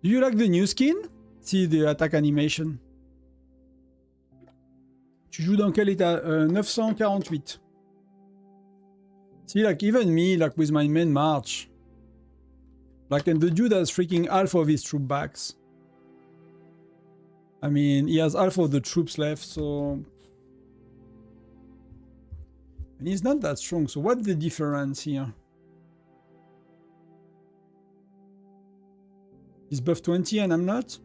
[SPEAKER 1] Do you like the new skin? See the attack animation. Tu joues dans quel état? 948. See, like, even me, like, with my main march. Like, and the dude has freaking half of his troop backs. I mean, he has half of the troops left, so... And he's not that strong, so what's the difference here? He's buff 20 and I'm not?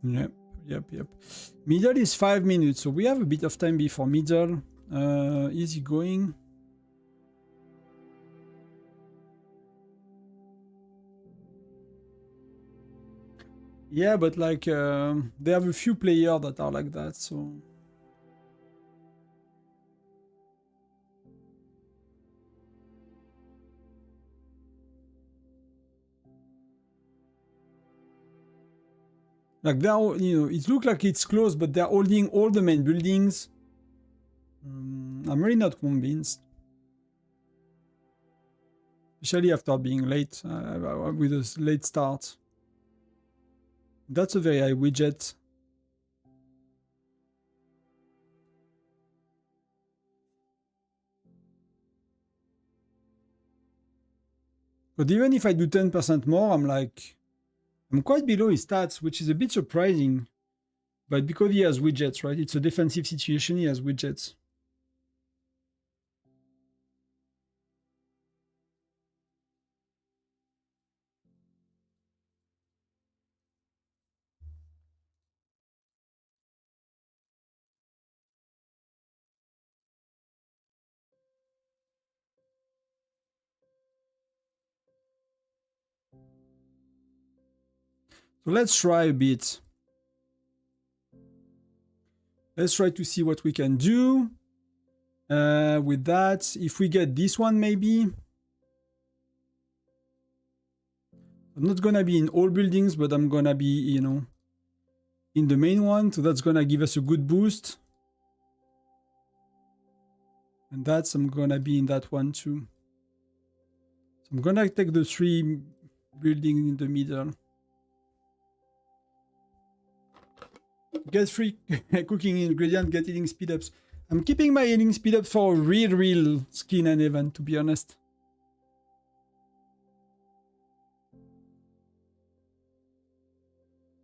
[SPEAKER 1] Yep. Middle is 5 minutes, so we have a bit of time before middle. Easy going. Yeah, but like, they have a few players that are like that, so... Like, they're, you know, it looks like it's close, but they're holding all the main buildings. I'm really not convinced. Especially after being late, with a late start. That's a very high widget. But even if I do 10% more, I'm like... I'm quite below his stats, which is a bit surprising. But because he has widgets, right? It's a defensive situation, he has widgets. So let's try a bit. Let's try to see what we can do with that. If we get this one, maybe. I'm not gonna be in all buildings, but I'm gonna be, you know, in the main one. So that's gonna give us a good boost. And that's, I'm gonna be in that one too. So I'm gonna take the 3 buildings in the middle. Get free cooking ingredient, get healing speed ups. I'm keeping my healing speed up for a real skin and event, to be honest.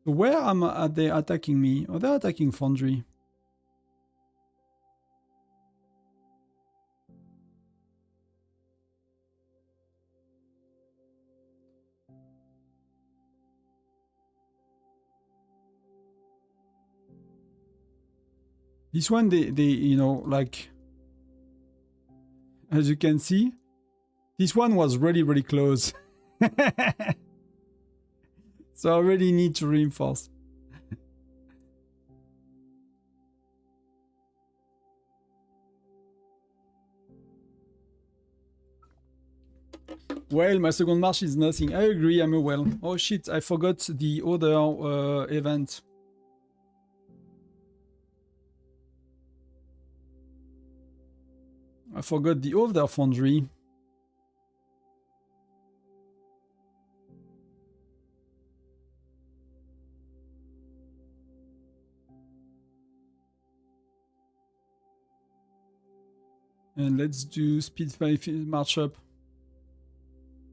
[SPEAKER 1] Where are they attacking me? Oh, they're attacking Foundry. This one, they, you know, like, as you can see, this one was really close. So I really need to reinforce. Well, my second march is nothing. I agree, I'm a well. Oh shit, I forgot the other event. I forgot the other Foundry. And let's do speed 5 march up.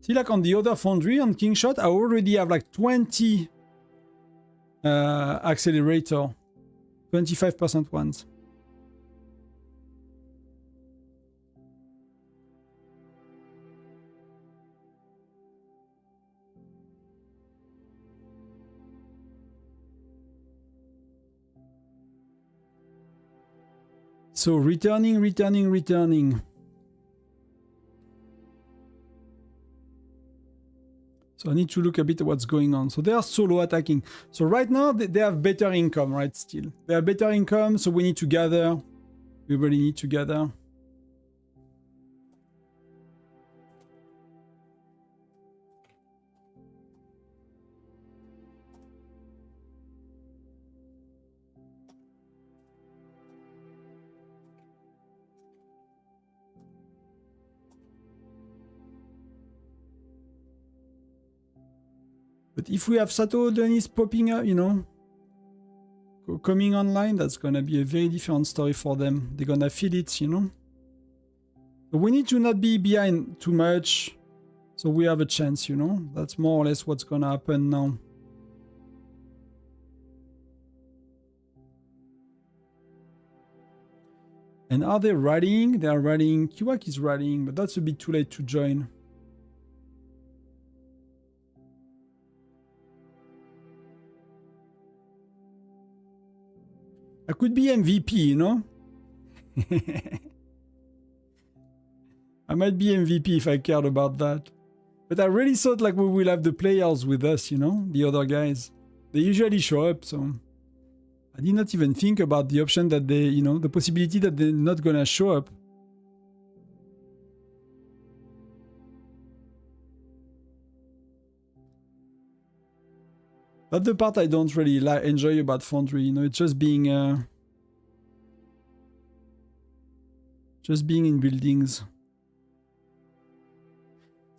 [SPEAKER 1] See, like on the other Foundry, on Kingshot, I already have like 20 accelerator, 25% ones. So returning. So I need to look a bit at what's going on. So they are solo attacking. So right now they have better income, right? Still, they have better income. So we need to gather. We really need to gather. But if we have Sato Denis popping up, you know, coming online, that's gonna be a very different story for them. They're gonna feel it, you know. But we need to not be behind too much, so we have a chance, you know. That's more or less what's gonna happen now. And are they rallying? They are rallying. Kiwak is rallying, but that's a bit too late to join. I could be MVP, you know? I might be MVP if I cared about that. But I really thought like we will have the players with us, you know? The other guys. They usually show up, so... I did not even think about the option that they, you know, the possibility that they're not gonna show up. That's the part I don't really enjoy about Foundry, you know, it's just being in buildings.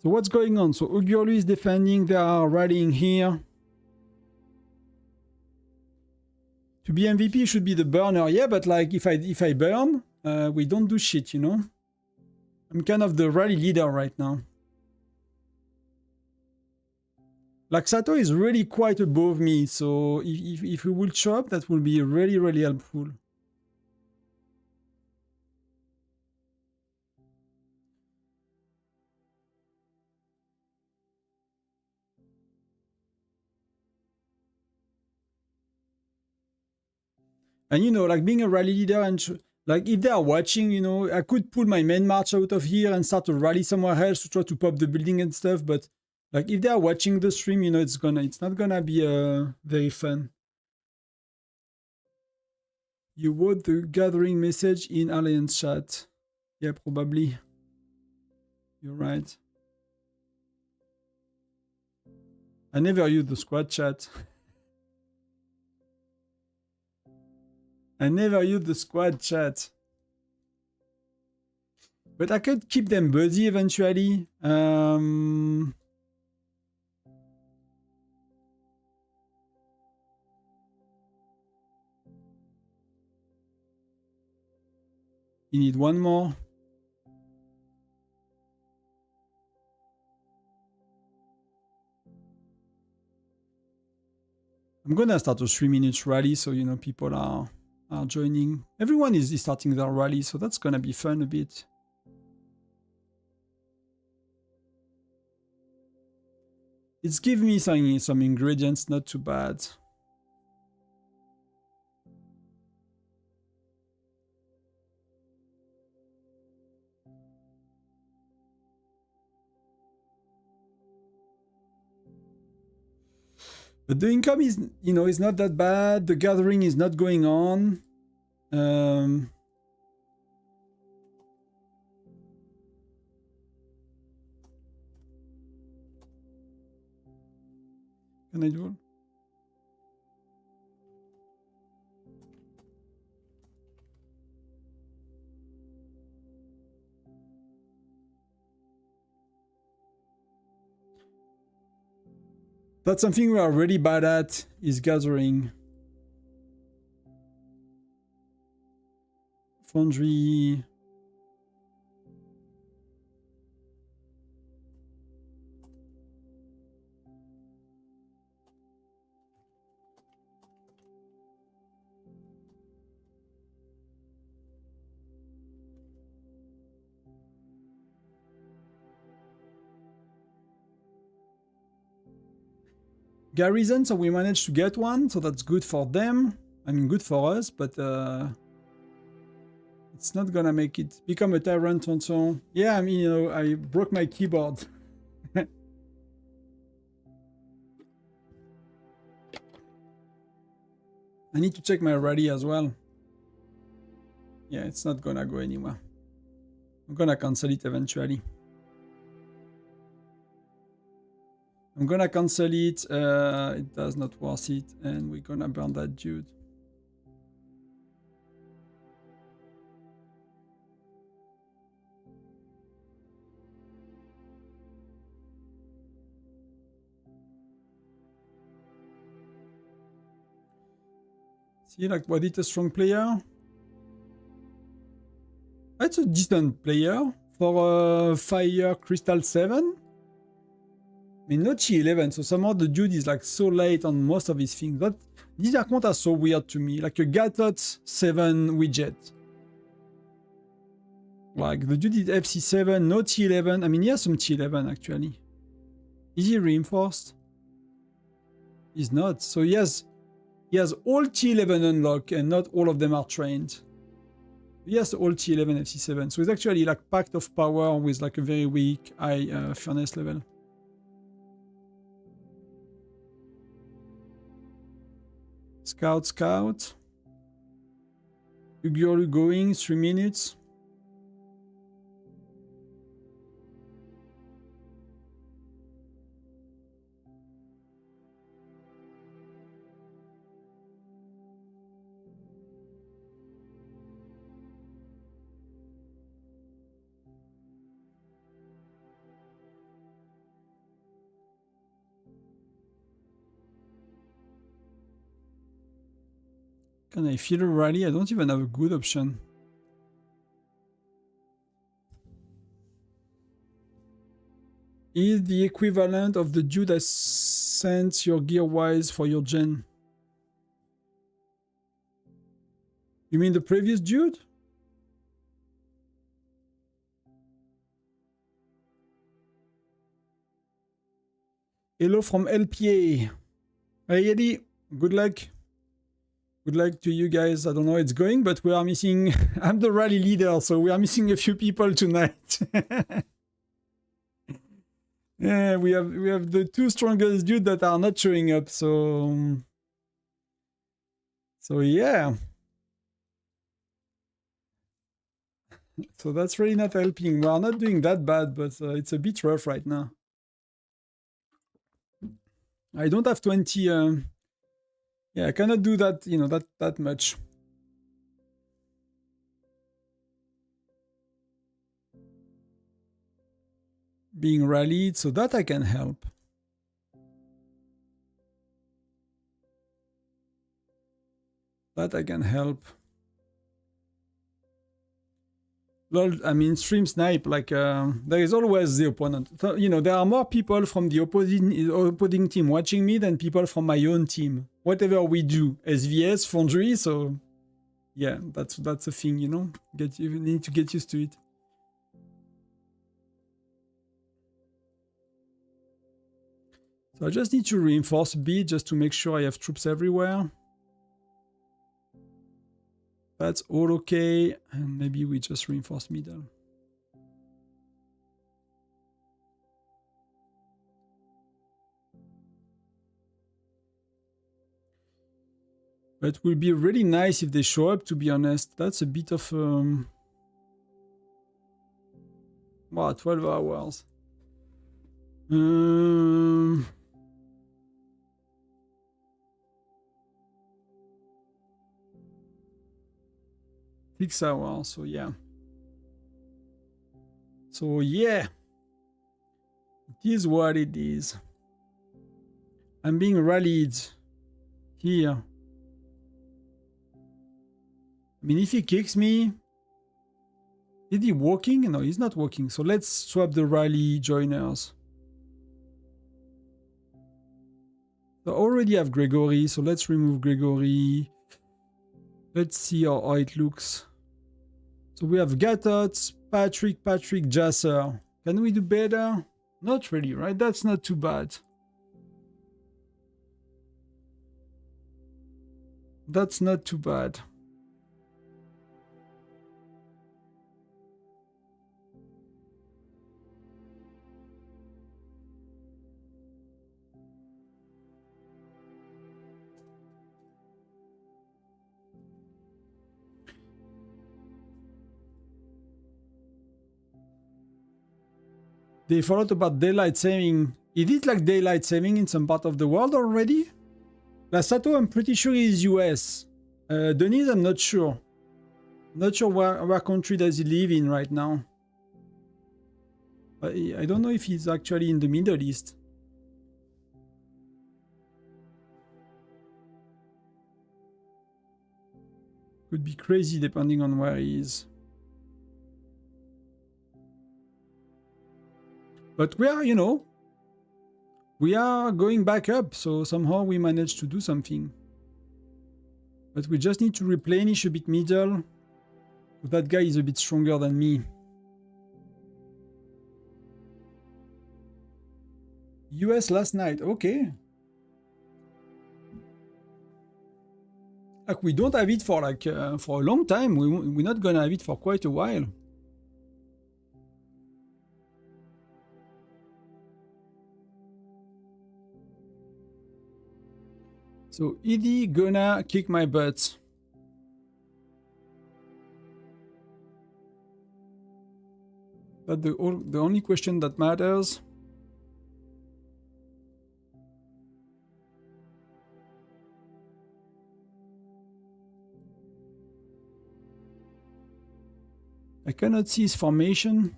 [SPEAKER 1] So what's going on? So Ugyurlu is defending, they are rallying here. To be MVP should be the burner, yeah, but like if I burn, we don't do shit, you know? I'm kind of the rally leader right now. Like Sato is really quite above me, so if we will show up, that will be really, really helpful. And you know, like being a rally leader and like if they are watching, you know, I could pull my main march out of here and start to rally somewhere else to try to pop the building and stuff, but like if they are watching the stream, you know, it's not gonna be very fun. You wrote the gathering message in Alliance chat. Yeah, probably. You're right. I never use the squad chat. I never use the squad chat. But I could keep them busy eventually. You need one more. I'm gonna start a 3-minute rally so you know people are joining. Everyone is starting their rally, so that's gonna be fun a bit. It's giving me some ingredients, not too bad. But the income is, you know, is not that bad. The gathering is not going on. Can I do it? That's something we are really bad at, is gathering. Foundry. Garrison, so we managed to get one, so that's good for them. I mean, good for us, but it's not gonna make it become a tyrant, tonton. Yeah, I mean, you know, I broke my keyboard. I need to check my rally as well. Yeah, it's not gonna go anywhere. I'm gonna cancel it eventually. I'm gonna cancel it. It does not worth it, and we're gonna burn that dude. See, like, was it a strong player? That's a decent player for a Fire Crystal 7. I mean, not T11, so somehow the dude is like so late on most of his things. But these accounts are so weird to me. Like a Gatot 7 widget. Like the dude is FC7, no T11. I mean, he has some T11 actually. Is he reinforced? He's not. So he has all T11 unlocked and not all of them are trained. He has all T11 FC7. So it's actually like Pact of Power with like a very weak high furnace level. Scout. Uguru going, 3 minutes. Can I feel a rally? I don't even have a good option. Is the equivalent of the dude that sent your gear wise for your gen? You mean the previous dude? Hello from LPA. Hey Eddie, good luck. Good luck to you guys. I don't know how it's going, but we are missing... I'm the rally leader, so we are missing a few people tonight. Yeah, we have the 2 strongest dudes that are not showing up, so... So yeah. So that's really not helping. We are not doing that bad, but it's a bit rough right now. I don't have 20... Yeah, I cannot do that, you know, that much. Being rallied, so that I can help. That I can help. Lol, I mean, stream snipe, like, there is always the opponent. So, you know, there are more people from the opposing team watching me than people from my own team. Whatever we do, SVS, Foundry, so yeah, that's a thing, you know. You need to get used to it. So I just need to reinforce B just to make sure I have troops everywhere. That's all okay, and maybe we just reinforce middle. But it will be really nice if they show up, to be honest. That's a bit of... Wow, 12 hours. 6 hours, so yeah. So yeah. It is what it is. I'm being rallied here. I mean, if he kicks me... Is he walking? No, he's not walking. So let's swap the rally joiners. So I already have Gregory, so let's remove Gregory. Let's see how it looks. So we have Gatot, Patrick, Jasser. Can we do better? Not really, right? That's not too bad. That's not too bad. They forgot about daylight saving. Is it like daylight saving in some part of the world already? Sato, I'm pretty sure he's US. Denise, I'm not sure. Not sure where country does he live in right now. I don't know if he's actually in the Middle East. Could be crazy depending on where he is. But we are, you know, we are going back up, so somehow we managed to do something. But we just need to replenish a bit middle. That guy is a bit stronger than me. US last night, okay. Like we don't have it for like for a long time. We're not gonna have it for quite a while. So Edie gonna kick my butt. That's the only question that matters. I cannot see his formation.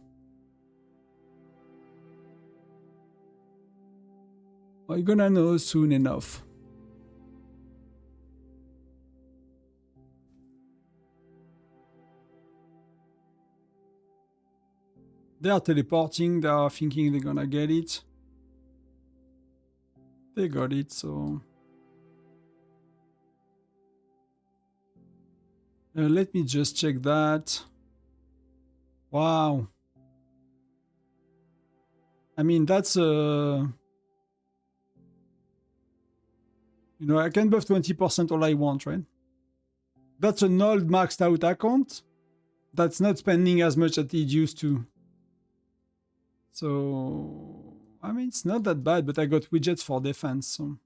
[SPEAKER 1] I'm gonna know soon enough. They are teleporting, they are thinking they're gonna get it. They got it, so... let me just check that. Wow. I mean, that's you know, I can buff 20% all I want, right? That's an old maxed out account. That's not spending as much as it used to. So, I mean, it's not that bad, but I got widgets for defense, so...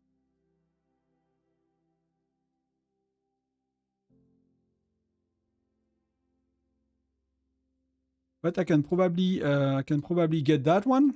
[SPEAKER 1] But I can probably get that one.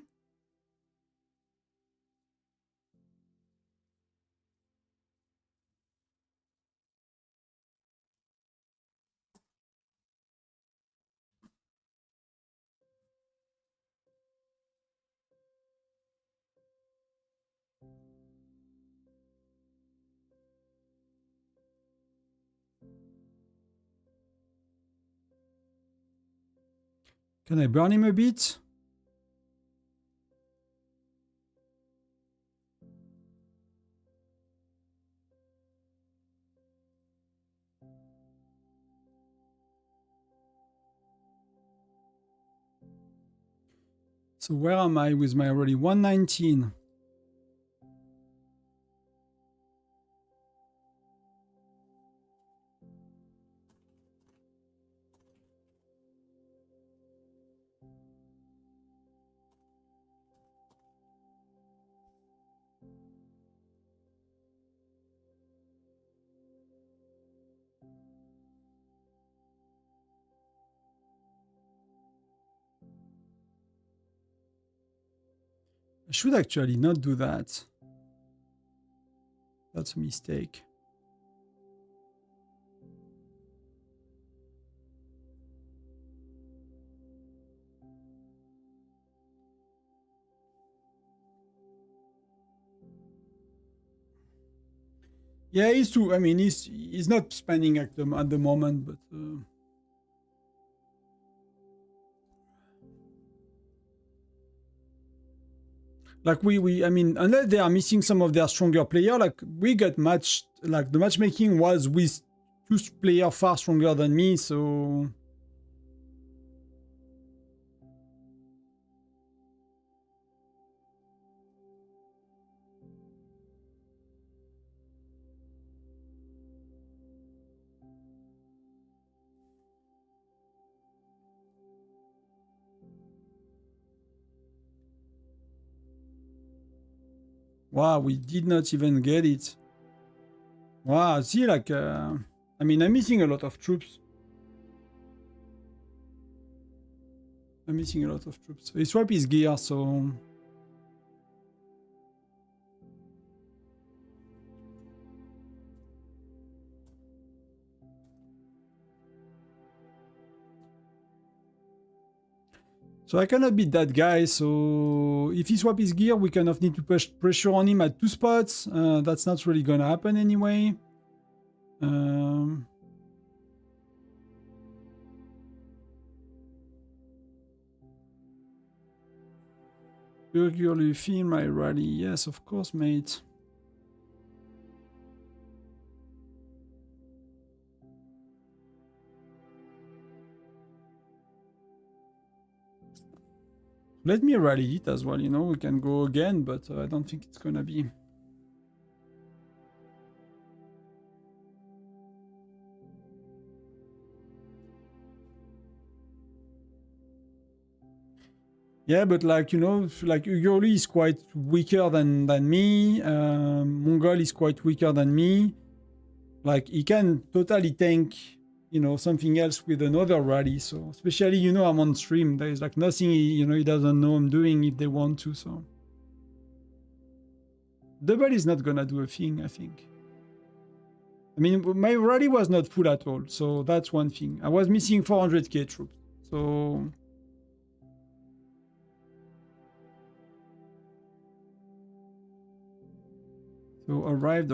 [SPEAKER 1] Can I burn him a bit? So where am I with my already 119? I should actually not do that. That's a mistake. Yeah, he's too. I mean, he's not spending at the moment, but like I mean, unless they are missing some of their stronger player, like we got matched. Like the matchmaking was with 2 players far stronger than me, so. Wow, we did not even get it. Wow, see, like, I mean, I'm missing a lot of troops. I'm missing a lot of troops. He swapped his gear, so... So I cannot beat that guy, so if he swap his gear, we kind of need to push pressure on him at 2 spots. That's not really gonna happen anyway. Regularly film my rally. Yes, of course, mate. Let me rally it as well, you know, we can go again, but I don't think it's gonna be. Yeah, but like, you know, like Ugurli is quite weaker than me. Mongol is quite weaker than me. Like, he can totally tank, you know, something else with another rally. So, especially, you know, I'm on stream. There is like nothing, you know, he doesn't know I'm doing if they want to. So, double is not gonna do a thing, I think. I mean, my rally was not full at all. So, that's one thing. I was missing 400k troops. So... So arrived.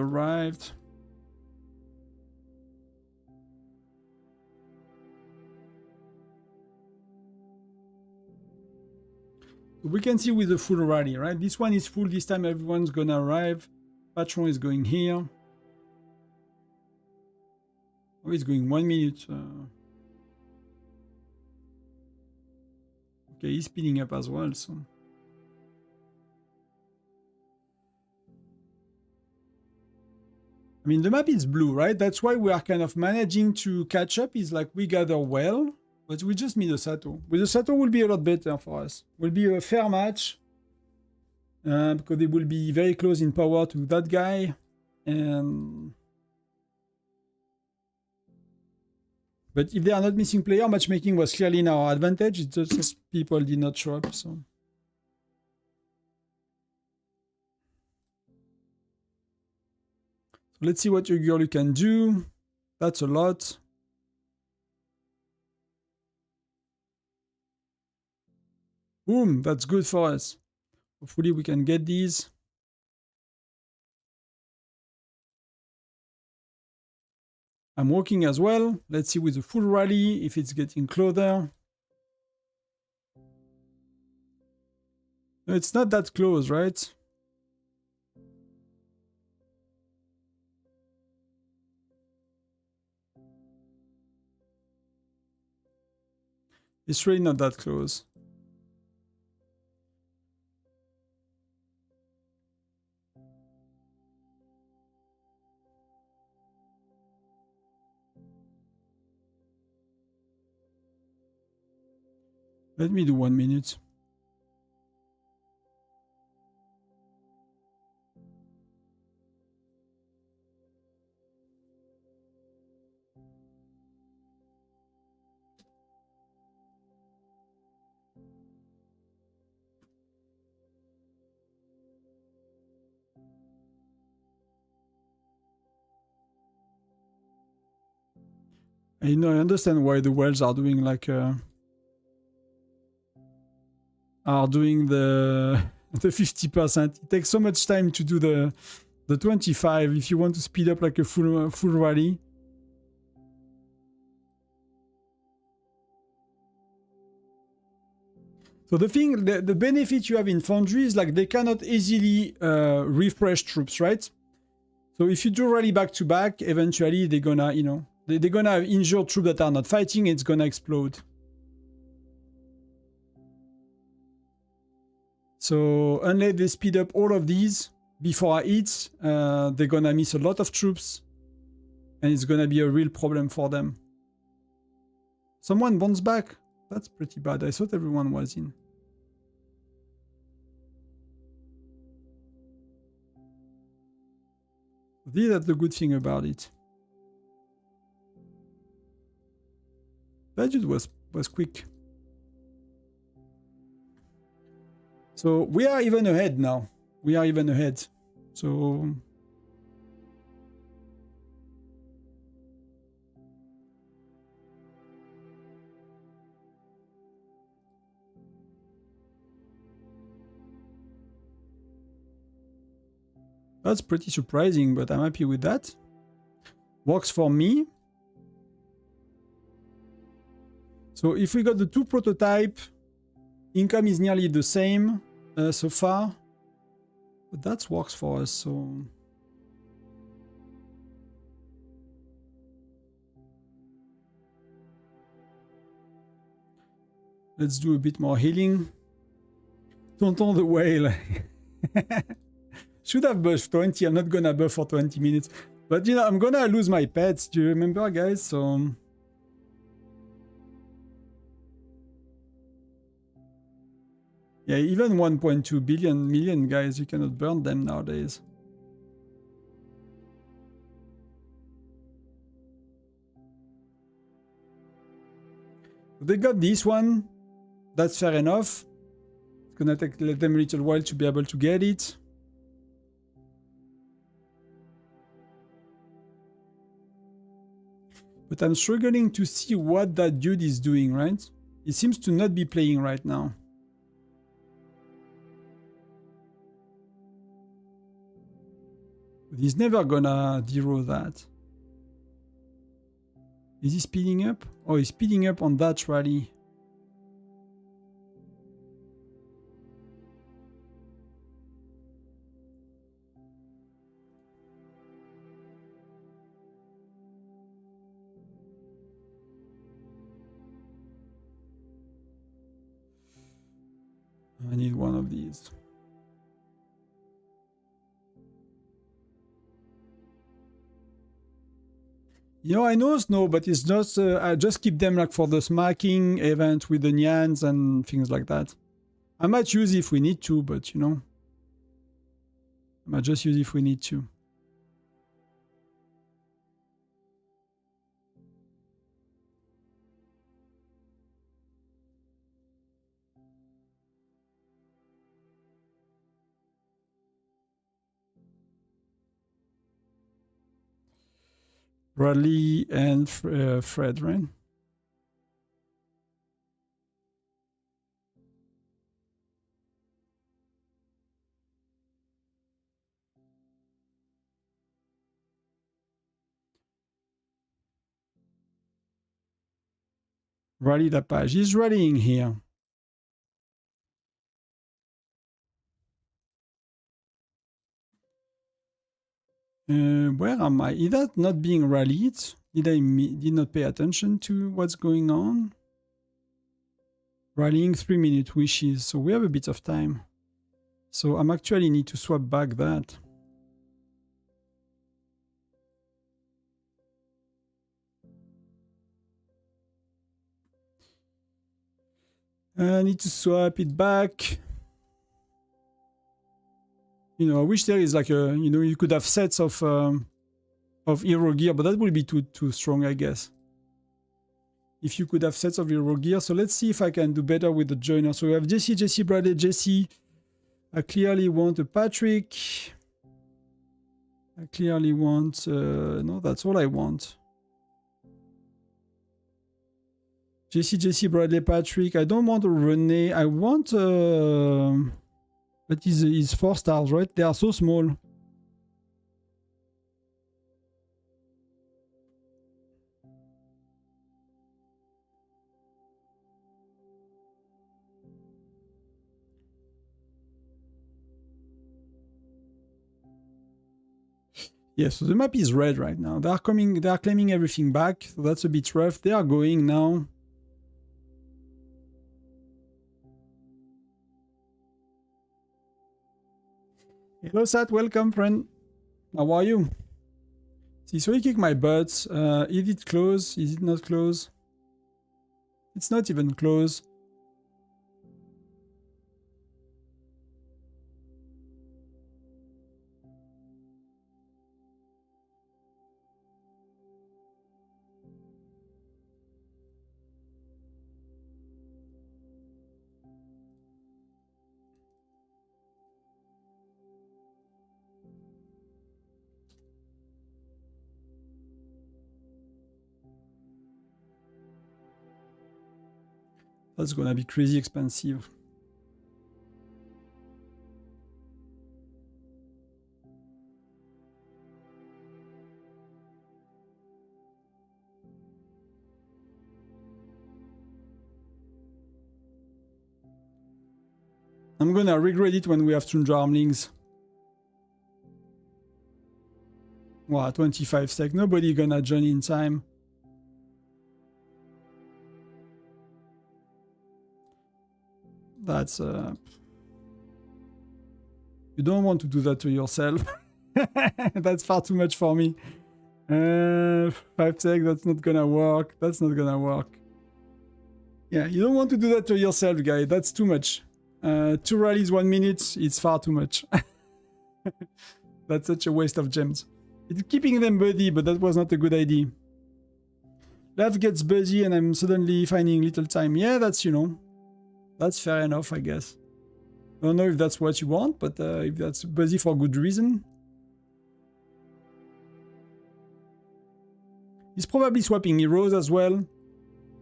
[SPEAKER 1] We can see with the full rally, right? This one is full. This time everyone's gonna arrive. Patron is going here. Oh, he's going 1 minute. Okay, he's speeding up as well, so... I mean, the map is blue, right? That's why we are kind of managing to catch up. Is like we gather well, but we just need a Sato. With the Sato will be a lot better for us. Will be a fair match. Because they will be very close in power to that guy. And... But if they are not missing player, matchmaking was clearly in our advantage. It's just people did not show up, so... Let's see what your girl can do. That's a lot. Boom, that's good for us. Hopefully we can get these. I'm walking as well. Let's see with the full rally if it's getting closer. No, it's not that close, right? It's really not that close. Let me do 1 minute. And, you know, I understand why the wells are doing like are doing the 50%. It takes so much time to do the 25 if you want to speed up like a full rally. So the thing, the benefit you have in Foundry is like they cannot easily refresh troops, right? So if you do rally back to back, eventually they're gonna, you know, they're gonna have injured troops that are not fighting. It's gonna explode. So unless they speed up all of these before I hit, they're gonna miss a lot of troops, and it's gonna be a real problem for them. Someone bounce back. That's pretty bad. I thought everyone was in. That's the good thing about it. Budget was quick. So we are even ahead now. We are even ahead. So that's pretty surprising, but I'm happy with that. Works for me. So if we got the 2 prototype, income is nearly the same so far. But that works for us, so... Let's do a bit more healing. Tonton the whale. Should have buffed 20. I'm not gonna buff for 20 minutes. But you know, I'm gonna lose my pets. Do you remember, guys? So... Yeah, even 1.2 million, guys, you cannot burn them nowadays. They got this one. That's fair enough. It's gonna let them a little while to be able to get it. But I'm struggling to see what that dude is doing, right? He seems to not be playing right now. But he's never gonna zero that. Is he speeding up? Oh, he's speeding up on that rally. I need one of these. You know, I know Snow, but it's just I just keep them like for the smacking event with the Nyans and things like that. I might use if we need to, but you know, I might just use if we need to. Bradley and Fred, right? Rally the page. He's rallying here. Where am I? Is that not being rallied? Did not pay attention to what's going on? Rallying 3-minute wishes, so we have a bit of time. So I'm actually need to swap back that. I need to swap it back. You know, I wish there is like a, you know, you could have sets of hero gear, but that would be too strong, I guess. If you could have sets of hero gear. So let's see if I can do better with the joiner. So we have Jesse, Bradley, Jesse. I clearly want a Patrick. I clearly want, no, that's all I want. Jesse, Bradley, Patrick. I don't want a Rene. I want, but he's 4 stars, right? They are so small. Yeah, so the map is red right now. They are claiming everything back, so that's a bit rough. They are going now. Hello Sat, welcome friend. How are you? See, so he kicked my butt. Is it close? Is it not close? It's not even close. That's gonna be crazy expensive. I'm gonna regret it when we have Tundra Armlings. Wow, 25 sec. Nobody gonna join in time. That's you don't want to do that to yourself. That's far too much for me. 5 sec, that's not gonna work. That's not gonna work. Yeah, you don't want to do that to yourself, guy. That's too much. 2 rallies 1 minute, it's far too much. That's such a waste of gems. It's keeping them busy, but that was not a good idea. Life gets busy and I'm suddenly finding little time. Yeah, that's, you know, that's fair enough, I guess. I don't know if that's what you want, but if that's busy for good reason. He's probably swapping heroes as well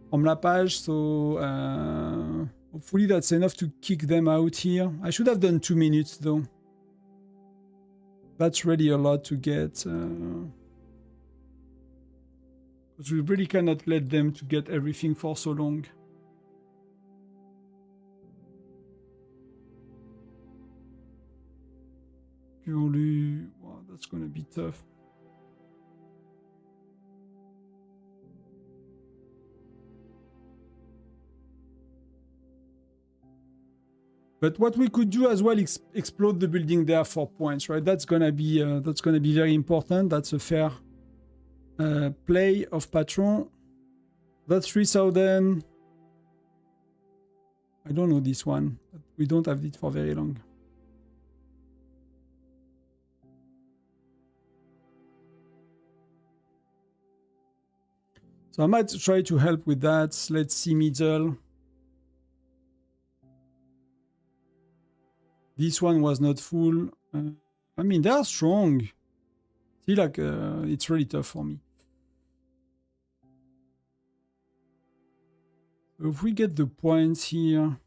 [SPEAKER 1] from La Page, so hopefully that's enough to kick them out here. I should have done 2 minutes though. That's really a lot to get. Because we really cannot let them to get everything for so long. Purely, wow, that's gonna be tough. But what we could do as well is explode the building there for points, right? That's gonna be very important. That's a fair play of Patron. That's 3,000. I don't know this one, but we don't have it for very long. So I might try to help with that. Let's see middle. This one was not full. I mean, they are strong. See, like, it's really tough for me. So if we get the points here.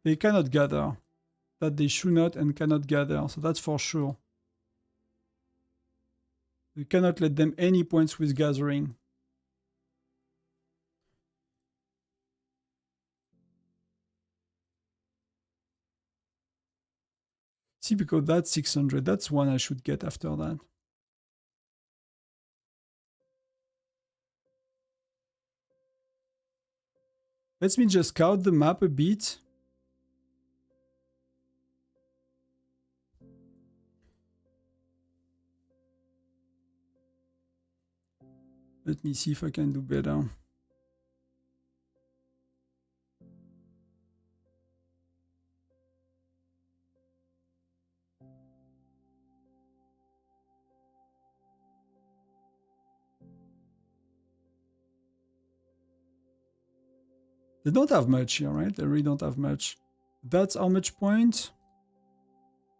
[SPEAKER 1] They cannot gather. That they should not and cannot gather. So that's for sure. We cannot let them any points with gathering. See, because that's 600. That's one I should get after that. Let me just scout the map a bit. Let me see if I can do better. They don't have much here, right? They really don't have much. That's how much point?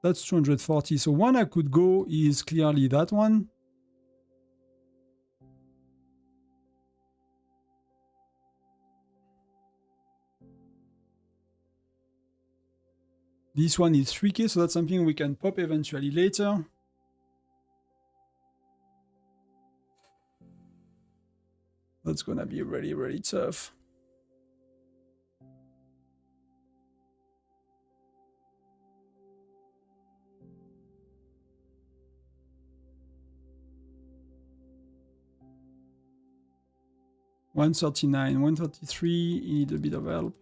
[SPEAKER 1] That's 240. So one I could go is clearly that one. This one is 3k, so that's something we can pop eventually later. That's gonna be really, really tough. $139, $133, you need a bit of help.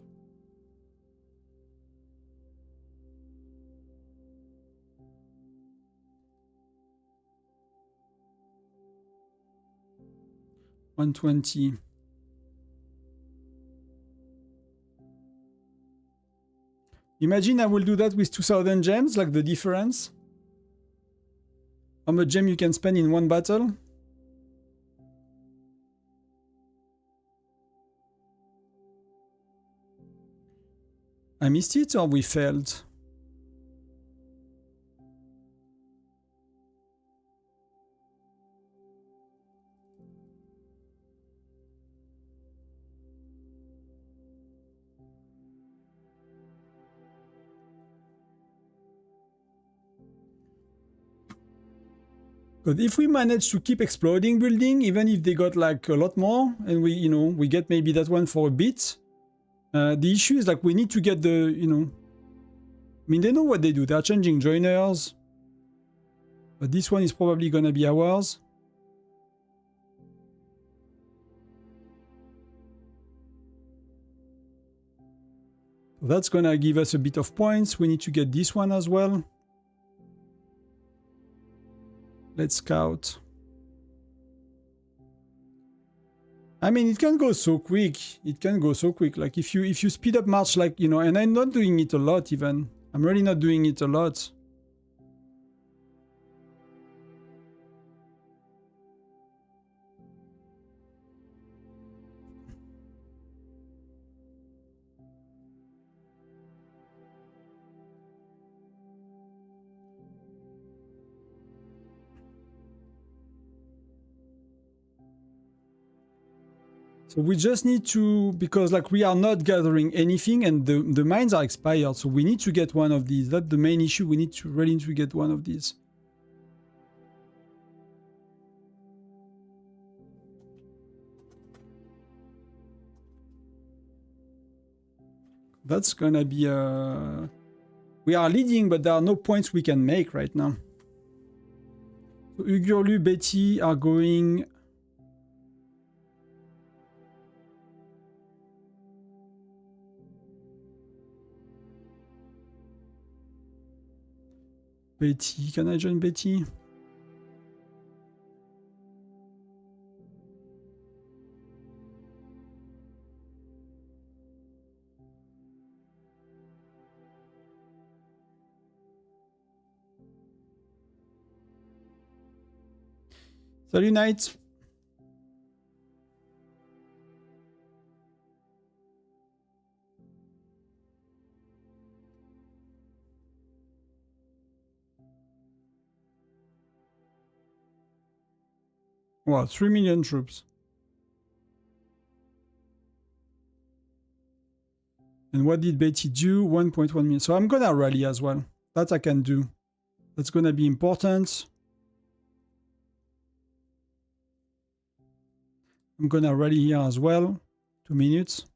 [SPEAKER 1] $120. Imagine I will do that with 2,000 gems, like the difference. How much gem you can spend in one battle? I missed it or we failed? But if we manage to keep exploding building, even if they got like a lot more, and we, you know, we get maybe that one for a bit, the issue is like we need to get the, you know, I mean, they know what they do. They're changing joiners, but this one is probably gonna be ours. So that's gonna give us a bit of points. We need to get this one as well. Let's scout. I mean, it can go so quick. It can go so quick. Like if you speed up March, like, you know, and I'm not doing it a lot even. I'm really not doing it a lot. So we just need to, because like we are not gathering anything and the mines are expired. So we need to get one of these. That's the main issue. We need to really need to get one of these. That's gonna be we are leading, but there are no points we can make right now. So Ugurlu, Betty are going. Betty, can I join Betty? Salut Knight. Wow, 3 million troops. And what did Betty do? 1.1 million. So I'm gonna rally as well. That I can do. That's gonna be important. I'm gonna rally here as well. 2 minutes.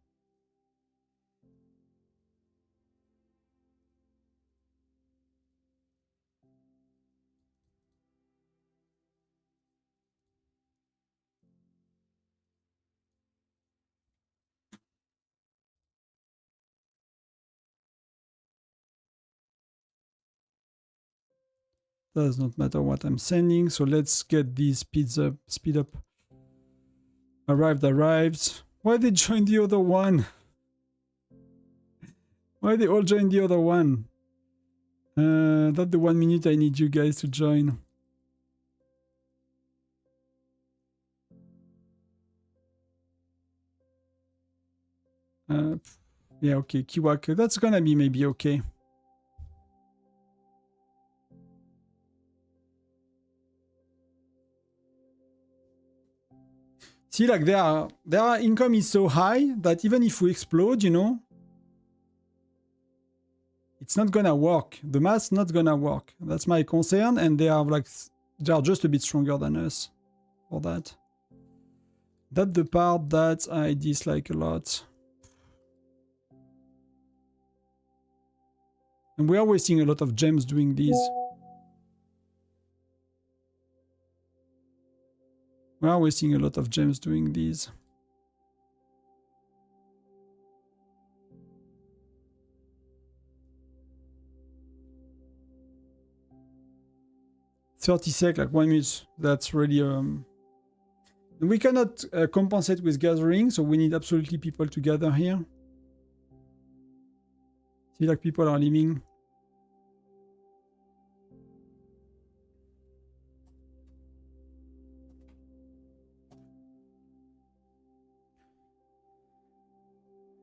[SPEAKER 1] Does not matter what I'm sending. So let's get these speed up. Arrived. Why they join the other one? Why they all join the other one? That's the 1 minute I need you guys to join. Yeah, okay, Kiwak, that's gonna be maybe okay. See, like their income is so high that even if we explode, you know, it's not gonna work. The math's not gonna work. That's my concern, and they are just a bit stronger than us for that. That's the part that I dislike a lot. And we are wasting a lot of gems doing these. We are wasting a lot of gems doing these. $30 sec, like 1 minute. That's really we cannot compensate with gathering, so we need absolutely people to gather here. See, like people are leaving.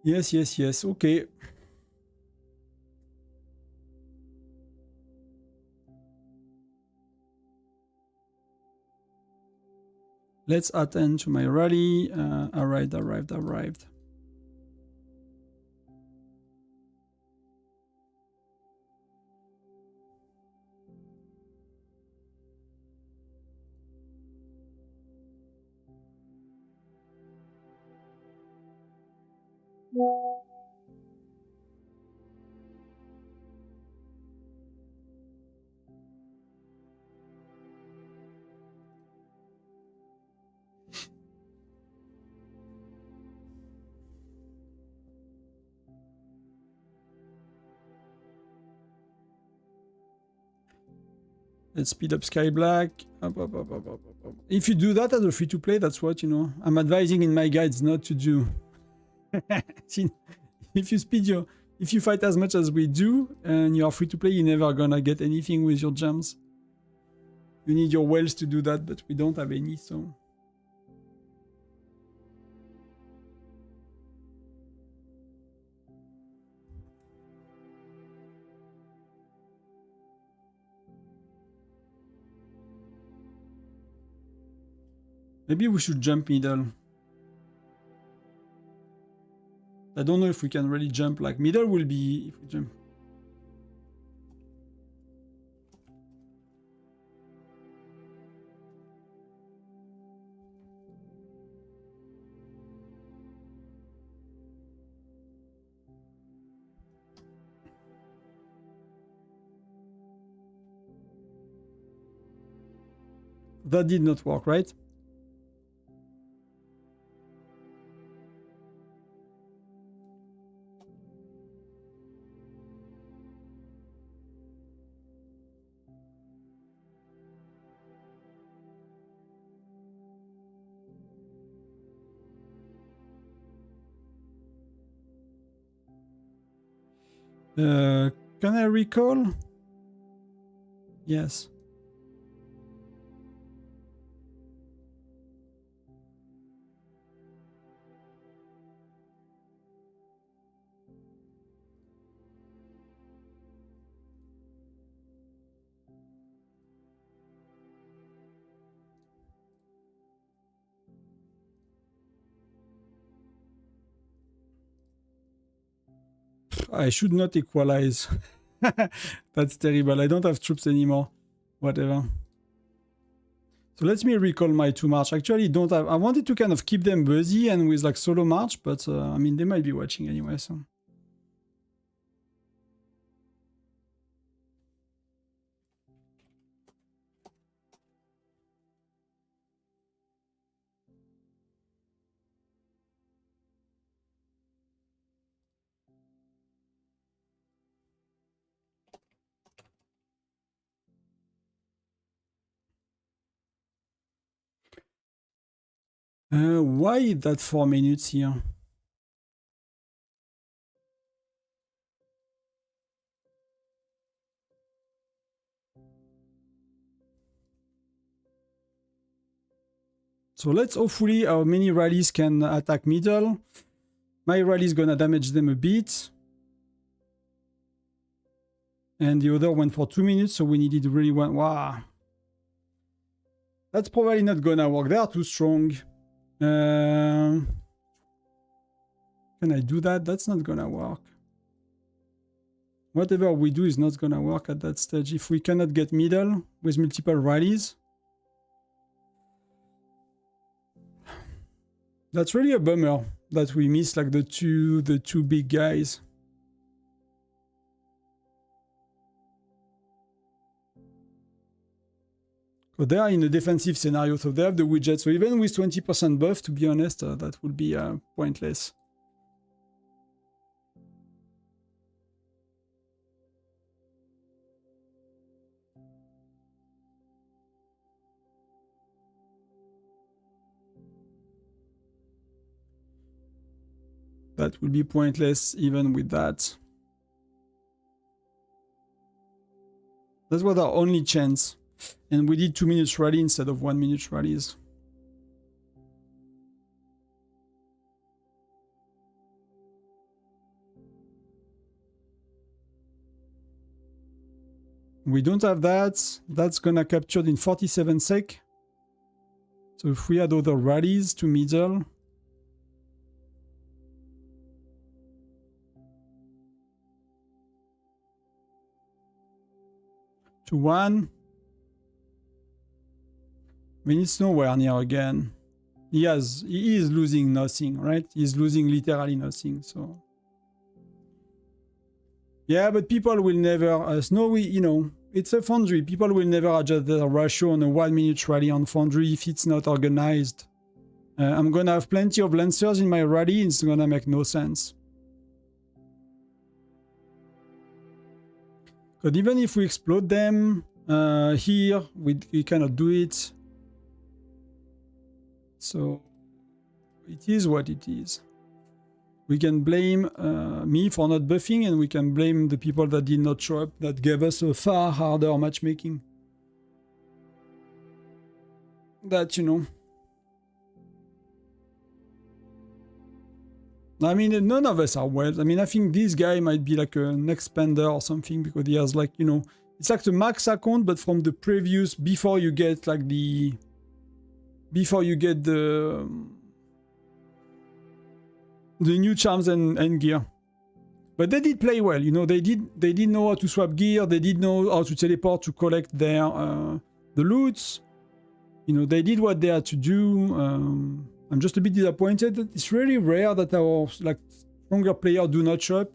[SPEAKER 1] Yes. Okay. Let's attend to my rally. Arrived. Let's speed up Sky Black. If you do that as a free-to-play, that's what, you know, I'm advising in my guides not to do. If you speed your... If you fight as much as we do, and you are free-to-play, you're never gonna get anything with your gems. You need your wells to do that, but we don't have any, so... Maybe we should jump middle. I don't know if we can really jump. Like middle will be if we jump. That did not work, right? Can I recall? Yes. I should not equalize. That's terrible. I don't have troops anymore. Whatever. So let me recall my 2 march. Actually, don't have... I wanted to kind of keep them busy and with like solo march, but I mean, they might be watching anyway, so... why that 4 minutes here? So let's hopefully our mini rallies can attack middle. My rally is gonna damage them a bit. And the other went for 2 minutes, so we needed really one. Wow. That's probably not gonna work. They are too strong. Can I do that? That's not gonna work. Whatever we do is not gonna work at that stage. If we cannot get middle with multiple rallies. That's really a bummer that we miss like the two big guys. But they are in a defensive scenario, so they have the widget. So even with 20% buff, to be honest, that would be pointless. That would be pointless even with that. That was our only chance. And we did 2 minutes rally instead of 1 minute rallies. We don't have that. That's gonna capture in 47 sec. So if we add other rallies to middle. To 1. I mean, it's nowhere near again. He is losing nothing, right? He's losing literally nothing, so. Yeah, but people will never, Snowy, you know, it's a Foundry. People will never adjust the ratio on a 1 minute rally on Foundry if it's not organized. I'm gonna have plenty of Lancers in my rally, it's gonna make no sense. But even if we explode them, here, we cannot do it. So, it is what it is. We can blame me for not buffing, and we can blame the people that did not show up, that gave us a far harder matchmaking. That, you know. I mean, none of us are well. I mean, I think this guy might be like an expander or something, because he has like, you know, it's like the max account, but from the previous, before you get like the... Before you get the new charms and gear. But they did play well, you know, they did know how to swap gear, they did know how to teleport to collect their the loots. You know, they did what they had to do. I'm just a bit disappointed. It's really rare that our like stronger players do not show up.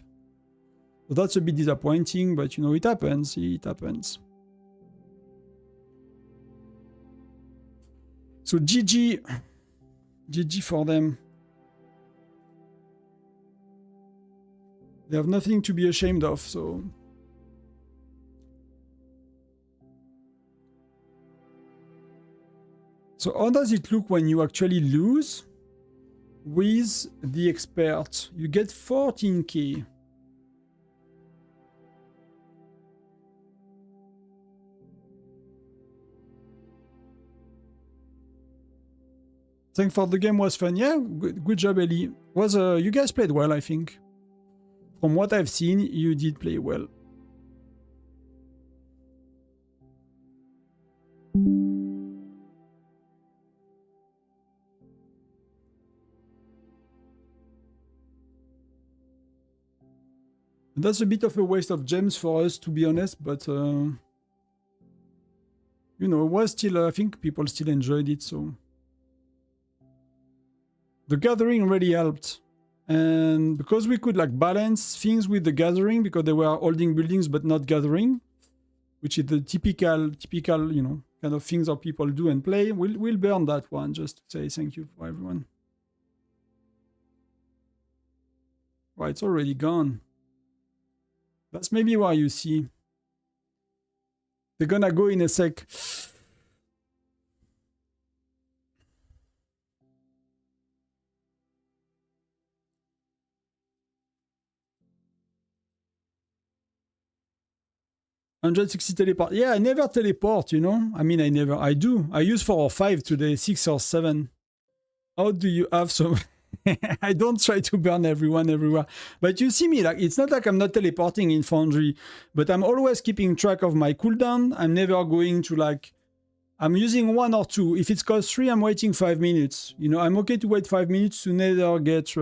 [SPEAKER 1] So that's a bit disappointing, but you know, it happens, it happens. So GG for them. They have nothing to be ashamed of, so... So how does it look when you actually lose with the expert? You get 14k. Thanks for the game, was fun. Yeah, good job, Ellie. Was you guys played well, I think. From what I've seen, you did play well. That's a bit of a waste of gems for us, to be honest, but you know, it was still, I think people still enjoyed it, so... The gathering really helped, and because we could like balance things with the gathering, because they were holding buildings but not gathering, which is the typical, you know, kind of things that people do and play. We'll burn that one just to say thank you for everyone. Right, it's already gone. That's maybe why you see. They're gonna go in a sec. 160 teleport. Yeah, I never teleport, you know? I mean, I do. I use 4 or 5 today, 6 or 7. How do you have some... I don't try to burn everyone everywhere. But you see me, like, it's not like I'm not teleporting in Foundry, but I'm always keeping track of my cooldown. I'm never going to, like... I'm using 1 or 2. If it's cost 3, I'm waiting 5 minutes. You know, I'm okay to wait 5 minutes to never get...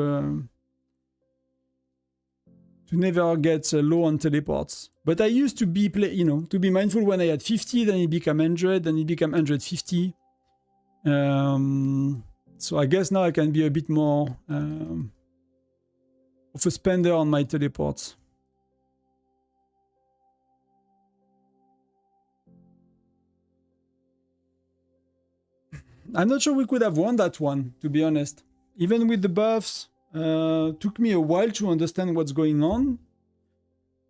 [SPEAKER 1] low on teleports. But I used to be, you know, to be mindful when I had 50, then it became 100, then it became 150. So I guess now I can be a bit more of a spender on my teleports. I'm not sure we could have won that one, to be honest. Even with the buffs, took me a while to understand what's going on.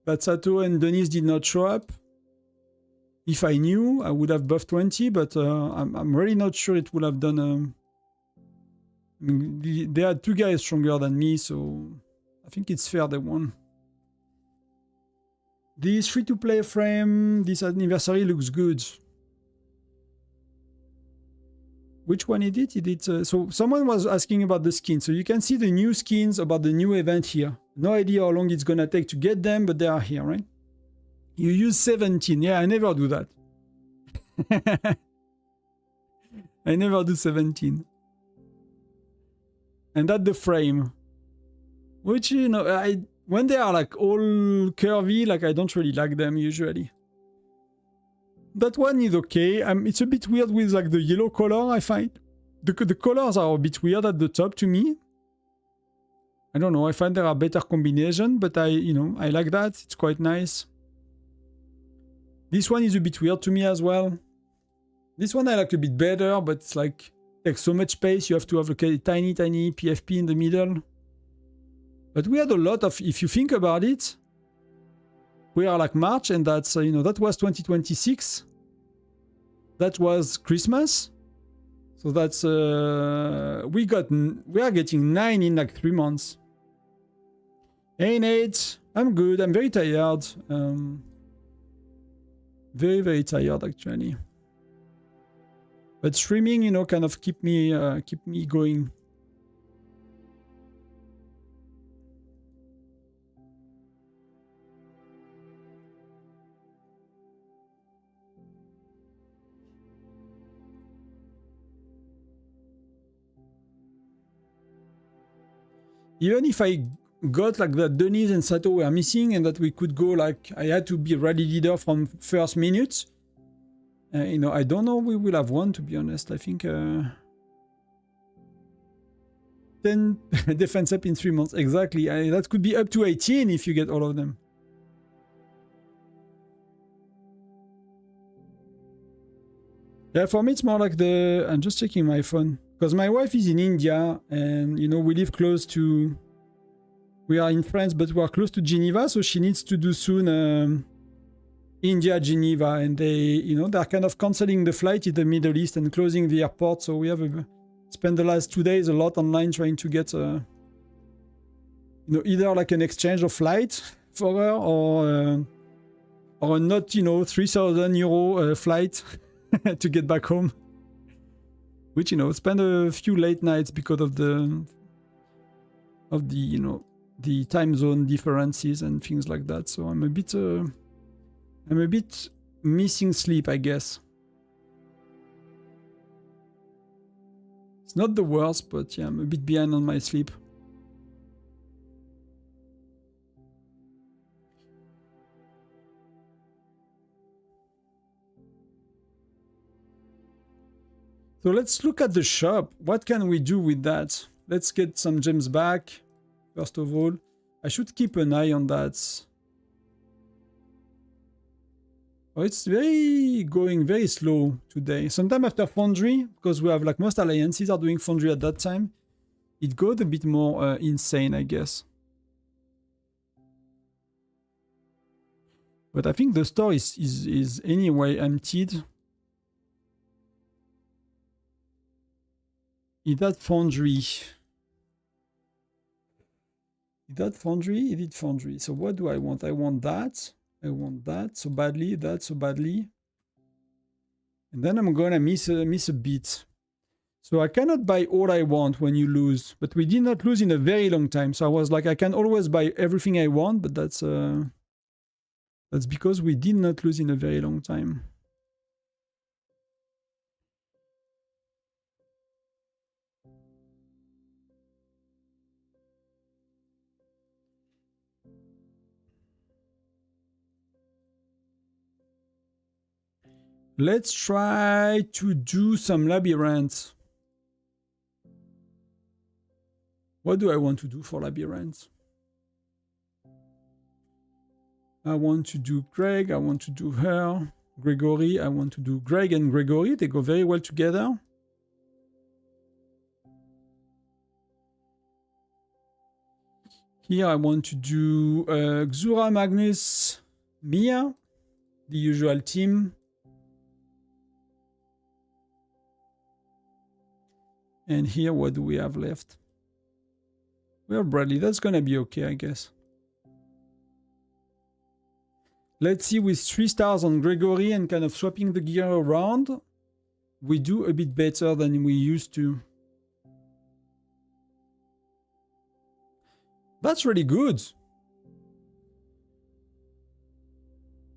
[SPEAKER 1] But Sato and Denise did not show up. If I knew, I would have buffed 20, but I'm really not sure it would have done... I mean, they had 2 guys stronger than me, so I think it's fair they won. This free-to-play frame, this anniversary looks good. Which one it did? It did. So someone was asking about the skins. So you can see the new skins about the new event here. No idea how long it's gonna take to get them, but they are here, right? You use 17. Yeah, I never do that. I never do 17. And that's the frame. Which, you know, when they are like all curvy, like I don't really like them usually. That one is okay. It's a bit weird with like the yellow color, I find. The colors are a bit weird at the top to me. I don't know, I find there are better combination, but I like that. It's quite nice. This one is a bit weird to me as well. This one I like a bit better, but it's like takes so much space. You have to have a tiny PFP in the middle. But we had a lot of, if you think about it, we are like March, and that's that was 2026. That was Christmas. So that's we are getting 9 in like 3 months. Hey Nate, I'm good. I'm very tired. Very tired actually. But streaming, kind of keep me going. Even if I got like that Denise and Sato were missing and that we could go like I had to be rally leader from first minute. I don't know we will have won, to be honest. I think 10 defense up in 3 months. Exactly. That could be up to 18 if you get all of them. Yeah, for me it's more like I'm just checking my phone. Because my wife is in India and, we live close to... We are in France, but we are close to Geneva, so she needs to do soon India, Geneva, and they're kind of cancelling the flight in the Middle East and closing the airport, so we have spent the last 2 days a lot online trying to get, either like an exchange of flight for her or a not, 3,000 euro flight to get back home. Which, spend a few late nights because of the time zone differences and things like that. So I'm a bit missing sleep, I guess. It's not the worst, but yeah, I'm a bit behind on my sleep. So let's look at the shop. What can we do with that? Let's get some gems back. First of all, I should keep an eye on that. Oh, it's going very slow today. Sometime after Foundry, because we have like most alliances are doing Foundry at that time, it got a bit more insane, I guess. But I think the store is anyway emptied. Is that Foundry? Is that Foundry? Is it Foundry? So what do I want? I want that. I want that so badly. That so badly. And then I'm gonna miss a bit. So I cannot buy all I want when you lose. But we did not lose in a very long time. So I was like, I can always buy everything I want. But that's because we did not lose in a very long time. Let's try to do some labyrinths. What do I want to do for labyrinths? I want to do Greg, I want to do her. Gregory, I want to do Greg and Gregory. They go very well together. Here I want to do Xura, Magnus, Mia, the usual team. And here, what do we have left? We have Bradley. That's gonna be okay, I guess. Let's see, with 3 stars on Gregory and kind of swapping the gear around, we do a bit better than we used to. That's really good.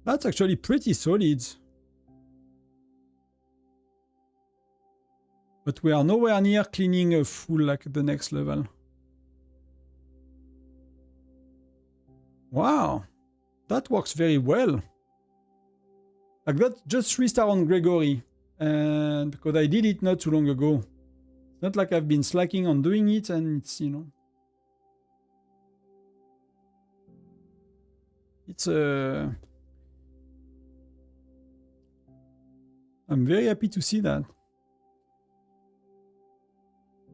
[SPEAKER 1] That's actually pretty solid. But we are nowhere near cleaning a full like the next level. Wow, that works very well. Like that, just 3 stars on Gregory, and because I did it not too long ago. Not like I've been slacking on doing it, and it's, you know, it's I'm very happy to see that.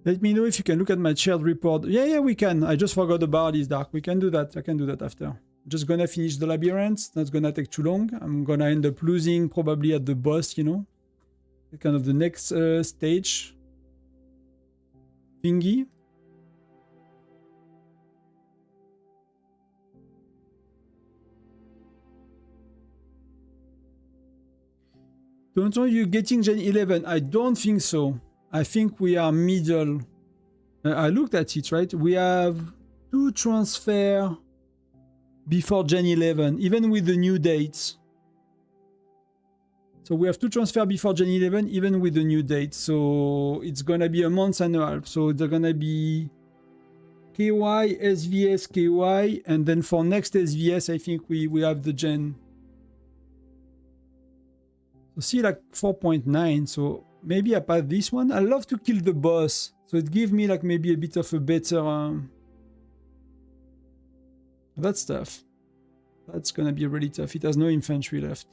[SPEAKER 1] Let me know if you can look at my shared report. Yeah, we can. I just forgot about this, Dark. We can do that. I can do that after. Just gonna finish the labyrinth. That's gonna take too long. I'm gonna end up losing probably at the boss, you know. Kind of the next stage thingy. Don't know you getting Gen 11? I don't think so. I think we are middle. I looked at it, right? We have 2 transfer before Gen 11, even with the new dates. So we have 2 transfer before Gen 11, even with the new date. So it's gonna be a month and a half. So they're gonna be KY, SVS, KY, and then for next SVS, I think we have the Gen. So see, like 4.9. So maybe I pass this one. I love to kill the boss. So it gives me like maybe a bit of a better... That's tough. That's gonna be really tough. It has no infantry left.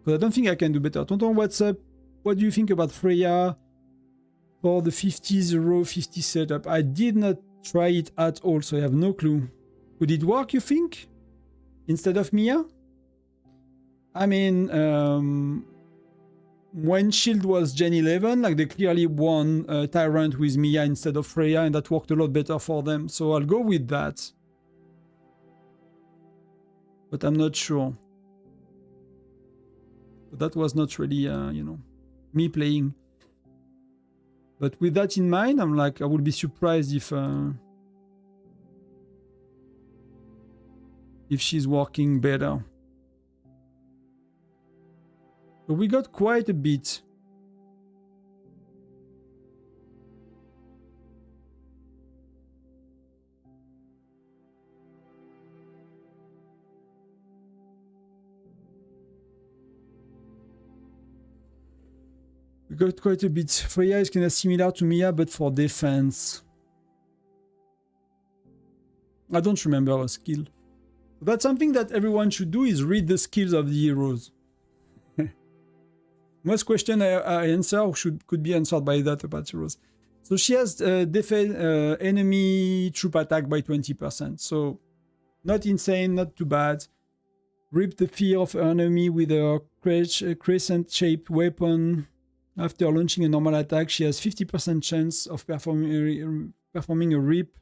[SPEAKER 1] But I don't think I can do better. Tonton, what's up? What do you think about Freya for the 50-0-50 setup? I did not try it at all, so I have no clue. Would it work, you think? Instead of Mia? I mean, when Shield was Gen 11, like they clearly won Tyrant with Mia instead of Freya, and that worked a lot better for them. So I'll go with that. But I'm not sure. But that was not really, you know, me playing. But with that in mind, I'm like, I would be surprised if she's working better. But we got quite a bit. We got quite a bit. Freya is kind of similar to Mia, but for defense. I don't remember a skill. That's something that everyone should do, is read the skills of the heroes. Most question I answer could be answered by that about heroes. So she has defend enemy troop attack by 20%. So not insane, not too bad. Rip the fear of enemy with a crescent-shaped weapon. After launching a normal attack, she has 50% chance of performing a rip,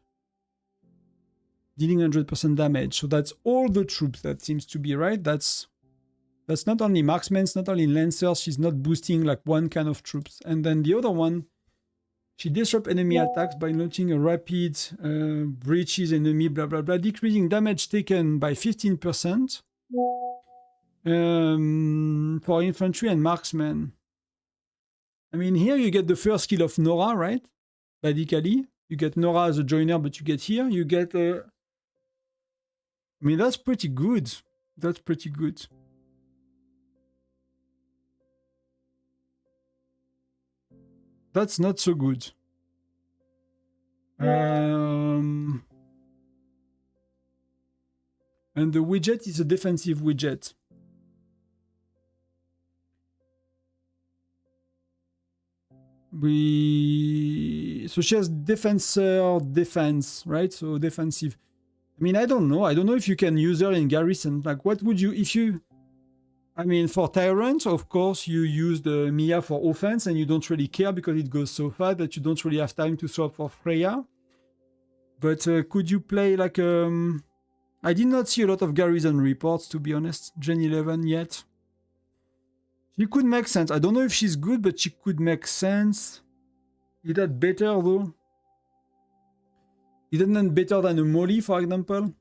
[SPEAKER 1] dealing 100% damage. So that's all the troops, that seems to be right. That's not only marksmen, it's not only lancers. She's not boosting like one kind of troops. And then the other one, she disrupts enemy attacks by launching a rapid, breaches enemy, blah, blah, blah, decreasing damage taken by 15% for infantry and marksmen. I mean, here you get the first skill of Nora, right? Basically, you get Nora as a joiner, but you get here, you get... I mean, that's pretty good. That's pretty good. That's not so good. And the widget is a defensive widget. So she has defense, right? So defensive. I mean, I don't know. I don't know if you can use her in Garrison. Like, what would you, if you... I mean, for Tyrant, of course, you use the Mia for offense, and you don't really care because it goes so fast that you don't really have time to swap for Freya. But could you play like... I did not see a lot of Garrison reports, to be honest. Gen 11 yet. She could make sense. I don't know if she's good, but she could make sense. Is that better, though? Is that better than a Molly, for example?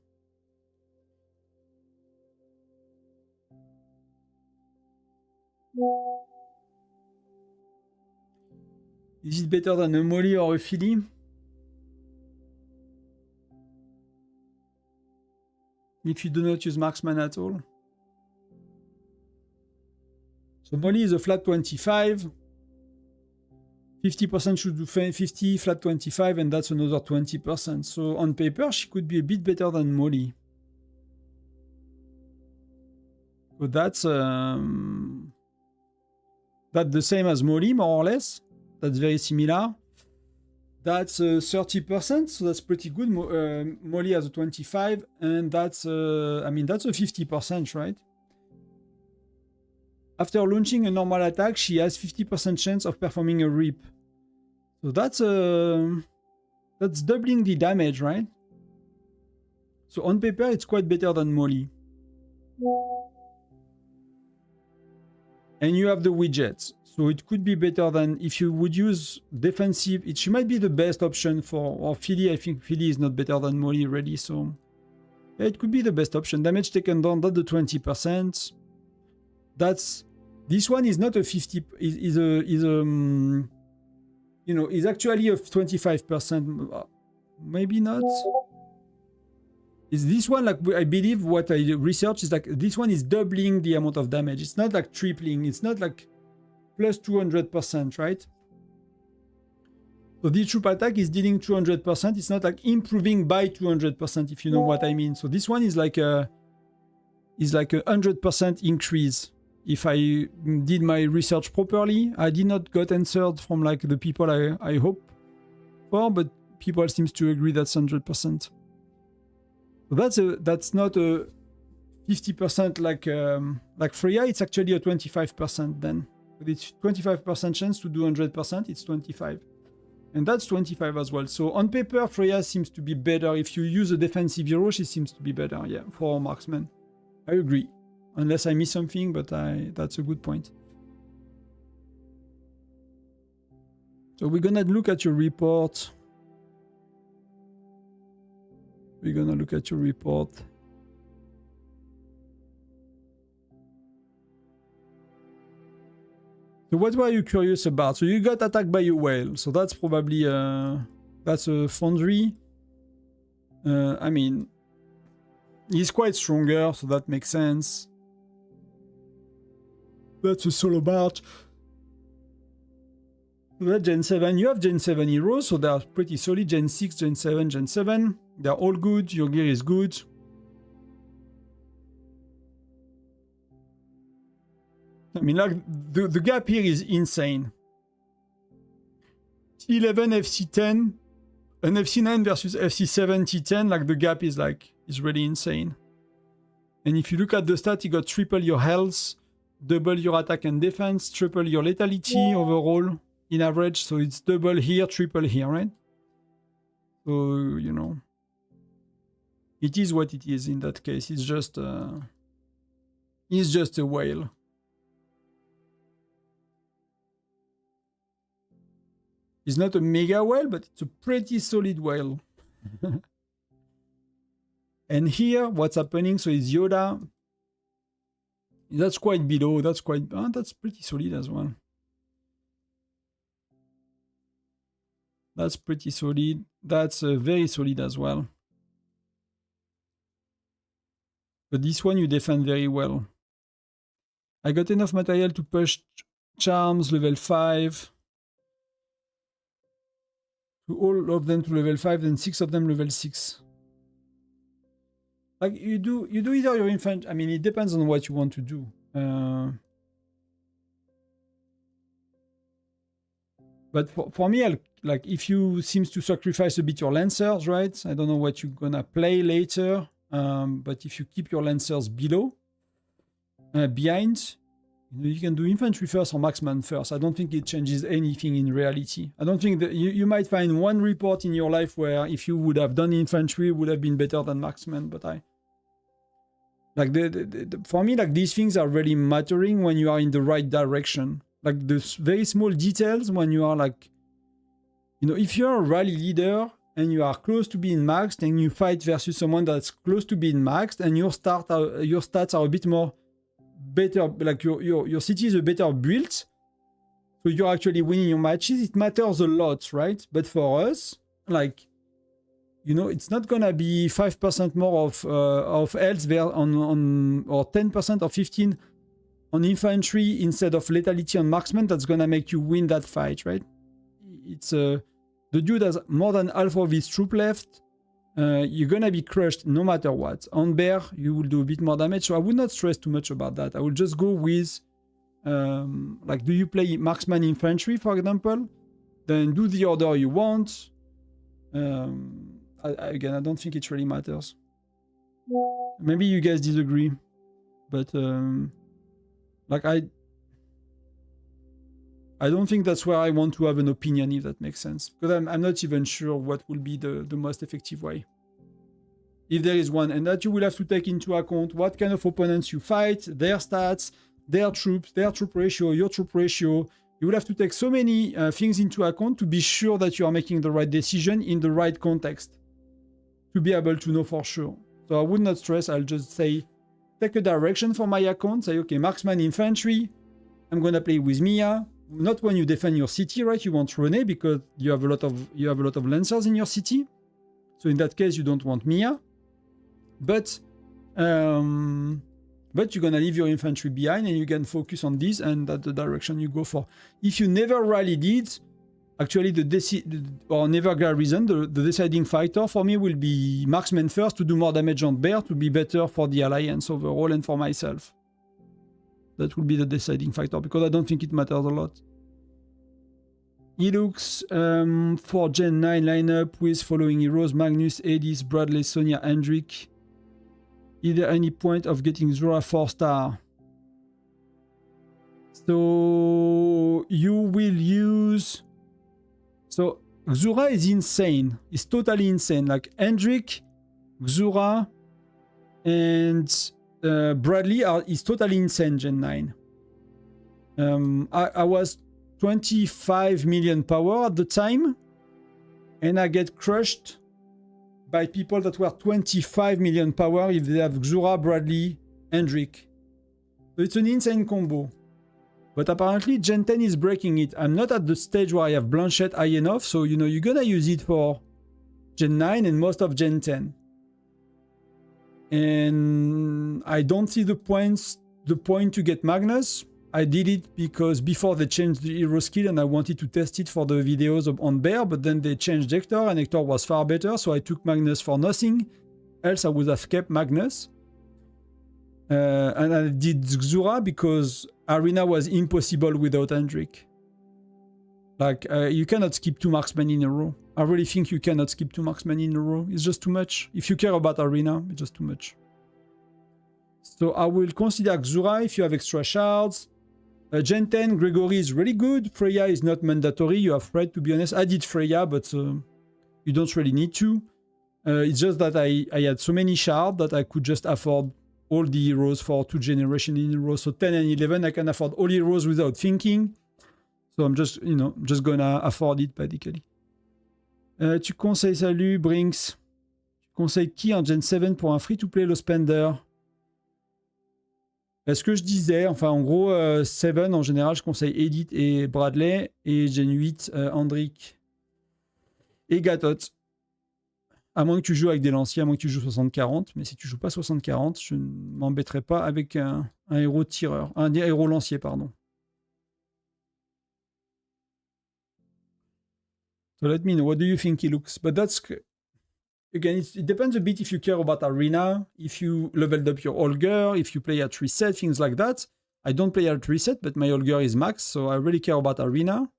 [SPEAKER 1] Is it better than a Molly or a Philly? If you do not use marksman at all. So Molly is a flat 25. 50% should do 50, flat 25, and that's another 20%. So on paper, she could be a bit better than Molly. So that's the same as Molly, more or less. That's very similar. That's 30%, so that's pretty good. Molly has a 25, and that's I mean, that's a 50%, right? After launching a normal attack, she has 50% chance of performing a rip. So that's doubling the damage, right? So on paper, it's quite better than Molly. And you have the widgets. So it could be better than if you would use defensive. She might be the best option for, or Philly. I think Philly is not better than Molly really. So yeah, it could be the best option. Damage taken down, that's the 20%. That's, this one is not a 50, is actually a 25%. Maybe not. Is this one, like, I believe what I researched is like, this one is doubling the amount of damage. It's not like tripling. It's not like plus 200%, right? So the troop attack is dealing 200%. It's not like improving by 200%, if you know what I mean. So this one is like a 100% increase. If I did my research properly, I did not got answered from like the people I hope for, but people seems to agree that's 100%. So that's not a 50% like Freya. It's actually a 25% then. But it's 25% chance to do 100%. It's 25, and that's 25 as well. So on paper, Freya seems to be better. If you use a defensive hero, she seems to be better. Yeah, for marksman, I agree. Unless I miss something, but that's a good point. So we're gonna look at your report. We're gonna look at your report. So what were you curious about? So you got attacked by a whale. So that's probably that's a Foundry. I mean, he's quite stronger, so that makes sense. That's a solo barge. So that's Gen 7. You have Gen 7 heroes, so they're pretty solid. Gen 6, Gen 7, Gen 7. They're all good. Your gear is good. I mean, like, the gap here is insane. T11, FC10, an FC9 versus FC7, T10, like, the gap is really insane. And if you look at the stat, you got triple your health, double your attack and defense, triple your lethality overall in average. So it's double here, triple here, right? So, you know, it is what it is in that case. It's just a whale. It's not a mega whale, but it's a pretty solid whale. And here, what's happening? So it's Yoda. That's quite below. That's pretty solid as well. That's pretty solid. That's very solid as well. But this one you defend very well. I got enough material to push charms level 5. To all of them to level 5, then 6 of them level 6. Like you do either your infantry. I mean, it depends on what you want to do. But for me, like if you seems to sacrifice a bit your lancers, right? I don't know what you're gonna play later. But if you keep your lancers behind, you can do infantry first or marksman first. I don't think it changes anything in reality. I don't think that you might find one report in your life where if you would have done infantry, it would have been better than marksman. But like for me, like these things are really mattering when you are in the right direction. Like the very small details when you are like, you know, if you're a rally leader and you are close to being maxed and you fight versus someone that's close to being maxed and your stats are a bit more better, like your city is a better built, so you're actually winning your matches, it matters a lot, right? But for us, like, you know, it's not gonna be 5% more of health there on or 10% or 15 on infantry instead of lethality on marksman that's gonna make you win that fight, right? it's the dude has more than half of his troop left. You're gonna be crushed no matter what. On bear, you will do a bit more damage, so I would not stress too much about that. I will just go with like, do you play marksman infantry, for example? Then do the order you want. Again, I don't think it really matters. Maybe you guys disagree, but like I don't think that's where I want to have an opinion, if that makes sense, because I'm not even sure what will be the most effective way, if there is one, and that you will have to take into account what kind of opponents you fight, their stats, their troops, their troop ratio, your troop ratio. You will have to take so many things into account to be sure that you are making the right decision in the right context, to be able to know for sure. So I would not stress. I'll just say, take a direction for my account. Say, okay, marksman infantry, I'm gonna play with Mia. Not when you defend your city, right? You want René because you have a lot of lancers in your city. So in that case, you don't want Mia. But you're gonna leave your infantry behind and you can focus on this, and that's the direction you go for. If you never rallied it, actually or never Garrison, the deciding factor for me will be marksman first to do more damage on bear, to be better for the alliance overall and for myself. That will be the deciding factor, because I don't think it matters a lot. He looks for Gen 9 lineup with following heroes: Magnus, Edis, Bradley, Sonia, Hendrik. Is there any point of getting Zura 4-star? So you will use... So Zura is insane. It's totally insane. Like Hendrik, Zura, and Bradley is totally insane, Gen 9. I was 25 million power at the time, and I get crushed by people that were 25 million power if they have Zura, Bradley, Hendrik. So it's an insane combo. But apparently Gen 10 is breaking it. I'm not at the stage where I have Blanchette high enough, so you know you're gonna use it for Gen 9 and most of Gen 10. And I don't see the point to get Magnus. I did it because before they changed the hero skill and I wanted to test it for the videos on Bear, but then they changed Hector and Hector was far better, so I took Magnus for nothing. Else I would have kept Magnus. And I did Xura because Arena was impossible without Hendrik. Like, you cannot skip 2 marksmen in a row. I really think you cannot skip 2 marksmen in a row. It's just too much. If you care about Arena, it's just too much. So I will consider Xura if you have extra shards. Gen 10, Gregory is really good. Freya is not mandatory. You have Fred, to be honest. I did Freya, but you don't really need to. It's just that I had so many shards that I could just afford all the heroes for 2 generations in a row. So 10 and 11, I can afford all heroes without thinking. So I'm just, you know, just gonna afford it basically. Tu conseilles, salut, Brinks. Tu conseilles qui en Gen 7 pour un free-to-play low spender? Ce que je disais, enfin en gros, 7 en général, je conseille Edith et Bradley, et Gen 8, Hendrik et Gatot. À moins que tu joues avec des lanciers, à moins que tu joues 60-40, mais si tu joues pas 60-40, je ne m'embêterai pas avec un héros tireur, un héros lancier, pardon. So let me know, what do you think he looks? But that's... Again, it depends a bit if you care about Arena, if you leveled up your Olger, if you play at reset, things like that. I don't play at reset, but my Olger is max, so I really care about Arena.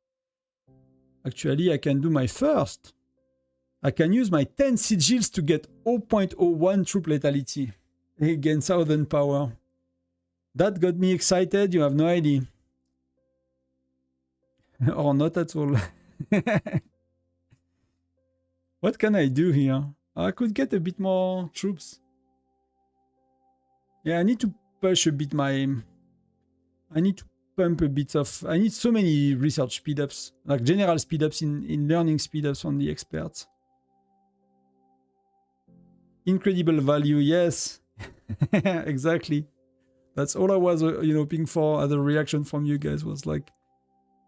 [SPEAKER 1] Actually, I can do my first. I can use my 10 sigils to get 0.01 troop lethality against Southern Power. That got me excited, you have no idea. Or not at all. What can I do here? I could get a bit more troops. Yeah, I need to push a bit my... I need to pump a bit of... I need so many research speedups, like general speedups in learning speedups on the experts. Incredible value, yes. Exactly. That's all I was, you know, hoping for as a reaction from you guys, was like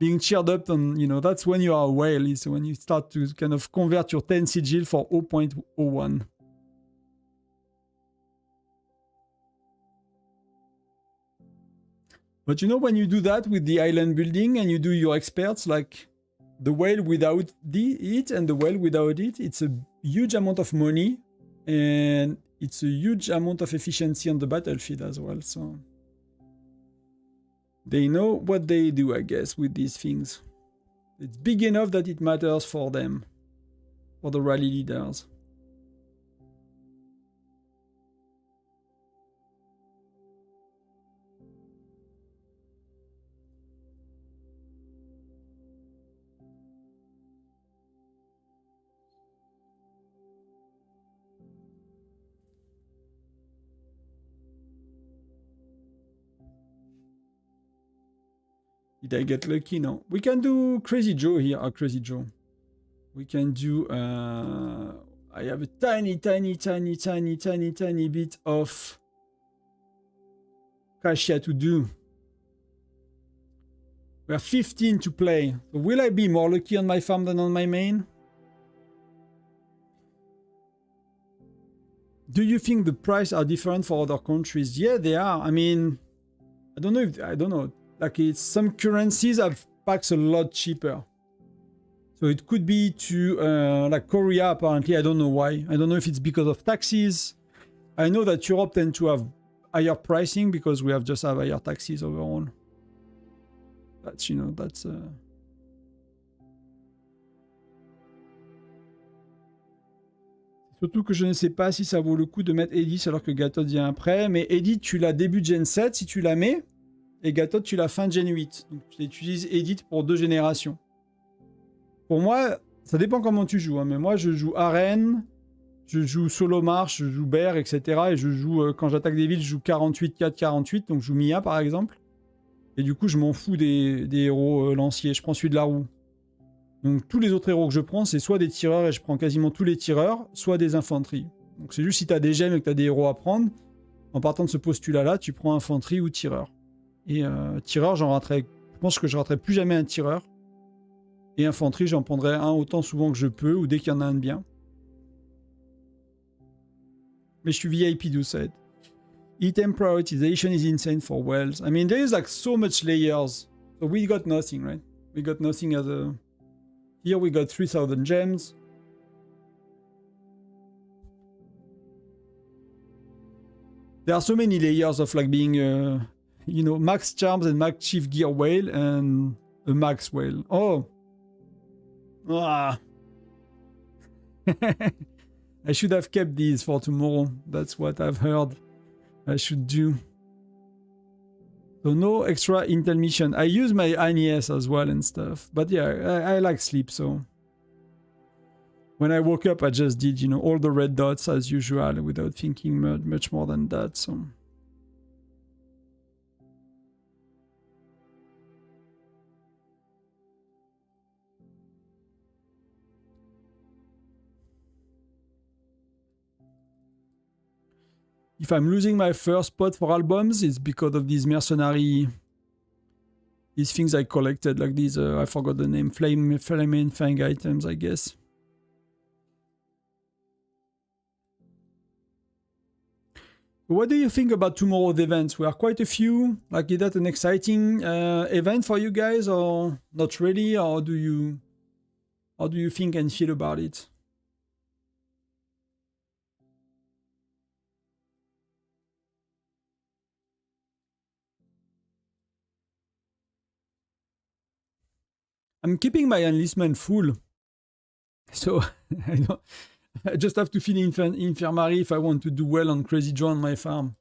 [SPEAKER 1] being cheered up, and you know, that's when you are a whale, is when you start to kind of convert your 10 sigil for 0.01. But you know, when you do that with the island building and you do your experts, like The whale without it and the whale without it, it's a huge amount of money and it's a huge amount of efficiency on the battlefield as well. So they know what they do, I guess, with these things. It's big enough that it matters for them, for the rally leaders. Did I get lucky? No. We can do Crazy Joe here. Oh, Crazy Joe. We can do... I have a tiny bit of Cassia to do. We have 15 to play. So will I be more lucky on my farm than on my main? Do you think the prices are different for other countries? Yeah, they are. I mean, I don't know. Like, it's some currencies have packs a lot cheaper. So it could be to like Korea, apparently. I don't know why. I don't know if it's because of taxes. I know that Europe tend to have higher pricing because we have higher taxes overall. That's, you know, that's... Surtout que je ne sais pas si ça vaut le coup de mettre Edith alors que Gatot vient après. Mais Edith, tu l'as début de Gen 7 si tu la mets. Et Gatot, tu l'as fin de Gen 8. Donc tu utilises Edith pour 2 générations. Pour moi, ça dépend comment tu joues. Hein, mais moi, je joue Arène, je joue Solo Marche, je joue Bear, etc. Et je joue, quand j'attaque des villes, je joue 48, 4, 48. Donc je joue Mia, par exemple. Et du coup, je m'en fous des héros lanciers. Je prends celui de la roue. Donc tous les autres héros que je prends, c'est soit des tireurs, et je prends quasiment tous les tireurs, soit des infanteries. Donc c'est juste si tu as des gemmes et que tu as des héros à prendre, en partant de ce postulat-là, tu prends infanterie ou tireur. Et tireur, je pense que je raterai plus jamais un tireur. Et infanterie, j'en prendrai un autant souvent que je peux, ou dès qu'il y en a un de bien. Mais je suis VIP do said. Item prioritization is insane for Wells. I mean, there is like so much layers. So we got nothing, right? We got nothing as a... Here we got 3,000 gems. There are so many layers of like being, you know, max charms and max chief gear whale and a max whale. Oh! Ah! I should have kept these for tomorrow. That's what I've heard I should do. So no extra Intel mission. I use my ANIS as well and stuff. But yeah, I like sleep, so... When I woke up, I just did, you know, all the red dots as usual without thinking much more than that, so... If I'm losing my first spot for albums, it's because of these mercenary... These things I collected, like these, I forgot the name, flame and fang items, I guess. What do you think about tomorrow's events? We are quite a few. Like, is that an exciting event for you guys, or not really? Or do you think and feel about it? I'm keeping my enlistment full, so I just have to fill infirmary if I want to do well on Crazy Joe on my farm.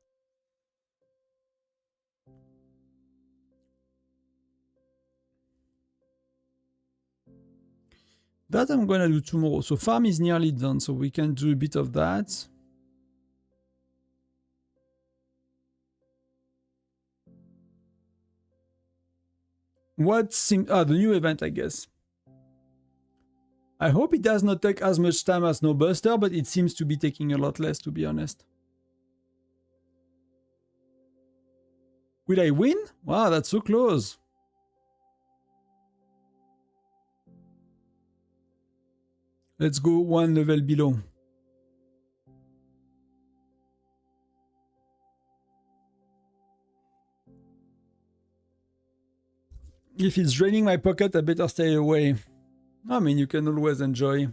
[SPEAKER 1] That I'm gonna do tomorrow. So farm is nearly done, so we can do a bit of that. The new event, I guess. I hope it does not take as much time as No Buster, but it seems to be taking a lot less, to be honest. Will I win? Wow, that's so close. Let's go one level below. If it's draining my pocket, I better stay away. I mean, you can always enjoy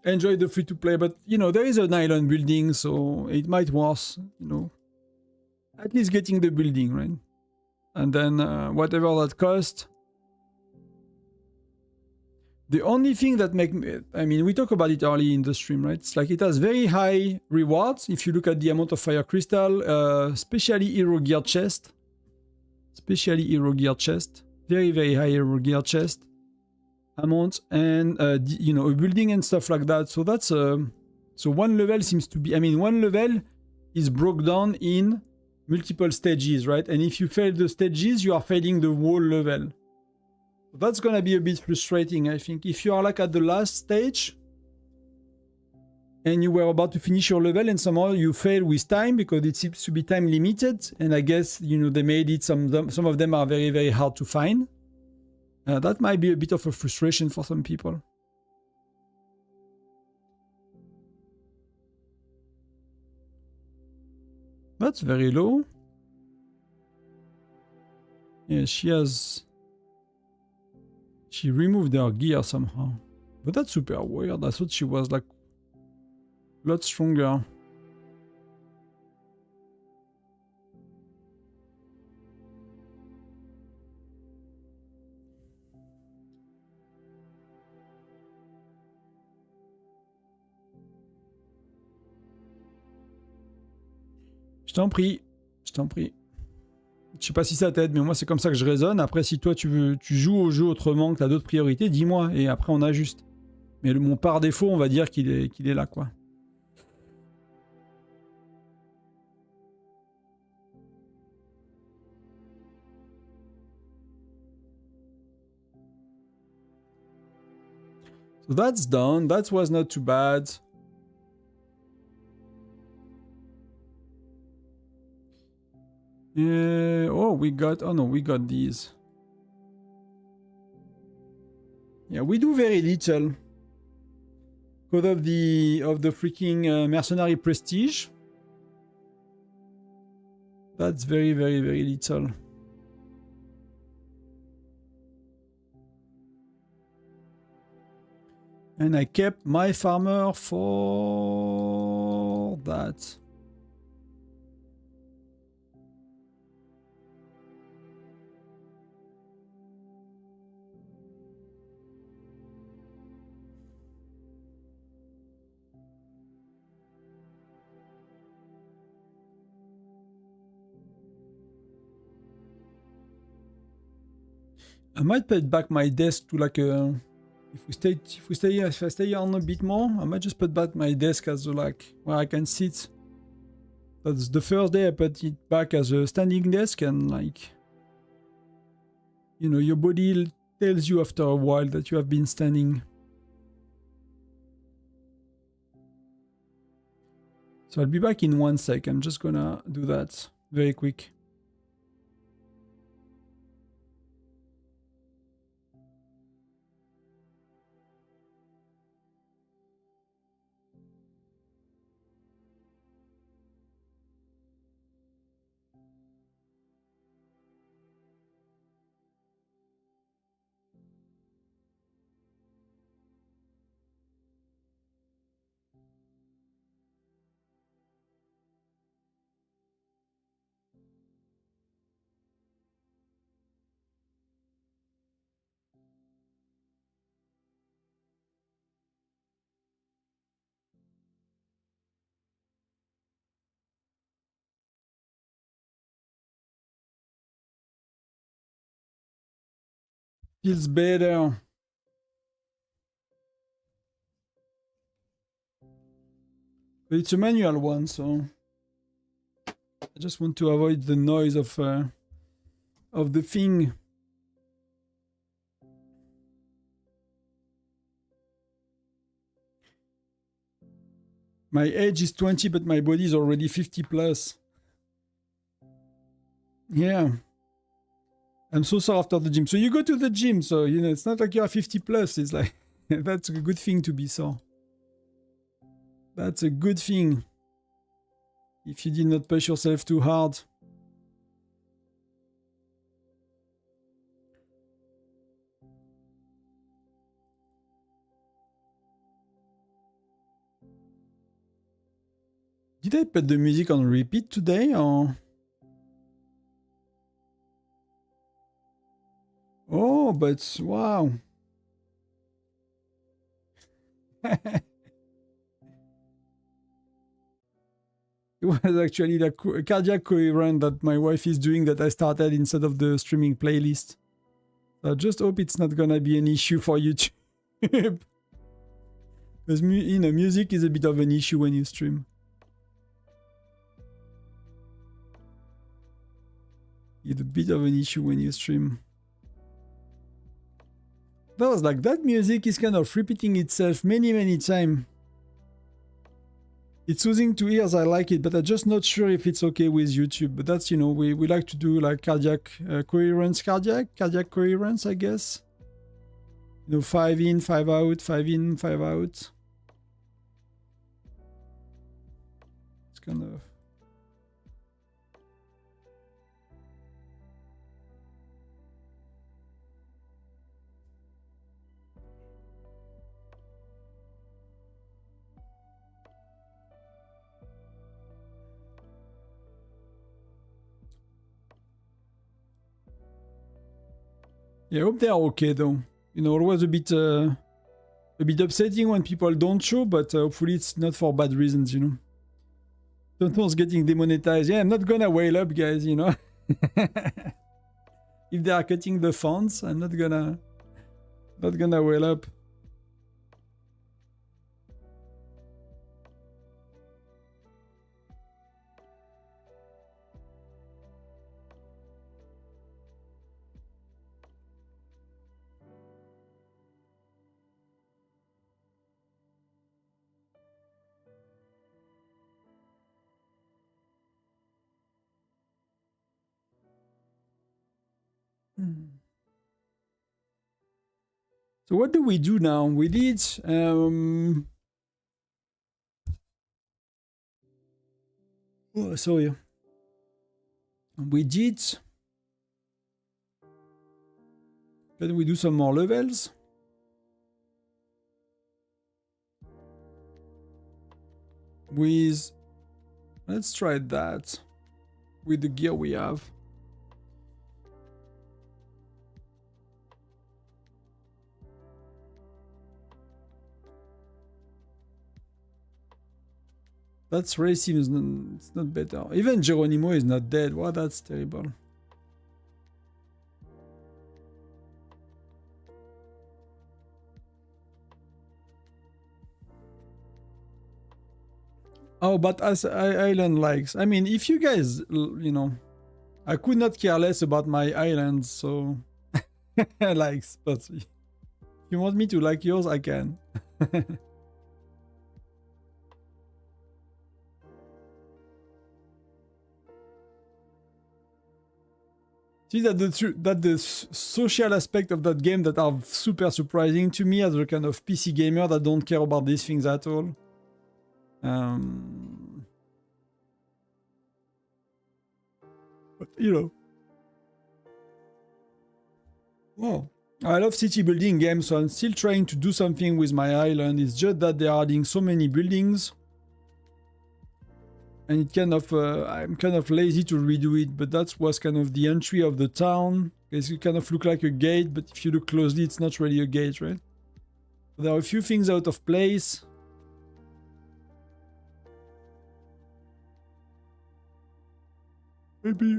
[SPEAKER 1] the free-to-play, but, you know, there is an island building, so it might worth, you know, at least getting the building, right? And then whatever that cost. The only thing that make me, I mean, we talk about it early in the stream, right? It's like it has very high rewards if you look at the amount of fire crystal, especially hero gear chest. Especially hero gear chest. Very, very high hero gear chest amount, and you know, a building and stuff like that. So that's so one level seems to be, I mean, one level is broke down in multiple stages, right? And if you fail the stages, you are failing the whole level. So that's gonna be a bit frustrating, I think. If you are like at the last stage and you were about to finish your level and somehow you fail with time because it seems to be time limited, and I guess, you know, they made it, some of them are very, very hard to find. That might be a bit of a frustration for some people. That's very low. Yeah, she removed her gear somehow. But that's super weird. I thought she was like a lot stronger. Je t'en prie, je t'en prie. Je sais pas si ça t'aide, mais moi c'est comme ça que je raisonne. Après, si toi tu joues au jeu autrement, que t'as d'autres priorités, dis-moi et après on ajuste. Mais mon par défaut, on va dire qu'il est là, quoi. So that's done. That was not too bad. Oh, we got... Oh no, we got these. Yeah, we do very little. Because of the freaking mercenary prestige. That's very, very, very little. And I kept my farmer for that. I might put back my desk to like a... If I stay on a bit more, I might just put back my desk as a, like where I can sit. That's the first day I put it back as a standing desk, and like, you know, your body tells you after a while that you have been standing. So I'll be back in 1 sec. I'm just gonna do that very quick. Feels better. But it's a manual one, so I just want to avoid the noise of the thing. My age is 20, but my body is already 50 plus. Yeah. I'm so sore after the gym. So you go to the gym, so, you know, it's not like you're 50 plus. It's like, that's a good thing to be sore. That's a good thing. If you did not push yourself too hard. Did I put the music on repeat today or? Oh, but wow. It was actually the cardiac coherent that my wife is doing that I started instead of the streaming playlist. So I just hope it's not gonna be an issue for YouTube. Because you know, music is a bit of an issue when you stream. It's a bit of an issue when you stream. That was like, that music is kind of repeating itself many times. It's soothing to ears, I like it, but I'm just not sure if it's okay with YouTube. But that's, you know, we like to do like cardiac coherence, cardiac coherence, I guess. You know, 5 in, 5 out, 5 in, 5 out. It's kind of... Yeah, I hope they are okay though. You know, always a bit upsetting when people don't show, but hopefully it's not for bad reasons, you know. Tonton's getting demonetized. Yeah, I'm not gonna whale up, guys, you know. If they are cutting the fonts, I'm not gonna whale up. So what do we do now? We did oh, sorry. We did. Can we do some more levels? With, let's try that with the gear we have. That's racing is not, it's not better. Even Geronimo is not dead. Wow, that's terrible. Oh, but as island likes. I mean, if you guys, you know, I could not care less about my islands, so likes. But if you want me to like yours, I can. See that the social aspect of that game that are super surprising to me as a kind of PC gamer that don't care about these things at all. But you know, well, I love city building games, so I'm still trying to do something with my island. It's just that they are adding so many buildings. And it kind of, I'm kind of lazy to redo it, but that was kind of the entry of the town. It kind of look like a gate, but if you look closely, it's not really a gate, right? There are a few things out of place. Maybe.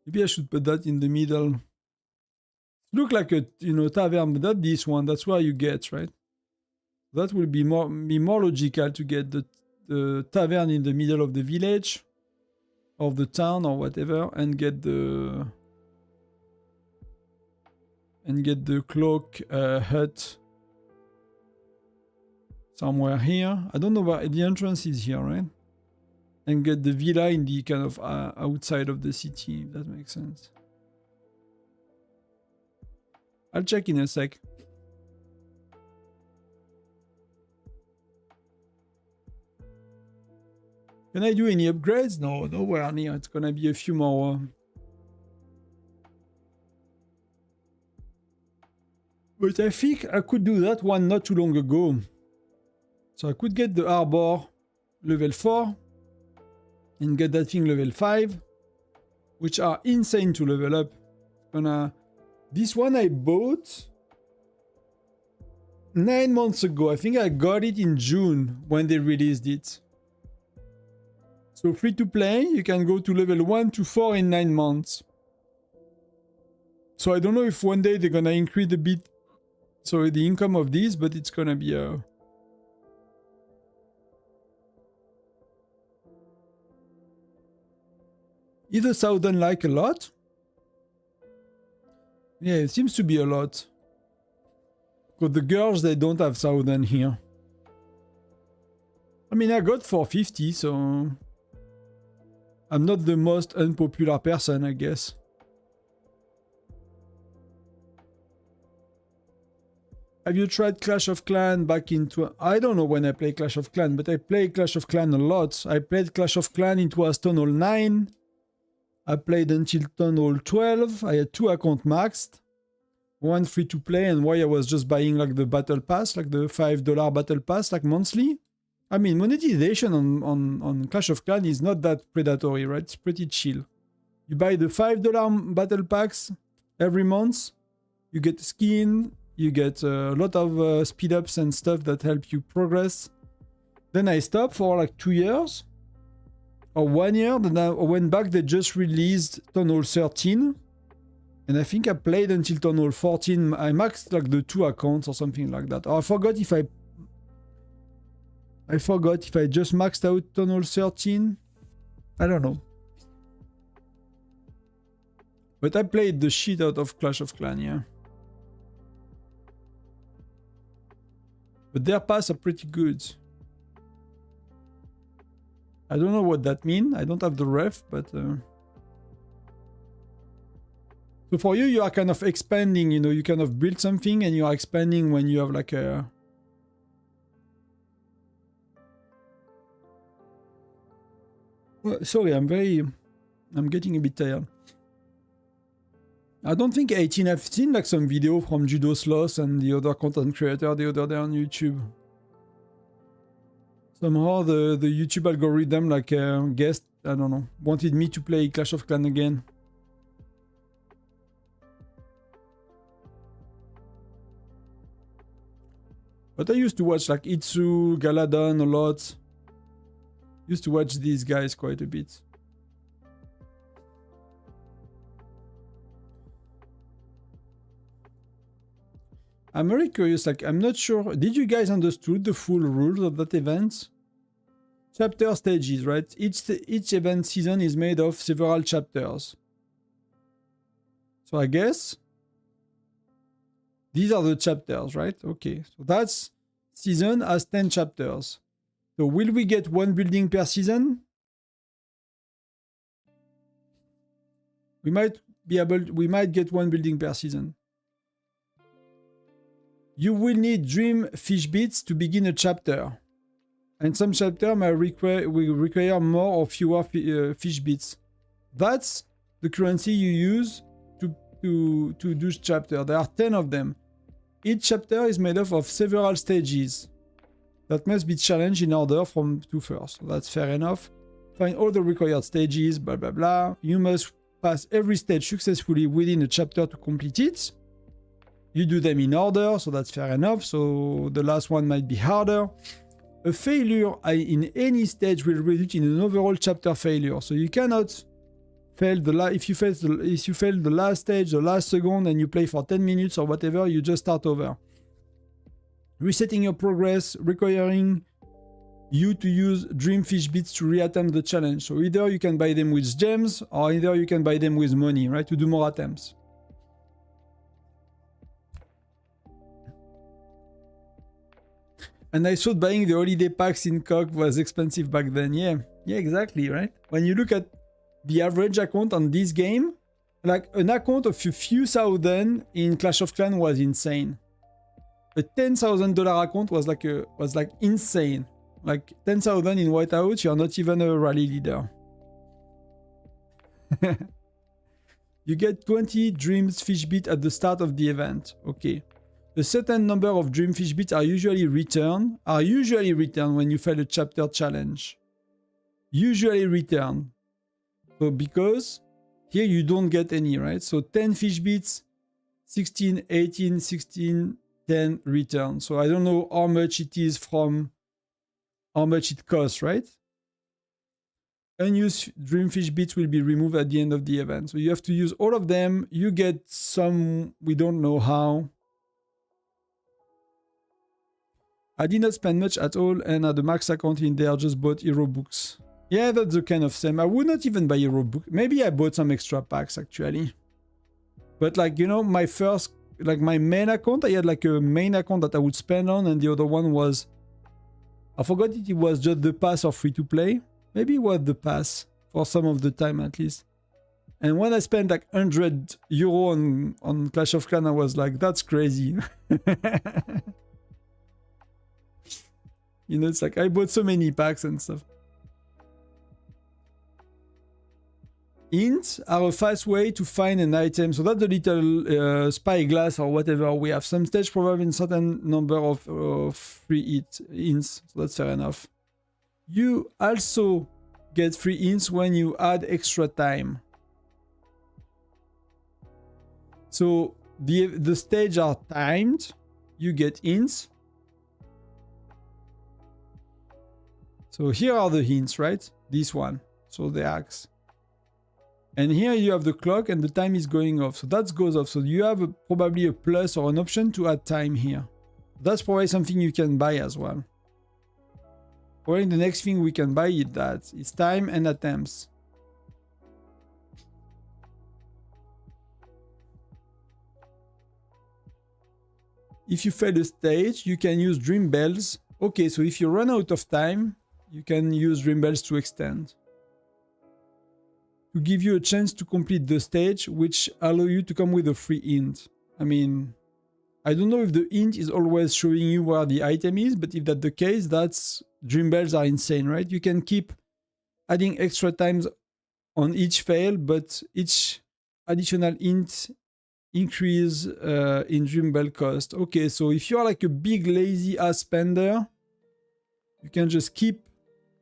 [SPEAKER 1] Maybe I should put that in the middle. Look like a, you know, tavern, but not this one. That's where you get, right? That will be more logical to get the tavern in the middle of the village, of the town or whatever, and get the cloak hut somewhere here. I don't know where the entrance is here, right? And get the villa in the kind of outside of the city, if that makes sense. I'll check in a sec. Can I do any upgrades? No, nowhere near. It's gonna be a few more. But I think I could do that one not too long ago. So I could get the Harbor level 4 and get that thing level 5, which are insane to level up. This one I bought 9 months ago. I think I got it in June when they released it. So free to play, you can go to level 1 to 4 in 9 months. So I don't know if one day they're gonna increase a bit, so the income of these, but it's gonna be either Southern like a lot. Yeah, it seems to be a lot. Because the girls, they don't have Southern here. I mean, I got 450, so I'm not the most unpopular person, I guess. Have you tried Clash of Clans back in... I don't know when I play Clash of Clans, but I play Clash of Clans a lot. I played Clash of Clans, it was Tunnel 9. I played until Tunnel 12. I had 2 accounts maxed. One free to play, and why I was just buying like the battle pass, like the $5 battle pass, like monthly. I mean, monetization on Clash of Clans is not that predatory, right? It's pretty chill. You buy the $5 battle packs every month. You get skin. You get a lot of speed ups and stuff that help you progress. Then I stopped for like 2 years or 1 year. Then I went back. They just released Tunnel 13. And I think I played until Tunnel 14. I maxed like the 2 accounts or something like that. Or I forgot if I just maxed out Tunnel 13. I don't know. But I played the shit out of Clash of Clans, yeah. But their pass are pretty good. I don't know what that means. I don't have the ref, but... So for you, you are kind of expanding, you know, you kind of build something and you are expanding when you have like a... Well, sorry, I'm getting a bit tired. I don't think 18, I've seen like some video from Judo Sloth and the other content creator the other day on YouTube. Somehow the YouTube algorithm like guessed, I don't know, wanted me to play Clash of Clans again. But I used to watch like Itsu, Galadon a lot. Used to watch these guys quite a bit. I'm very curious, like, I'm not sure. Did you guys understood the full rules of that event? Chapter stages, right? Each event season is made of several chapters. So I guess these are the chapters, right? Okay, so that's season has 10 chapters. So will we get 1 building per season? We might get 1 building per season. You will need dream fish bits to begin a chapter. And some chapter will require more or fewer fish bits. That's the currency you use to do chapter. There are 10 of them. Each chapter is made up of several stages that must be challenged in order from to first. So that's fair enough. Find all the required stages, blah blah blah. You must pass every stage successfully within a chapter to complete it. You do them in order, so that's fair enough. So the last one might be harder. A failure in any stage will result in an overall chapter failure. So you cannot fail if you fail the last stage, the last second, and you play for 10 minutes or whatever, you just start over. Resetting your progress, requiring you to use dream fish bits to reattempt the challenge. So either you can buy them with gems, or either you can buy them with money, right, to do more attempts. And I thought buying the holiday packs in COG was expensive back then. Yeah, exactly, right? When you look at the average account on this game, like an account of a few thousand in Clash of Clans was insane. A $10,000 account was like insane. Like 10,000 in Whiteout, you're not even a rally leader. You get 20 dreams fish bit at the start of the event. Okay. A certain number of Dreamfish bits are usually returned when you fail a chapter challenge. Usually returned. So because here you don't get any, right? So 10 fish bits, 16, 18, 16, 10 return. So I don't know how much it is from how much it costs, right? Unused Dreamfish bits will be removed at the end of the event. So you have to use all of them. You get some, we don't know how. I did not spend much at all and had the max account in there, just bought hero books. Yeah, that's the kind of same. I would not even buy hero book. Maybe I bought some extra packs actually. But like, you know, my first, like my main account, I had like a main account that I would spend on, and the other one was, I forgot it was just the pass or free to play. Maybe it was the pass for some of the time at least. And when I spent like 100 euro on Clash of Clans, I was like, that's crazy. You know, it's like I bought so many packs and stuff. Hints are a fast way to find an item. So that's the little spyglass or whatever. We have some stage providing certain number of free hints. So that's fair enough. You also get free hints when you add extra time. So the stage are timed. You get hints. So here are the hints, right? This one. So the axe. And here you have the clock and the time is going off. So that goes off. So you have probably a plus or an option to add time here. That's probably something you can buy as well. Probably the next thing we can buy is that. It's time and attempts. If you fail a stage, you can use dream bells. Okay, so if you run out of time, you can use dream bells to extend. To give you a chance to complete the stage, which allow you to come with a free hint. I mean, I don't know if the hint is always showing you where the item is, but if that's the case, that's dream bells are insane, right? You can keep adding extra times on each fail, but each additional hint increase in dream bell cost. Okay, so if you're like a big lazy ass spender, you can just keep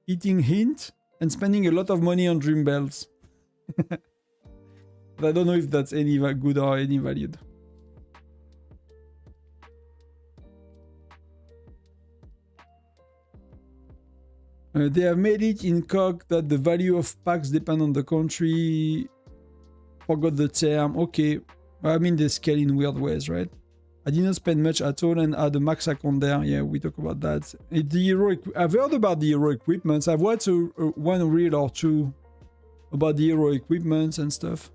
[SPEAKER 1] eating hint and spending a lot of money on dream bells. But I don't know if that's any good or any valued. They have made it in COG that the value of packs depend on the country. Forgot the term. Okay. I mean, they scale in weird ways, right? I didn't spend much at all and had a max account there. Yeah, we talk about that. I've heard about the hero equipments. I've watched one reel or two about the hero equipments and stuff.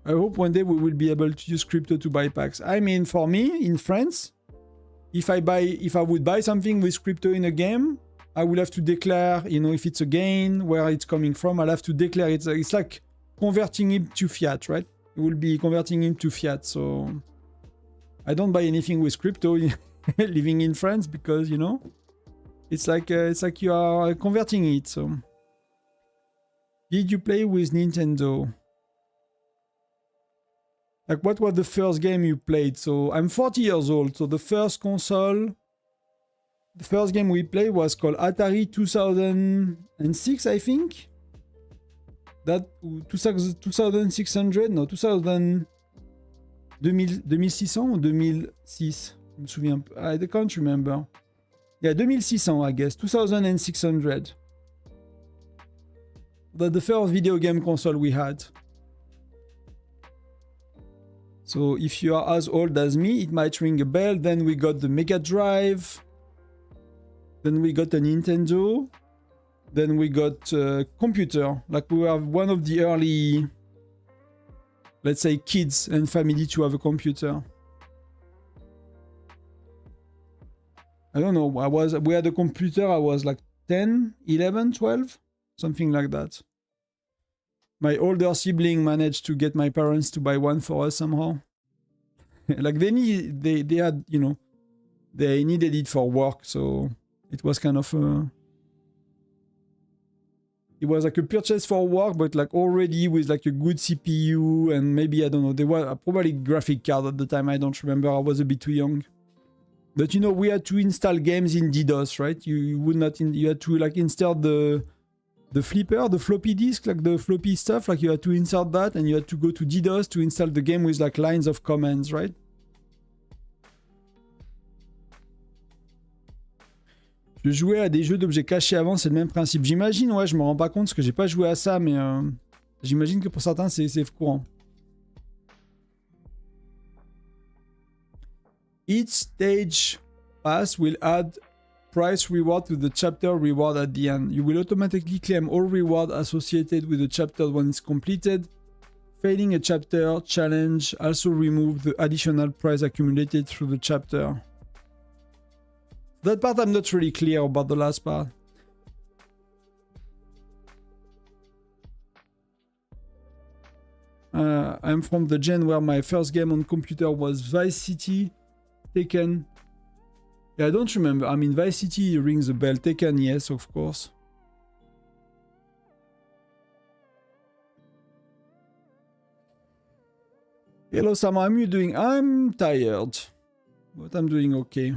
[SPEAKER 1] I hope one day we will be able to use crypto to buy packs. I mean, for me, in France, if I would buy something with crypto in a game, I will have to declare, you know, if it's a gain, where it's coming from. I'll have to declare it. It's like converting it to fiat, right? It will be converting into fiat. So I don't buy anything with crypto living in France because, you know, it's like you are converting it. So did you play with Nintendo? Like, what was the first game you played? So I'm 40 years old. So the first console, the first game we played was called Atari 2006, I think. That 2600, no, 2600 2600 ou 2006? Je me souviens pas. I can't remember. Yeah, 2600, I guess. 2600. That's the first video game console we had. So if you are as old as me, it might ring a bell. Then we got the Mega Drive. Then we got a Nintendo. Then we got a computer. Like, we were one of the early, let's say, kids and family to have a computer. I don't know. We had a computer. I was like 10, 11, 12, something like that. My older sibling managed to get my parents to buy one for us somehow. Like, they had, you know, they needed it for work, so it was kind of It was like a purchase for work, but like already with like a good CPU and maybe, I don't know, there was probably graphic card at the time. I don't remember. I was a bit too young. But you know, we had to install games in DDoS, right? You would not, you had to like install the flipper, the floppy disk, like the floppy stuff. Like you had to insert that and you had to go to DDoS to install the game with like lines of commands, right? Je jouais à des jeux d'objets cachés avant, c'est le même principe. J'imagine, ouais, je me rends pas compte parce que j'ai pas joué à ça, mais j'imagine que pour certains, c'est courant. Each stage pass will add price reward to the chapter reward at the end. You will automatically claim all reward associated with the chapter when it's completed. Failing a chapter challenge also remove the additional price accumulated through the chapter. That part I'm not really clear about the last part. I'm from the gen where my first game on computer was Vice City, Taken. Yeah, I don't remember. I mean, Vice City rings a bell. Taken, yes, of course. Hello, Sam. How are you doing? I'm tired, but I'm doing okay.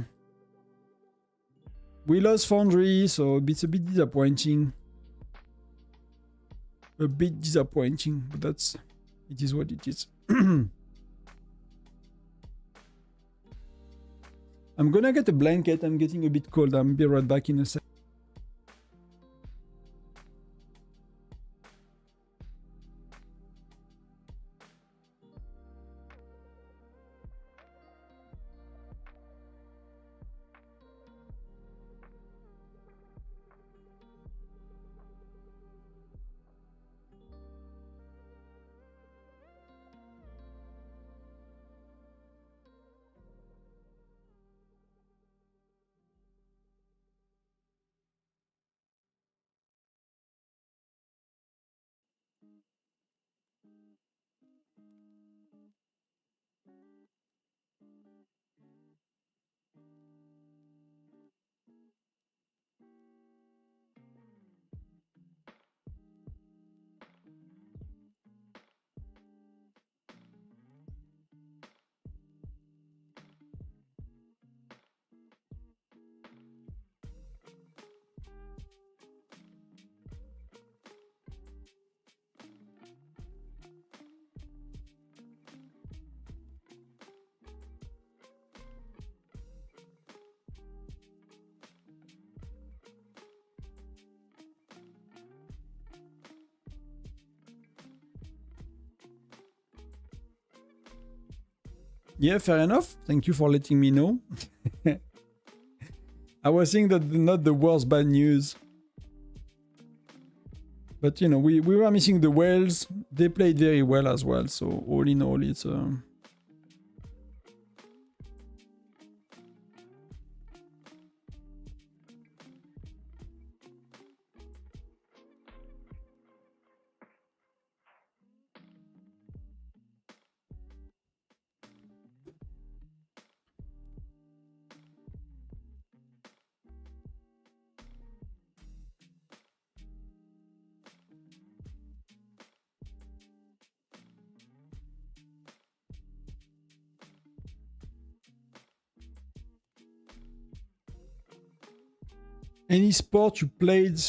[SPEAKER 1] We lost Foundry, so it's a bit disappointing. A bit disappointing, but it is what it is. I'm gonna get a blanket. I'm getting a bit cold. I'll be right back in a sec. Yeah, fair enough. Thank you for letting me know. I was saying that not the worst bad news. But, you know, we were missing the whales. They played very well as well. So, all in all, it's... Any sport you played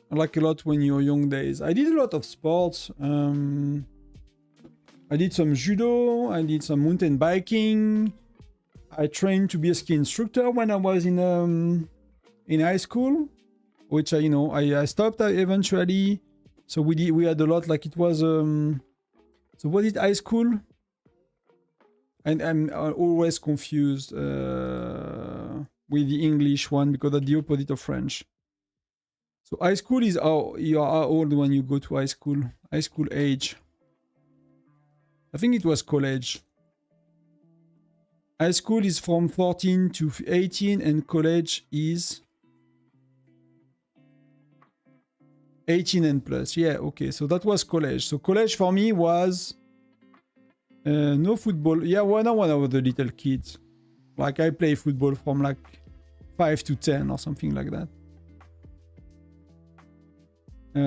[SPEAKER 1] like a lot when you were young days? I did a lot of sports. I did some judo. I did some mountain biking. I trained to be a ski instructor when I was in high school, which I stopped eventually. So we had a lot, like it was so was it high school? And I'm always confused with the English one because that's the opposite of French. So high school is how you are old when you go to high school. High school age. I think it was college. High school is from 14 to 18 and college is 18 and plus. Yeah, okay. So that was college. So college for me was no football. Yeah, when I was a little kid. Like I play football from like 5 to 10 or something like that. We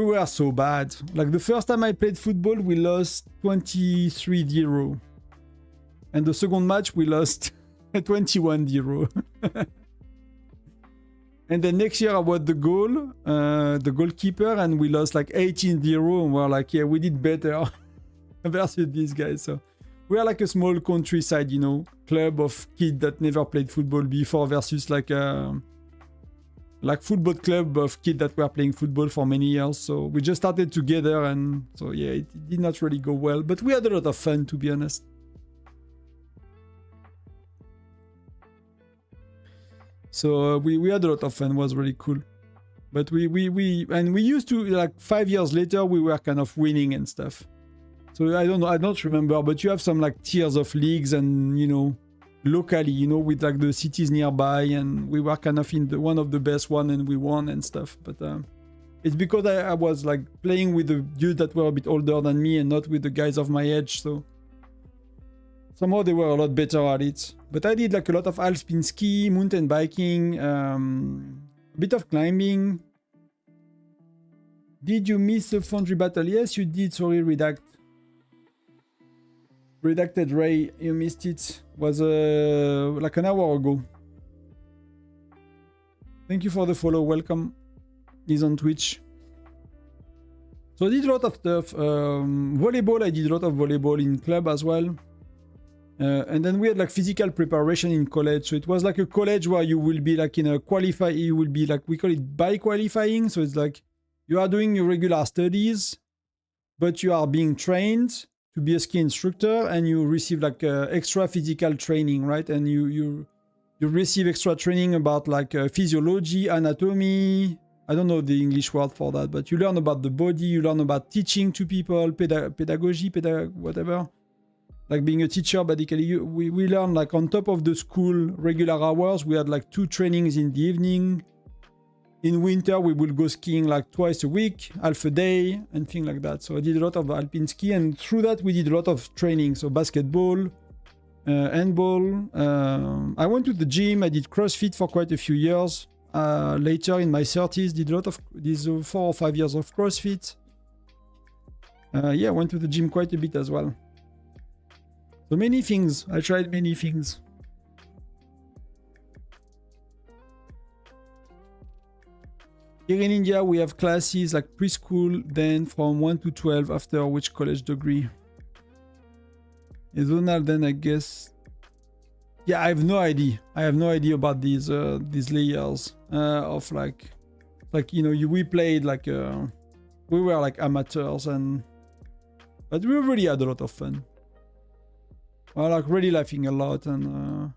[SPEAKER 1] were so bad. Like the first time I played football, we lost 23-0. And the second match, we lost 21-0. And then next year I was the goalkeeper, and we lost like 18-0. And we're like, yeah, we did better versus these guys. So we are like a small countryside, you know, club of kids that never played football before versus like football club of kids that were playing football for many years. So we just started together, and so yeah, it did not really go well, but we had a lot of fun, to be honest. So we had a lot of fun. It was really cool. But we used to, like 5 years later, we were kind of winning and stuff. So I don't remember, but you have some like tiers of leagues, and you know, locally, you know, with like the cities nearby, and we were kind of in the one of the best one, and we won and stuff. But it's because I was like playing with the dudes that were a bit older than me and not with the guys of my age, so somehow they were a lot better at it. But I did like a lot of alpine ski, mountain biking, a bit of climbing. Did you miss the Foundry battle? Yes, you did. Sorry, Redacted Ray, you missed it. Was like an hour ago. Thank you for the follow. Welcome. He's on Twitch. So I did a lot of stuff. Volleyball, I did a lot of volleyball in club as well. And then we had like physical preparation in college. So it was like a college where you will be like in a you will be like, we call it bi-qualifying. So it's like you are doing your regular studies, but you are being trained to be a ski instructor, and you receive like extra physical training, right? And you receive extra training about like physiology, anatomy. I don't know the English word for that, but you learn about the body, you learn about teaching to people, pedagogy, whatever. Like being a teacher, basically, we learn like on top of the school regular hours, we had like 2 trainings in the evening. In winter, we will go skiing like twice a week, half a day, and things like that. So I did a lot of alpine ski, and through that, we did a lot of training. So basketball, handball. I went to the gym. I did CrossFit for quite a few years. Later in my 30s, did a lot of these 4 or 5 years of CrossFit. Yeah, I went to the gym quite a bit as well. So many things. I tried many things. Here in India, we have classes like preschool, then from 1 to 12 after which college degree. Zonal, then I guess. Yeah, I have no idea. I have no idea about these layers of like you know, we played like we were like amateurs, but we really had a lot of fun. Well, like really laughing a lot, and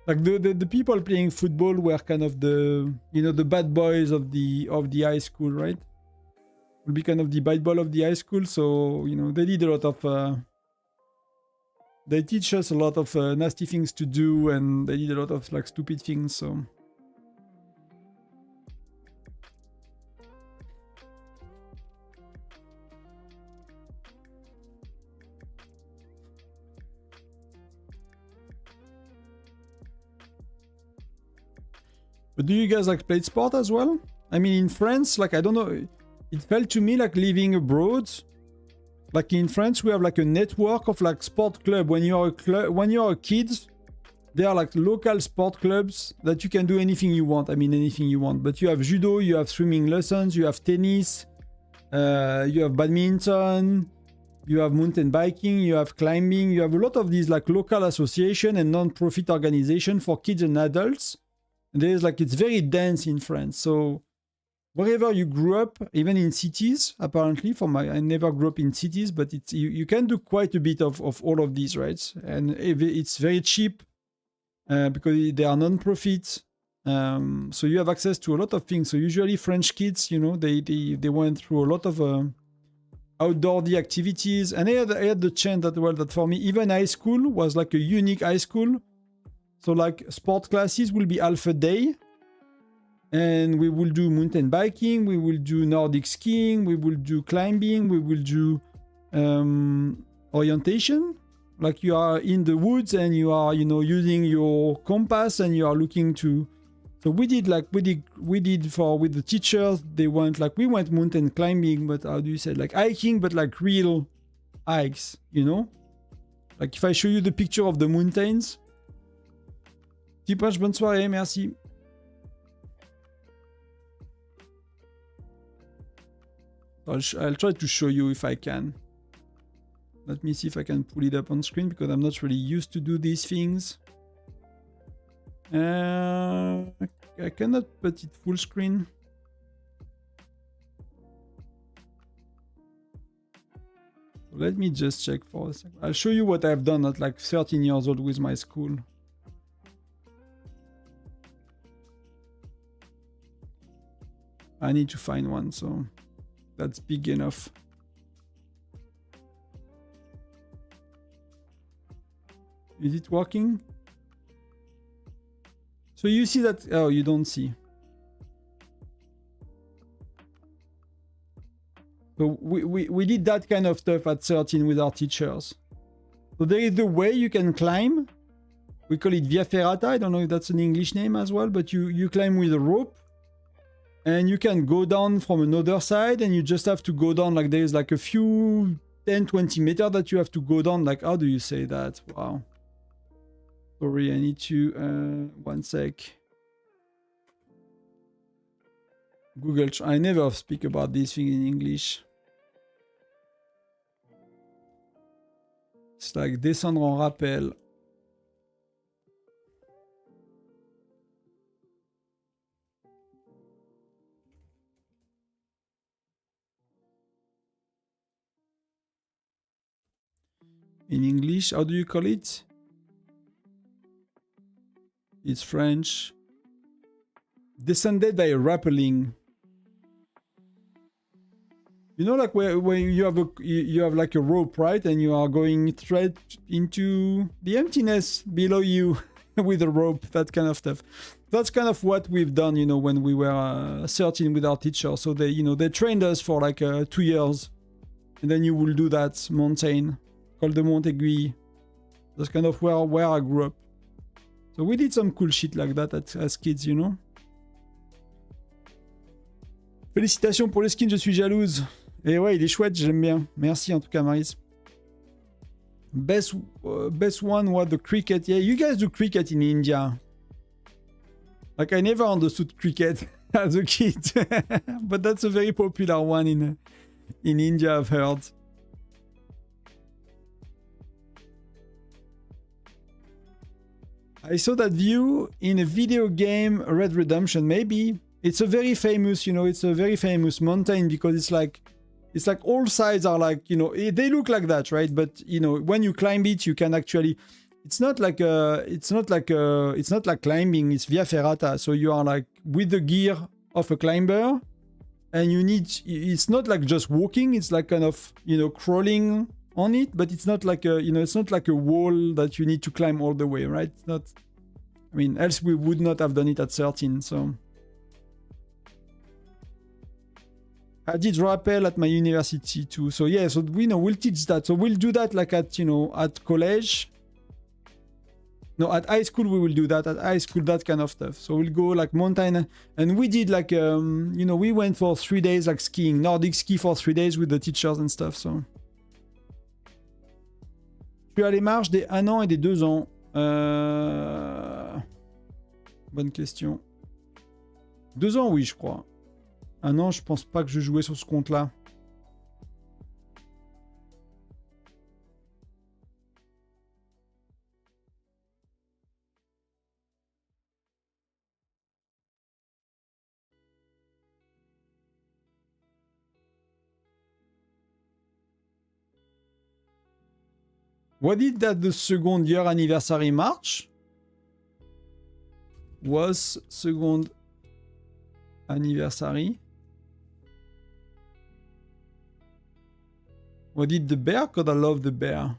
[SPEAKER 1] like the people playing football were kind of the, you know, the bad boys of the high school, right? Will be kind of the bad boy of the high school. So you know, they did a lot of they teach us a lot of nasty things to do, and they did a lot of like stupid things. So. But do you guys like play sport as well? I mean, in France, like, I don't know, it felt to me like living abroad. Like in France, we have like a network of like sport club. When you're a kid, there are like local sport clubs that you can do anything you want. I mean, anything you want. But you have judo, you have swimming lessons, you have tennis, you have badminton, you have mountain biking, you have climbing. You have a lot of these like local association and non-profit organization for kids and adults. There's like, it's very dense in France. So wherever you grew up, even in cities, apparently, I never grew up in cities, but it's you can do quite a bit of all of these, right? And it's very cheap because they are non-profit. So you have access to a lot of things. So usually French kids, you know, they went through a lot of outdoorsy activities. And I had the chance that, well, that for me, even high school was like a unique high school. So like sport classes will be half a day, and we will do mountain biking, we will do Nordic skiing, we will do climbing, we will do orientation. Like you are in the woods and you are, you know, using your compass and you are looking to So we did like with the teachers, they went like we went mountain climbing, but how do you say, like hiking, but like real hikes, you know? Like if I show you the picture of the mountains. Petit punch, bonne soirée, merci. I'll try to show you if I can. Let me see if I can pull it up on screen because I'm not really used to do these things. I cannot put it full screen. Let me just check for a second. I'll show you what I've done at like 13 years old with my school. I need to find one, so that's big enough. Is it working? So you see that, oh, you don't see. So we did that kind of stuff at 13 with our teachers. So there is the way you can climb. We call it via ferrata. I don't know if that's an English name as well, but you climb with a rope. And you can go down from another side, and you just have to go down like there's like a few 10-20 meters that you have to go down. Like, how do you say that? Wow. Sorry, I need to, one sec. Google, I never speak about this thing in English. It's like descendre en rappel. In English, how do you call it? It's French. Descended by a rappelling. You know, like where you have like a rope, right? And you are going straight into the emptiness below you with a rope, that kind of stuff. That's kind of what we've done, you know, when we were 13 with our teacher. So they, you know, they trained us for like 2 years, and then you will do that mountain called the Mont Aiguille. That's kind of where I grew up. So we did some cool shit like that as kids, you know. Félicitations pour le skin, je suis jalouse. Et ouais, il est chouette, j'aime bien. Merci en tout cas, Maris. Best one was the cricket. Yeah, you guys do cricket in India. Like, I never understood cricket as a kid. But that's a very popular one in India, I've heard. I saw that view in a video game, Red Redemption, maybe. It's a very famous, you know, it's a very famous mountain because it's like all sides are like, you know, they look like that, right? But, you know, when you climb it, you can actually, it's not like climbing, it's via ferrata. So you are like with the gear of a climber, and you need, it's not like just walking, it's like kind of, you know, crawling on it, but it's not like a, you know, it's not like a wall that you need to climb all the way, right? It's not, I mean, else we would not have done it at 13, so. I did rappel at my university too. So yeah, so we know we'll teach that. So we'll do that like at, you know, at college. No, at high school we will do that. At high school, that kind of stuff. So we'll go like mountain, and we did like, you know, we went for 3 days like skiing, Nordic ski for 3 days with the teachers and stuff. So. Je suis à les marches des 1 an et des 2 ans. Bonne question. 2 ans, oui, je crois. 1 an, je pense pas que je jouais sur ce compte-là. What did that the second year anniversary March? Was second anniversary? What did the bear? Because I love the bear.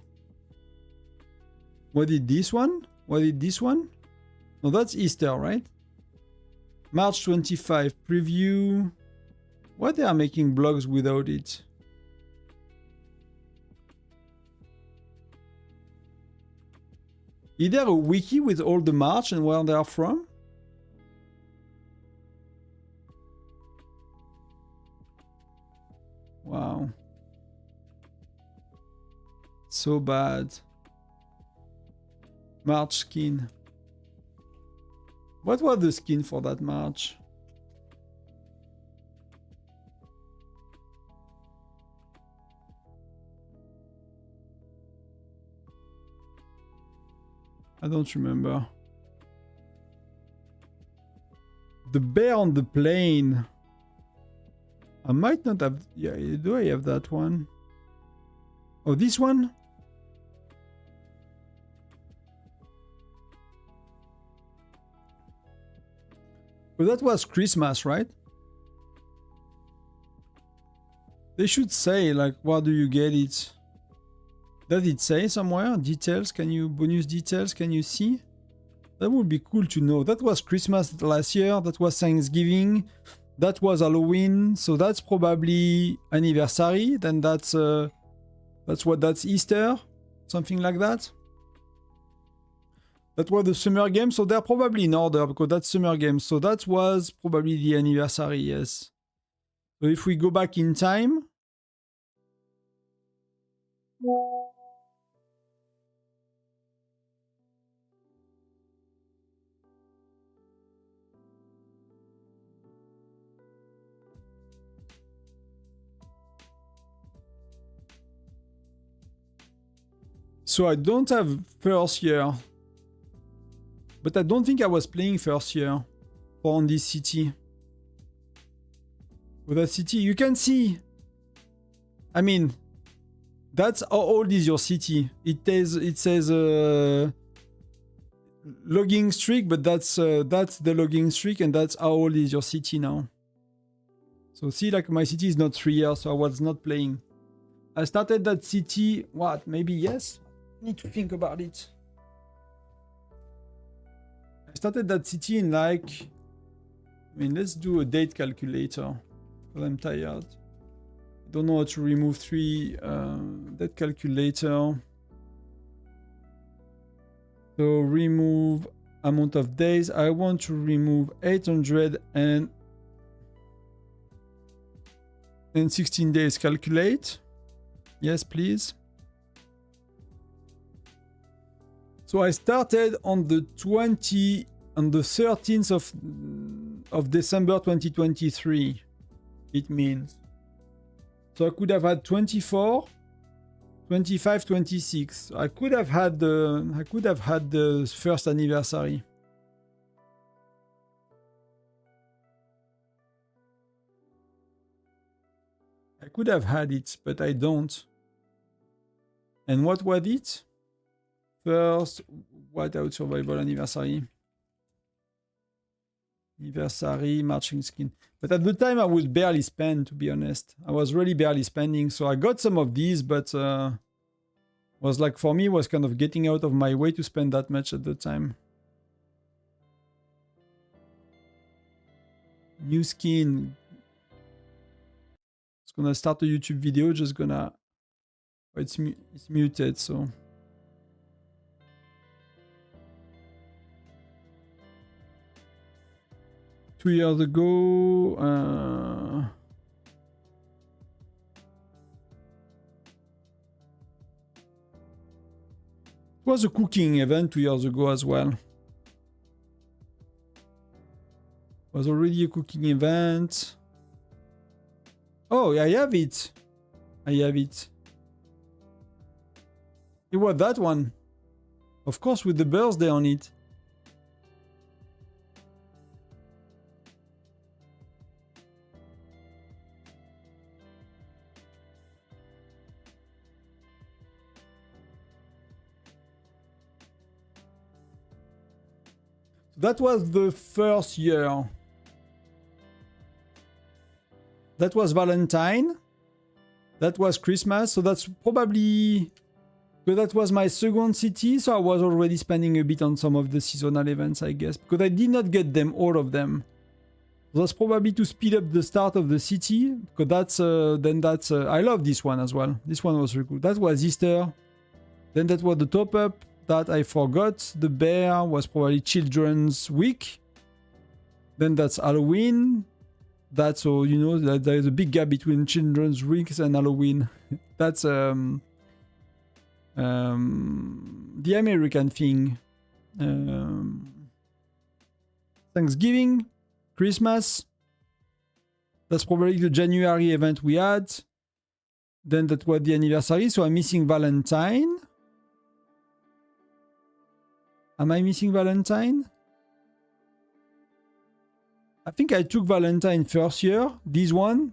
[SPEAKER 1] What did this one? What did this one? No, that's Easter, right? March 25 preview. Why they are making blogs without it? Is there a wiki with all the march and where they are from? Wow. So bad. March skin. What was the skin for that March? I don't remember. The bear on the plane. I might not have... Yeah, do I have that one? Oh, this one? Well, that was Christmas, right? They should say, like, where do you get it? Does it say somewhere? Details? Can you... Bonus details? Can you see? That would be cool to know. That was Christmas last year. That was Thanksgiving. That was Halloween. So that's probably anniversary. Then that's Easter. Something like that. That was the summer game. So they're probably in order because that's summer game. So that was probably the anniversary, yes. So if we go back in time. So I don't have first year. But I don't think I was playing first year on this city. With that city, you can see. I mean, that's how old is your city. It says logging streak, but that's the logging streak, and that's how old is your city now. So see, like my city is not 3 years, so I was not playing. I started that city, what, maybe yes? I need to think about it. I started that city in like... I mean, let's do a date calculator. Because I'm tired. I don't know how to remove 3 date calculator. So remove amount of days. I want to remove 816 days. Calculate. Yes, please. So I started on the 13th of December 2023. It means. So I could have had 24, 25, 26. I could have had the first anniversary. I could have had it, but I don't. And what was it? First, Whiteout Survival anniversary. Anniversary, marching skin. But at the time, I was barely spend, to be honest. I was really barely spending. So I got some of these, but was like, for me, was kind of getting out of my way to spend that much at the time. New skin. It's gonna start a YouTube video, just gonna... Oh, it's muted, so... 2 years ago, it was a cooking event 2 years ago as well. It was already a cooking event. Oh, I have it. I have it. It was that one. Of course, with the birthday on it. That was the first year. That was Valentine. That was Christmas. So that's probably... Because that was my second city. So I was already spending a bit on some of the seasonal events, I guess. Because I did not get them, all of them. That's probably to speed up the start of the city. Because that's... I love this one as well. This one was really cool. That was Easter. Then that was the top up. That I forgot. The bear was probably Children's Week. Then that's Halloween. that, so you know that there is a big gap between Children's Week and Halloween. That's the American thing. Thanksgiving, Christmas. That's probably the January event we had. Then that was the anniversary, so I'm missing Valentine. Am I missing Valentine? I think I took Valentine first year, this one,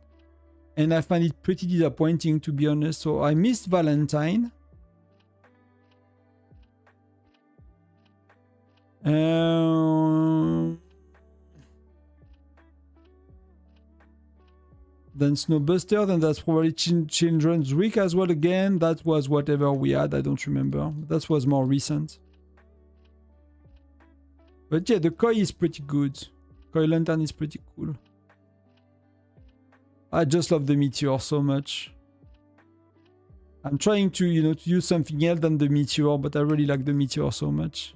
[SPEAKER 1] and I find it pretty disappointing, to be honest. So I missed Valentine. Then Snowbuster, then that's probably Children's Week as well again. That was whatever we had, I don't remember. That was more recent. But yeah, the Koi is pretty good. Koi Lantern is pretty cool. I just love the Meteor so much. I'm trying to, you know, to use something else than the Meteor, but I really like the Meteor so much.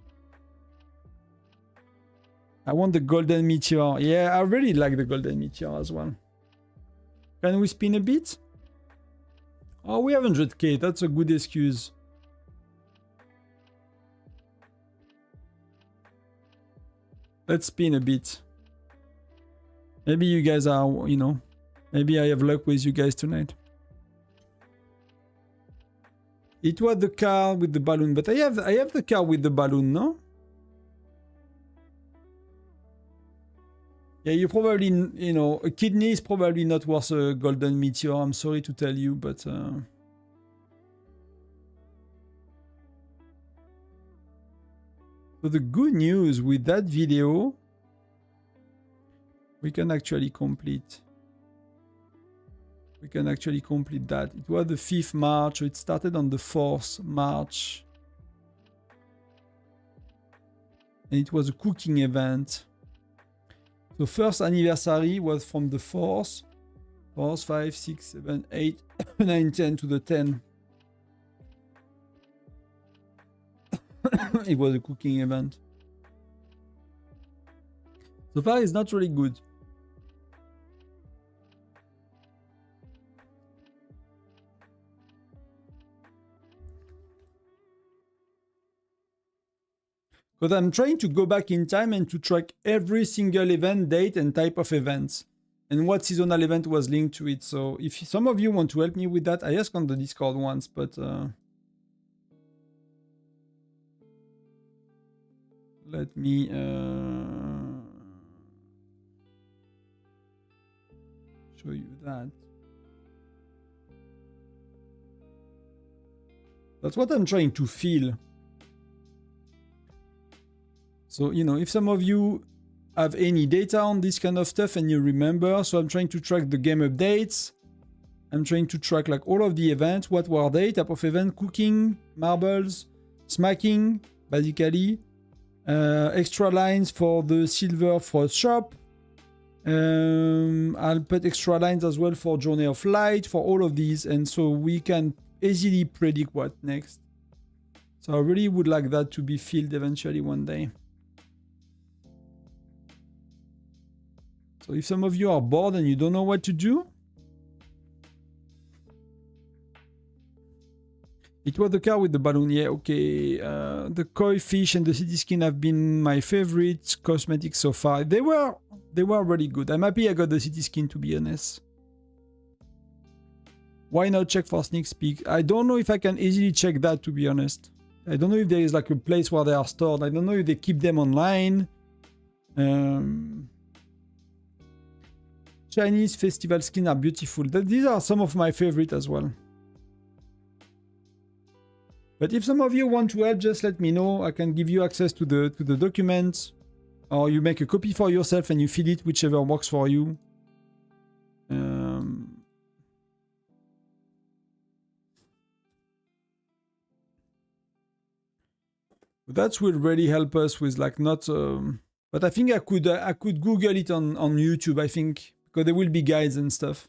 [SPEAKER 1] I want the Golden Meteor. Yeah, I really like the Golden Meteor as well. Can we spin a bit? Oh, we have 100k. That's a good excuse. Let's spin a bit. Maybe you guys are, you know, maybe I have luck with you guys tonight. It was the car with the balloon, but I have the car with the balloon, no? Yeah, you probably, you know, a kidney is probably not worth a Golden Meteor. I'm sorry to tell you, but... So the good news with that video, we can actually complete. We can actually complete that. It was the 5th March, so it started on the 4th March. And it was a cooking event. The first anniversary was from the 4th. 4, 5, 6, 7, 8, 9, 10 to the 10. It was a cooking event. So far, it's not really good. Because I'm trying to go back in time and to track every single event, date, and type of events, and what seasonal event was linked to it. So if some of you want to help me with that, I asked on the Discord once, but let me show you that. That's what I'm trying to feel. So, you know, if some of you have any data on this kind of stuff and you remember, so I'm trying to track the game updates. I'm trying to track like all of the events. What were they? Type of event, cooking, marbles, smacking, basically. Extra lines for the silver for shop. I'll put extra lines as well for Journey of Light, for all of these. And so we can easily predict what next. So I really would like that to be filled eventually one day. So if some of you are bored and you don't know what to do, it was the car with the balloon. Yeah, okay. The koi fish and the city skin have been my favorite cosmetics so far. They were really good. I'm happy I got the city skin, to be honest. Why not check for sneak peek? I don't know if I can easily check that, to be honest. I don't know if there is like a place where they are stored. I don't know if they keep them online. Chinese festival skins are beautiful. These are some of my favorite as well. But if some of you want to help, just let me know. I can give you access to the documents, or you make a copy for yourself and you fill it, whichever works for you. That will really help us with like not. But I think I could Google it on YouTube. I think because there will be guides and stuff.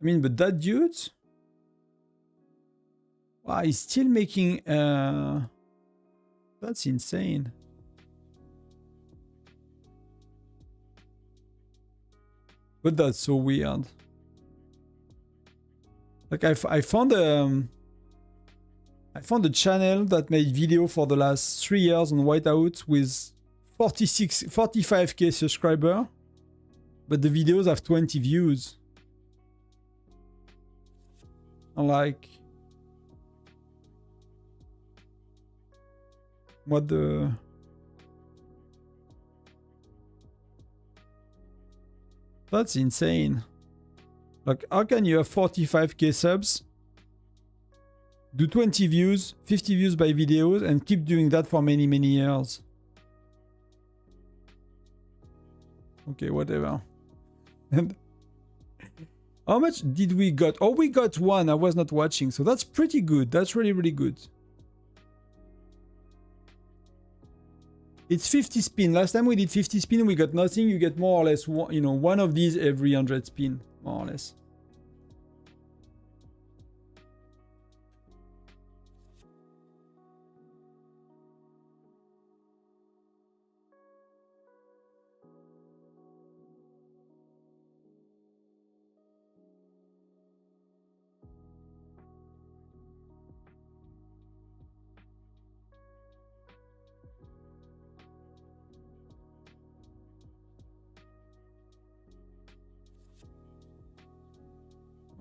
[SPEAKER 1] I mean, but that dude. Wow, he's still making. That's insane. But that's so weird. Like I found a channel that made video for the last 3 years on Whiteout with 45k subscriber, but the videos have 20 views. I'm like, what the? That's insane. Like, how can you have 45k subs, do 20 views, 50 views by videos, and keep doing that for many, many years? Okay, whatever. And how much did we got? Oh, we got 1. I was not watching, so that's pretty good. That's really, really good. It's 50 spin. Last time we did 50 spin, we got nothing. You get more or less, you know, one of these every 100 spin, more or less.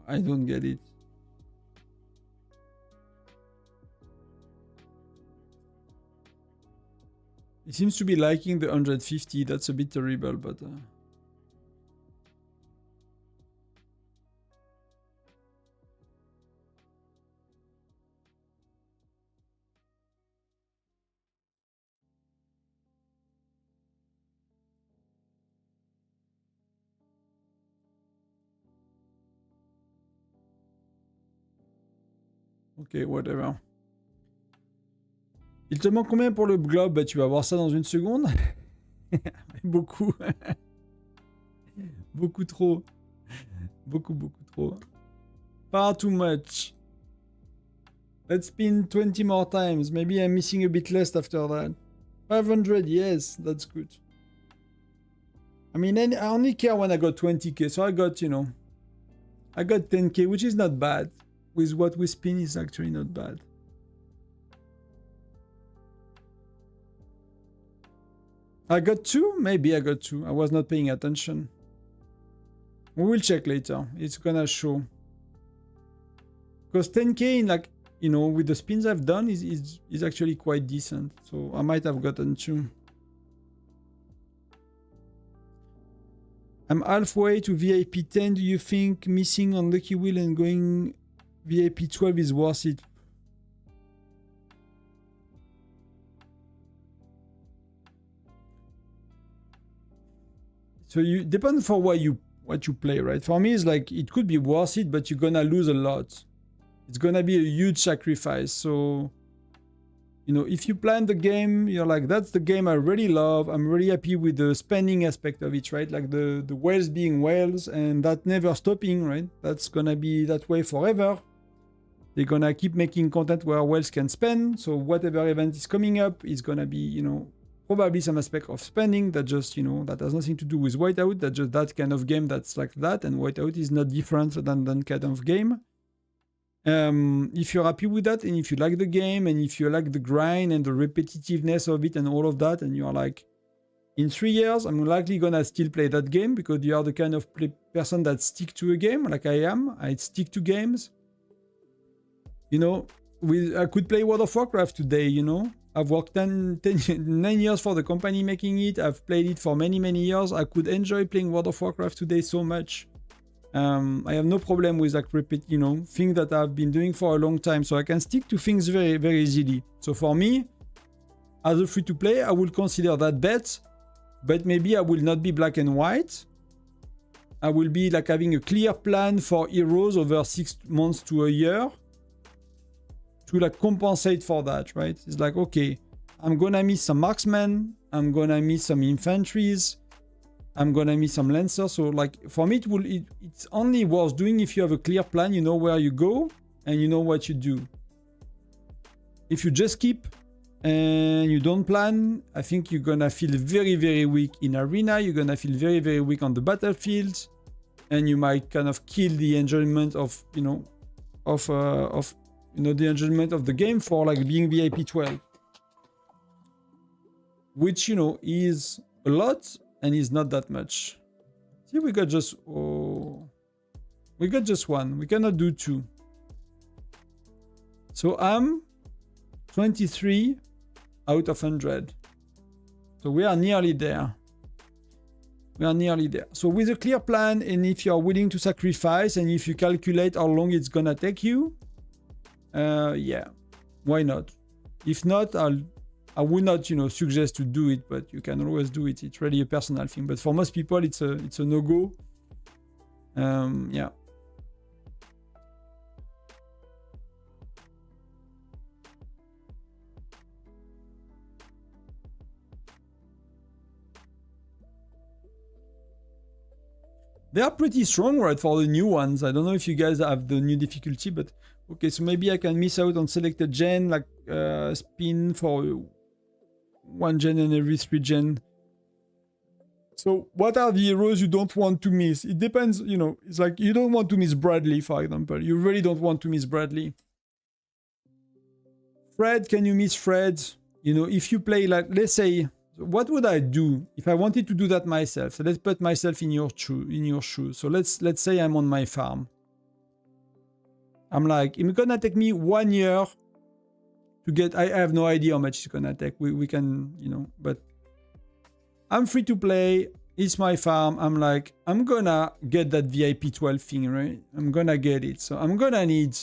[SPEAKER 1] I don't get it. He seems to be liking the 150. That's a bit terrible, but... Ok, whatever. Il te manque combien pour le globe? Bah, tu vas voir ça dans une seconde. Beaucoup. Beaucoup trop. Beaucoup trop. Far too much. Let's spin 20 more times. Maybe I'm missing a bit less after that. 500, yes, that's good. I mean, I only care when I got 20k, so I got, you know, I got 10k, which is not bad. With what we spin is actually not bad. I got 2? Maybe I got 2. I was not paying attention. We will check later. It's gonna show. Because 10k in, like, you know, with the spins I've done is actually quite decent. So I might have gotten 2. I'm halfway to VIP 10. Do you think missing on Lucky Wheel and going VIP 12 is worth it? So you depend for what you play, right? For me, it's like it could be worth it, but you're gonna lose a lot. It's gonna be a huge sacrifice. So, you know, if you plan the game, you're like, that's the game I really love. I'm really happy with the spending aspect of it, right? Like the whales being whales and that never stopping, right? That's gonna be that way forever. They're gonna keep making content where whales can spend. So whatever event is coming up is gonna be, you know, probably some aspect of spending that just, you know, that has nothing to do with Whiteout. That's just that kind of game that's like that. And Whiteout is not different than that kind of game. If you're happy with that and if you like the game and if you like the grind and the repetitiveness of it and all of that, and you're like, in 3 years, I'm likely gonna still play that game because you are the kind of person that stick to a game like I am. I stick to games. You know, I could play World of Warcraft today, you know. I've worked 9 years for the company making it. I've played it for many, many years. I could enjoy playing World of Warcraft today so much. I have no problem with like you know, things that I've been doing for a long time. So I can stick to things very, very easily. So for me, as a free-to-play, I will consider that bet. But maybe I will not be black and white. I will be like having a clear plan for heroes over 6 months to a year. To like compensate for that, right? It's like, okay, I'm gonna miss some marksmen, I'm gonna miss some infantries, I'm gonna miss some lancers. So like for me, it's only worth doing if you have a clear plan, you know where you go and you know what you do. If you just keep and you don't plan, I think you're gonna feel very, very weak in arena. You're gonna feel very, very weak on the battlefield. and you might kind of kill the enjoyment of the enjoyment of the game for like being VIP 12, which is a lot and is not that much. See, we got just one. We cannot do two. So I'm 23 out of 100. So we are nearly there. So with a clear plan, and if you are willing to sacrifice, and if you calculate how long it's gonna take you, yeah, why not? If not, I would not, suggest to do it, but you can always do it. It's really a personal thing. But for most people, it's a no-go. Yeah. They are pretty strong, right, for the new ones. I don't know if you guys have the new difficulty, but okay, so maybe I can miss out on selected gen, like spin for 1 gen and every 3 gen. So what are the heroes you don't want to miss? It depends, it's like you don't want to miss Bradley, for example. You really don't want to miss Bradley. Fred, can you miss Fred? If you play, like, let's say, what would I do if I wanted to do that myself? So let's put myself in your shoes. So let's say I'm on my farm. I'm like, it's gonna take me 1 year to get. I have no idea how much it's gonna take. We can, but I'm free to play. It's my farm. I'm like, I'm gonna get that VIP 12 thing, right? I'm gonna get it. So I'm gonna need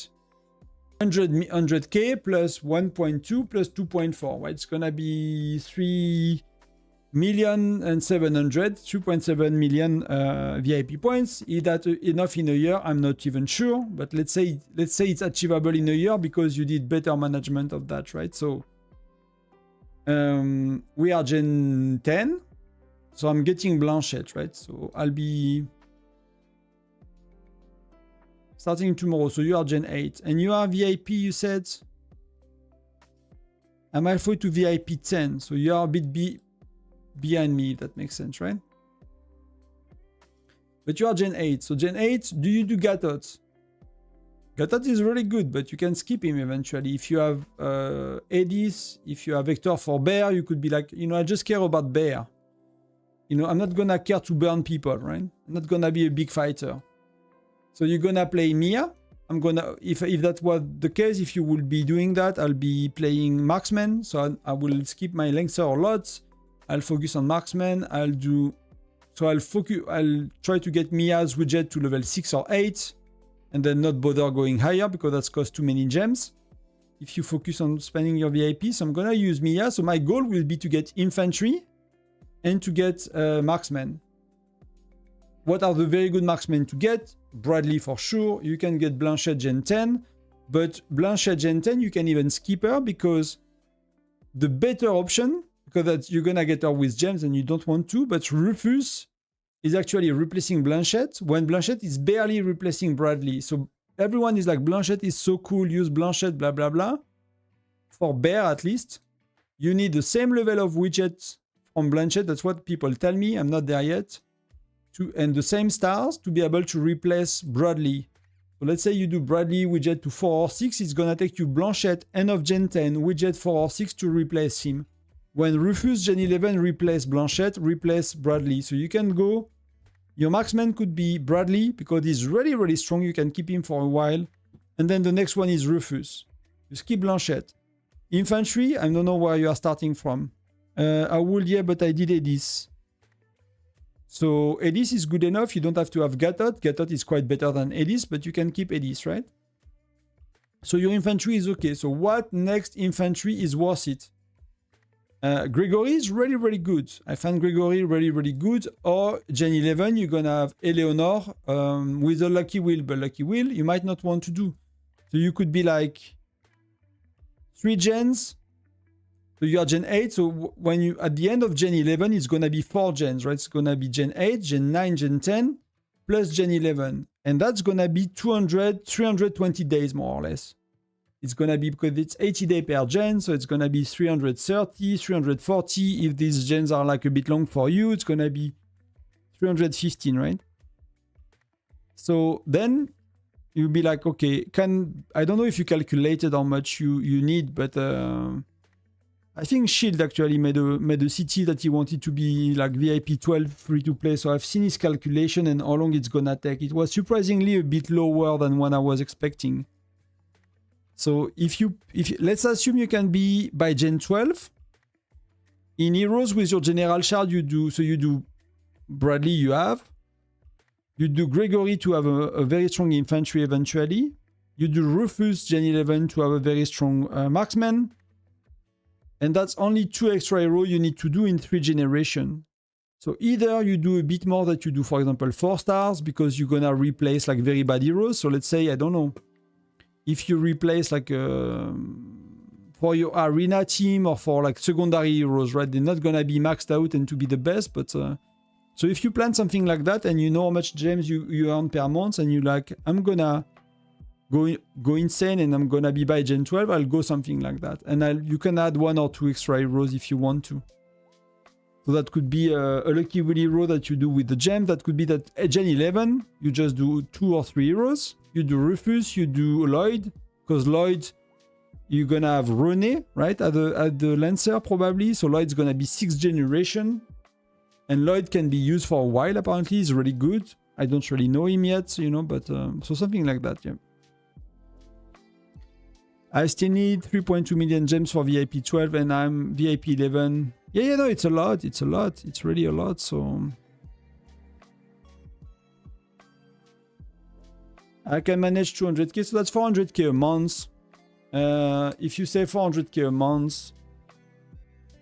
[SPEAKER 1] 100k plus 1.2 plus 2.4, right? It's gonna be 3,700,000, 3.7 million VIP points. Is that enough in a year? I'm not even sure, but let's say it's achievable in a year because you did better management of that, right? So we are Gen 10, so I'm getting Blanchette, right? So I'll be starting tomorrow. So you are Gen 8. And you are VIP, you said? I'm halfway to VIP 10. So you are a bit behind me, if that makes sense, right? But you are Gen 8. So Gen 8, do you do Gatot? Gatot is really good, but you can skip him eventually. If you have Edis, if you have Vector for Bear, you could be like, I just care about Bear. I'm not gonna care to burn people, right? I'm not gonna be a big fighter. So you're gonna play Mia. I'm gonna, if that was the case, if you will be doing that, I'll be playing Marksman. So I will skip my Lancer a lot. I'll focus on Marksman. I'll try to get Mia's widget to level 6 or 8, and then not bother going higher because that's cost too many gems. If you focus on spending your VIP, so I'm gonna use Mia. So my goal will be to get infantry and to get Marksman. What are the very good marksmen to get? Bradley for sure. You can get Blanchette Gen 10. But Blanchette Gen 10, you can even skip her because the better option, because that you're going to get her with gems and you don't want to, but Rufus is actually replacing Blanchette when Blanchette is barely replacing Bradley. So everyone is like, Blanchette is so cool, use Blanchette, blah, blah, blah. For Bear, at least, you need the same level of widgets from Blanchette. That's what people tell me. I'm not there yet. And the same stars to be able to replace Bradley. So let's say you do Bradley widget to 4 or 6, it's gonna take you Blanchette end of Gen 10 widget 4 or 6 to replace him. When Rufus Gen 11 replace Blanchette, replace Bradley. So you can go, your marksman could be Bradley because he's really, really strong. You can keep him for a while. And then the next one is Rufus. You skip Blanchette. Infantry, I don't know where you are starting from. I would, yeah, but I did Edis. So Edis is good enough. You don't have to have Gatot. Gatot is quite better than Edis, but you can keep Edis, right? So your infantry is okay. So what next infantry is worth it? Gregory is really, really good. I find Gregory really, really good. Or Gen 11, you're going to have Eleanor with a Lucky Wheel. But Lucky Wheel, you might not want to do. So you could be like 3 gens. So you are Gen 8, so when you at the end of Gen 11, it's going to be 4 gens, right? It's going to be Gen 8, Gen 9, Gen 10, plus Gen 11. And that's going to be 320 days, more or less. It's going to be, because it's 80 days per gen, so it's going to be 330, 340. If these gens are like a bit long for you, it's going to be 315, right? So then you'll be like, okay, I don't know if you calculated how much you need, but I think Shield actually made a city that he wanted to be like VIP 12 free to play. So I've seen his calculation and how long it's gonna take. It was surprisingly a bit lower than what I was expecting. So if let's assume you can be by Gen 12 in heroes with your general shard, you do Bradley, you do Gregory to have a very strong infantry eventually. You do Rufus Gen 11 to have a very strong marksman. And that's only 2 extra heroes you need to do in 3 generations. So either you do a bit more that you do, for example, 4 stars because you're gonna replace like very bad heroes. So let's say, I don't know, if you replace like for your arena team or for like secondary heroes, right? They're not gonna be maxed out and to be the best, but so if you plan something like that and you know how much gems you earn per month and you like, I'm gonna go insane and I'm gonna be by Gen 12, I'll go something like that. And you can add 1 or 2 extra heroes if you want to. So that could be a Lucky Willy hero that you do with the gem. That could be that at Gen 11, you just do 2 or 3 heroes. You do Rufus, you do Lloyd, because Lloyd, you're gonna have René, right, at the Lancer probably. So Lloyd's gonna be 6th generation. And Lloyd can be used for a while, apparently. He's really good. I don't really know him yet, you know, but so something like that, yeah. I still need 3.2 million gems for VIP 12 and I'm VIP 11. Yeah, no, it's a lot. It's a lot. It's really a lot, so... I can manage 200k, so that's 400k a month. If you say 400k a month,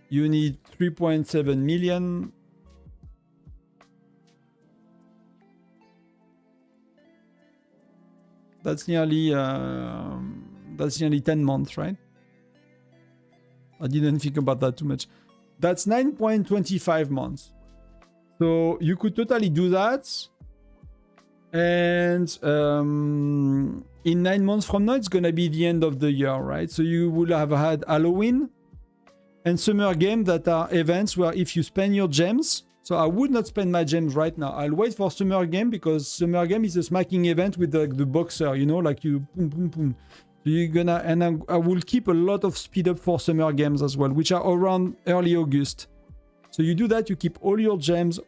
[SPEAKER 1] you need 3.7 million. That's nearly 10 months, right? I didn't think about that too much. That's 9.25 months. So you could totally do that. And in 9 months from now, it's going to be the end of the year, right? So you will have had Halloween and Summer Game that are events where if you spend your gems, so I would not spend my gems right now. I'll wait for Summer Game because Summer Game is a smacking event with the boxer, you know, like you boom, boom, boom. So you're gonna, and I will keep a lot of speed up for Summer Games as well, which are around early August. So you do that, you keep all your gems,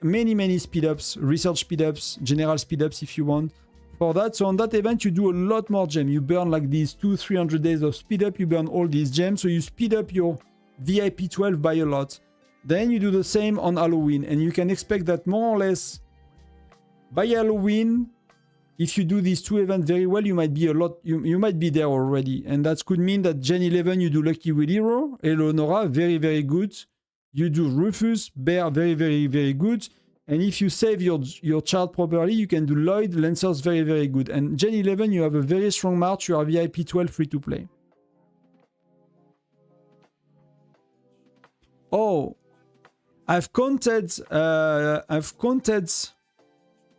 [SPEAKER 1] many speed ups, research speed ups, general speed ups if you want for that. So on that event, you do a lot more gems. You burn like these 200-300 days of speed up, you burn all these gems. So you speed up your VIP 12 by a lot. Then you do the same on Halloween, and you can expect that more or less by Halloween, if you do these 2 events very well, you might be you might be there already. And that could mean that Gen 11, you do Lucky Will Hero, Eleonora, very good. You do Rufus, Bear, very good. And if you save your chart properly, you can do Lloyd, Lancers, very good. And Gen 11, you have a very strong march, you are VIP 12 free to play. Oh, I've counted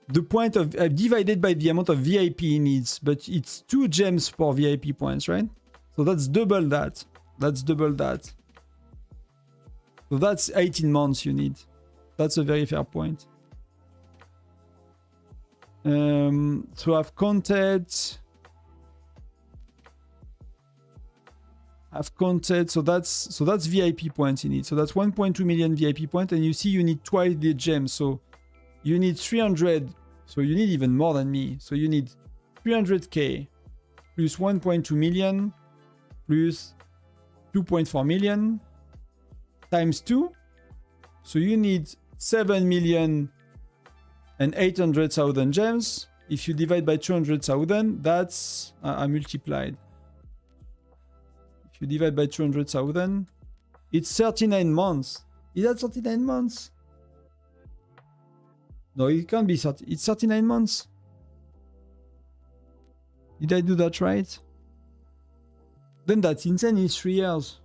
[SPEAKER 1] the point of, I've divided by the amount of VIP he needs, but it's 2 gems per VIP points, right? So that's double that. That's double that. So that's 18 months you need. That's a very fair point. So I've counted, so that's VIP points you need. So that's 1.2 million VIP points, and you see you need twice the gems. So you need 300, so you need even more than me. So you need 300k plus 1.2 million plus 2.4 million times 2. So you need 7,800,000 gems. If you divide by 200,000, that's I multiplied. If you divide by 200,000, it's 39 months. Is that 39 months? No, it can't be 30. It's 39 months. Did I do that right? Then that's insane. It's 3 years.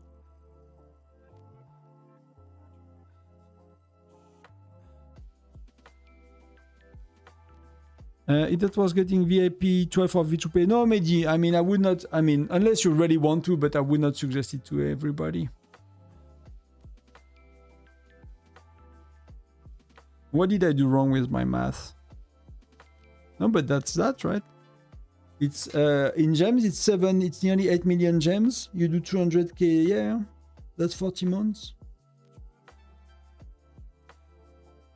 [SPEAKER 1] That was getting VIP 12 for V2Pay. No, Mehdi, I mean, I would not, I mean, unless you really want to, but I would not suggest it to everybody. What did I do wrong with my math? No, but that's that, right? It's in gems, it's nearly 8 million gems. You do 200k a year. That's 40 months.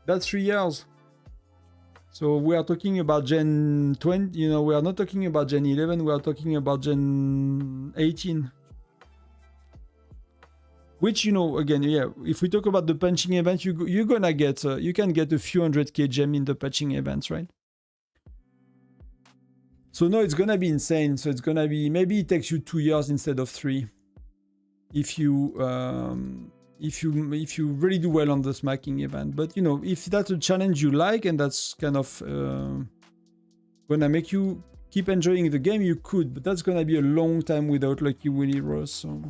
[SPEAKER 1] That's 3 years. So we are talking about Gen 20, you know, we are not talking about Gen 11, we are talking about Gen 18. Which, you know, again, yeah, if we talk about the patching event, you're gonna get, you can get a few 100k gem in the patching events, right? So no, it's gonna be insane. So it's gonna be, maybe it takes you 2 years instead of 3. If you really do well on the smacking event. But you know, if that's a challenge you like and that's kind of gonna make you keep enjoying the game, you could, but that's gonna be a long time without Lucky Wheel Heroes. So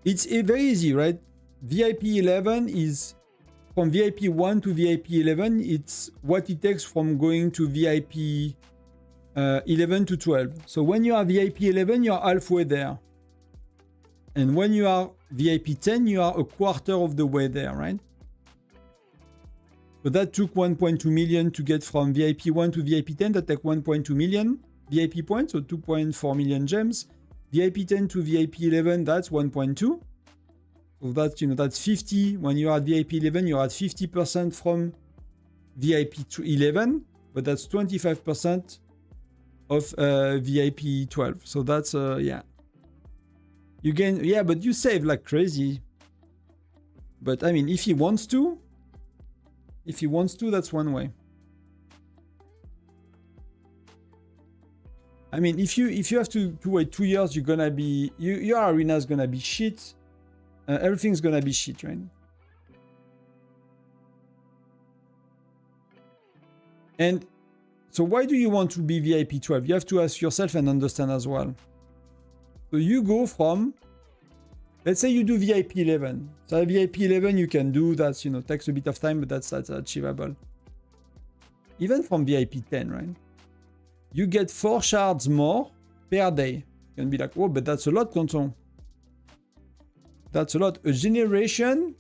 [SPEAKER 1] it's very easy, right? VIP 11 is from VIP 1 to VIP 11. It's what it takes from going to VIP 11 to 12. So when you are VIP 11, you're halfway there. And when you are VIP 10, you are a quarter of the way there, right? So that took 1.2 million to get from VIP 1 to VIP 10. That took 1.2 million VIP points, so 2.4 million gems. VIP 10 to VIP 11, that's 1.2. So that's, you know, that's 50. When you are at VIP 11, you're at 50% from VIP 11, but that's 25% of VIP 12. So that's, yeah. You gain, yeah, but you save like crazy. But I mean, if he wants to, that's one way. I mean, if you have to wait 2 years, you're gonna be, your arena is gonna be shit. Everything's gonna be shit, right? And so why do you want to be VIP 12? You have to ask yourself and understand as well. So you go from, let's say you do VIP 11. So VIP 11 you can do, that's, you know, takes a bit of time, but that's achievable. Even from VIP 10, right? You get 4 shards more per day. You can be like, oh, but that's a lot, Tonton. That's a lot. A generation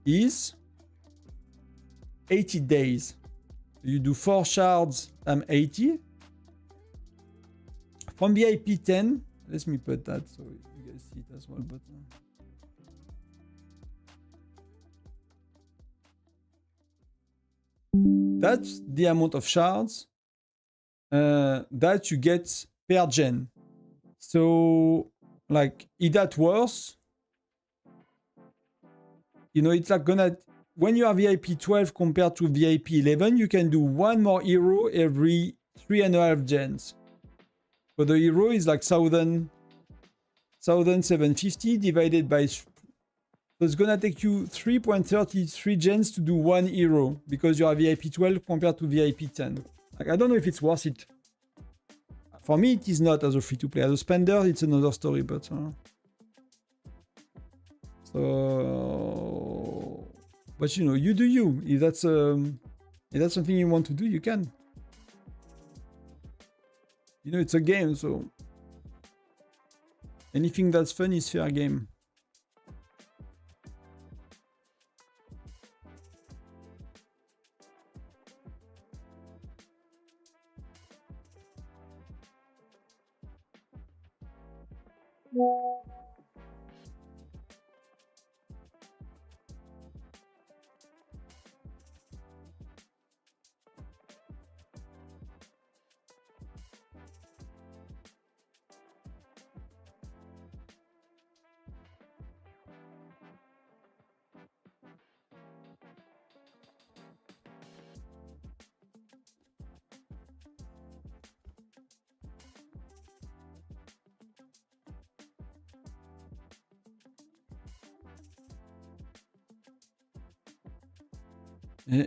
[SPEAKER 1] is 80 days. You do 4 shards times 80. From VIP 10, let me put that so you guys see it as well. But that's the amount of shards that you get per gen. So, like, is that worse? You know, it's like gonna, when you are VIP 12 compared to VIP 11, you can do 1 more hero every 3.5 gens. So the hero is like 1,750 divided by, so it's gonna take you 3.33 gens to do 1 hero because you are VIP 12 compared to VIP 10. Like, I don't know if it's worth it. For me, it is not as a free-to-play. As a spender, it's another story, but so, but you know, you do you. If that's something you want to do, you can. You know, it's a game, so anything that's fun is fair game.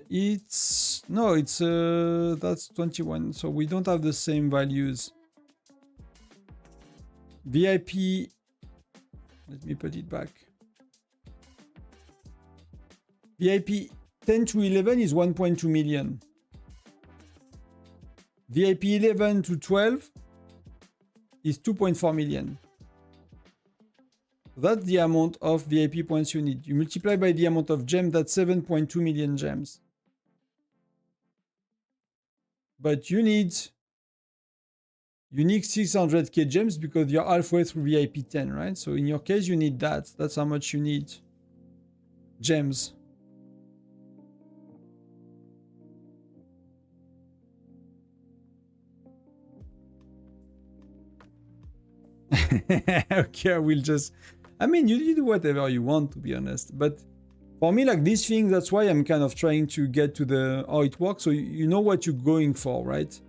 [SPEAKER 1] It's no, it's that's 21, so we don't have the same values. VIP, let me put it back. VIP 10 to 11 is 1.2 million. VIP 11 to 12 is 2.4 million. That's the amount of VIP points you need. You multiply by the amount of gems, that's 7.2 million gems. But you need unique 600k gems because you're halfway through VIP 10, right? So in your case, you need that. That's how much you need. Gems. Okay, I will just... I mean, you do whatever you want, to be honest. But for me, like this thing, that's why I'm kind of trying to get to the how it works. So you know what you're going for, right?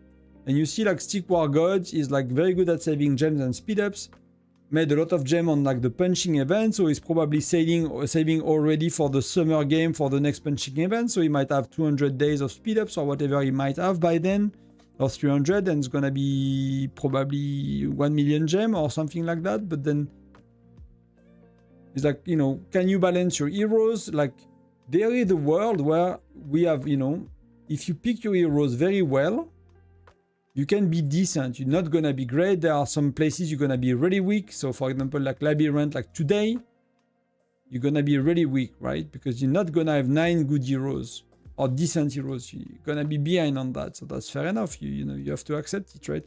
[SPEAKER 1] And you see like Stick War God is like very good at saving gems and speed ups. Made a lot of gem on like the punching event, so he's probably saving already for the summer game for the next punching event. So he might have 200 days of speed ups or whatever he might have by then, or 300, and it's gonna be probably 1 million gem or something like that. But then it's like, you know, can you balance your heroes? Like there is the world where we have, you know, if you pick your heroes very well, you can be decent. You're not gonna be great. There are some places you're gonna be really weak. So for example, like Labyrinth, like today, you're gonna be really weak, right? Because you're not gonna have 9 good heroes or decent heroes. You're gonna be behind on that. So that's fair enough. You know, you have to accept it, right?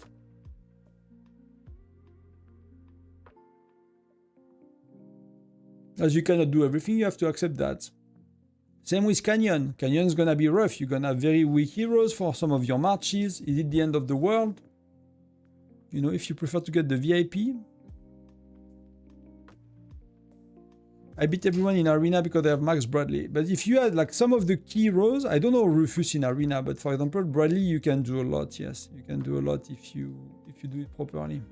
[SPEAKER 1] As you cannot do everything, you have to accept that. Same with Canyon. Canyon's gonna be rough. You're gonna have very weak heroes for some of your marches. Is it the end of the world? You know, if you prefer to get the VIP. I beat everyone in Arena because they have Max Bradley. But if you had like some of the key heroes, I don't know Rufus in Arena, but for example, Bradley, you can do a lot, yes. You can do a lot if you do it properly.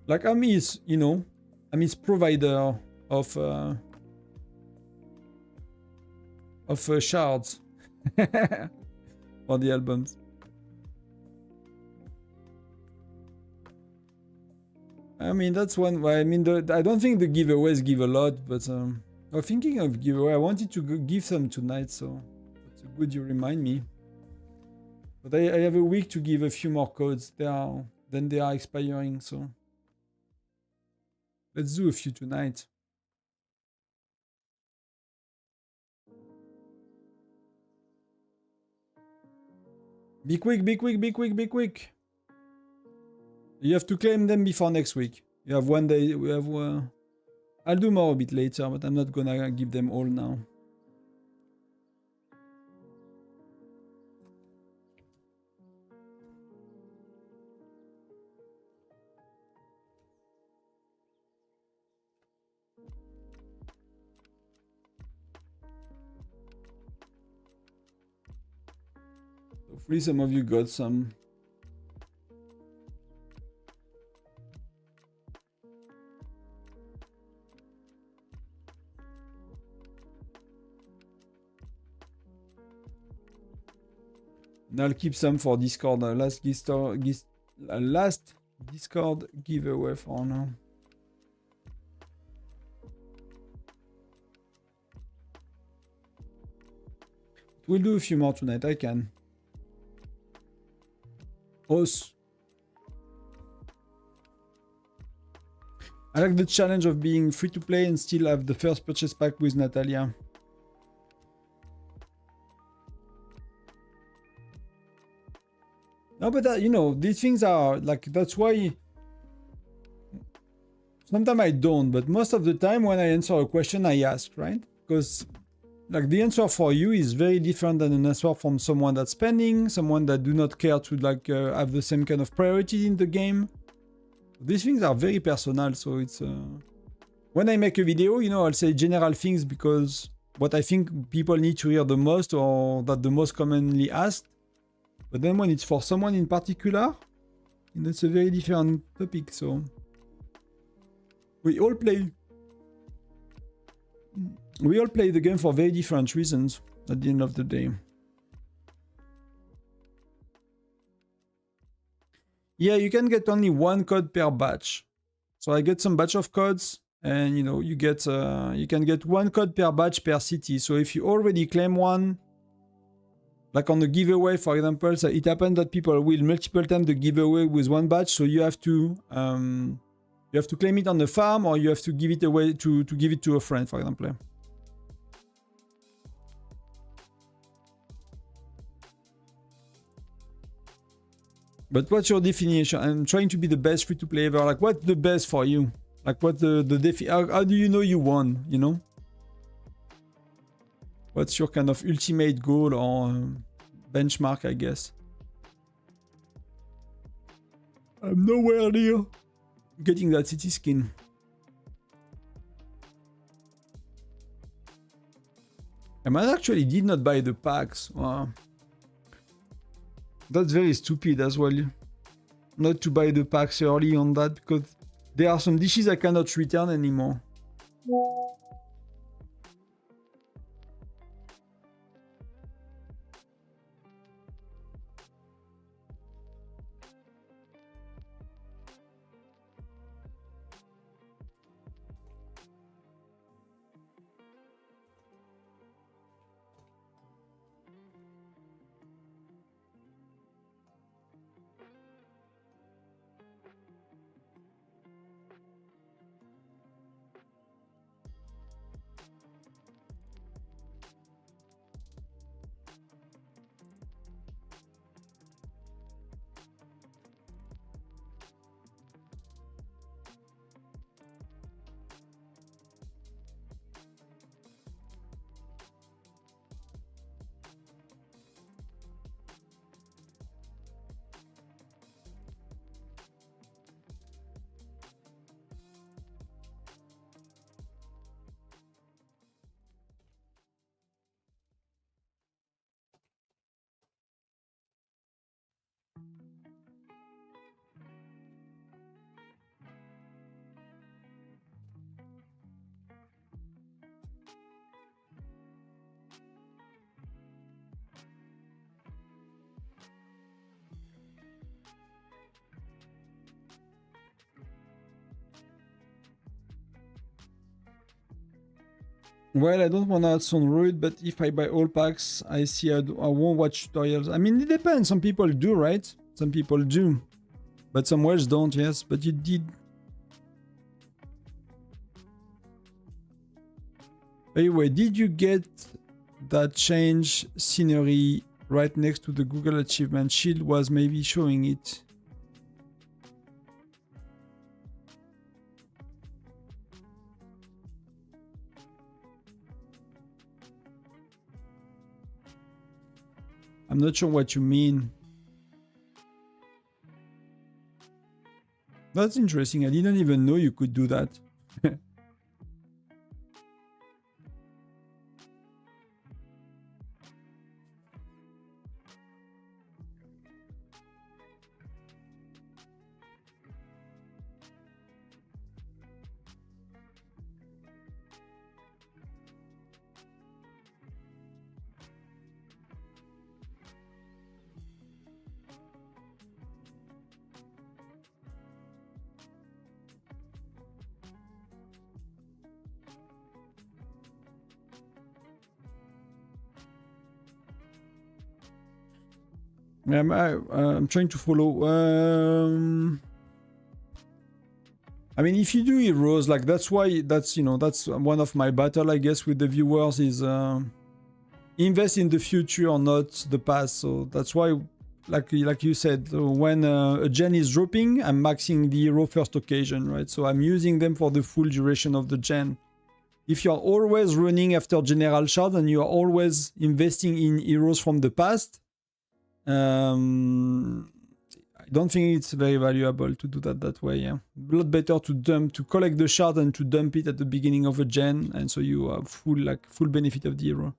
[SPEAKER 1] Like I'm his, you know, I'm his provider of shards for the albums. I mean, that's one. I mean, I don't think the giveaways give a lot, but I'm thinking of giveaway. I wanted to give some tonight, so it's good you remind me. But I have a week to give a few more codes. Then they are expiring, so let's do a few tonight. Be quick, be quick, be quick, be quick. You have to claim them before next week. You have 1 day. We have. I'll do more a bit later, but I'm not gonna give them all now. Hopefully some of you got some. And I'll keep some for Discord. Last Discord giveaway for now. We'll do a few more tonight. I can. Os. I like the challenge of being free to play and still have the first purchase pack with Natalia. No, but you know, these things are like, that's why sometimes I don't, but most of the time when I answer a question, I ask, right? Because like the answer for you is very different than an answer from someone that's spending, someone that do not care to like have the same kind of priority in the game. These things are very personal, so it's when I make a video, you know, I'll say general things because what I think people need to hear the most or that the most commonly asked. But then when it's for someone in particular, that's a very different topic. So we all play the game for very different reasons at the end of the day. Yeah, you can get only 1 code per batch. So I get some batch of codes, and you know, you can get 1 code per batch per city. So if you already claim one, like on the giveaway, for example, so it happens that people will multiple times the giveaway with 1 batch. So you have to claim it on the farm, or you have to give it away to give it to a friend, for example. But what's your definition? I'm trying to be the best free-to-play ever. Like, what's the best for you? Like, what how do you know you won, you know? What's your kind of ultimate goal or benchmark, I guess? I'm nowhere near getting that city skin. I might actually did not buy the packs. Wow. That's very stupid as well. Not to buy the packs early on that, because there are some dishes I cannot return anymore. Well, I don't want to sound rude, but if I buy all packs, I see I won't watch tutorials. I mean, it depends. Some people do, right? Some people do. But some wells don't, yes. But you did. Anyway, did you get that change scenery right next to the Google achievement? Shield was maybe showing it. I'm not sure what you mean. That's interesting. I didn't even know you could do that. I'm trying to follow. I mean, if you do heroes, like that's why that's one of my battle, I guess, with the viewers is invest in the future or not the past. So that's why, like you said, when a gen is dropping, I'm maxing the hero first occasion, right? So I'm using them for the full duration of the gen. If you're always running after general shard and you're always investing in heroes from the past, I don't think it's very valuable to do that way. Yeah, a lot better to collect the shard and to dump it at the beginning of a gen, and so you have full benefit of the hero.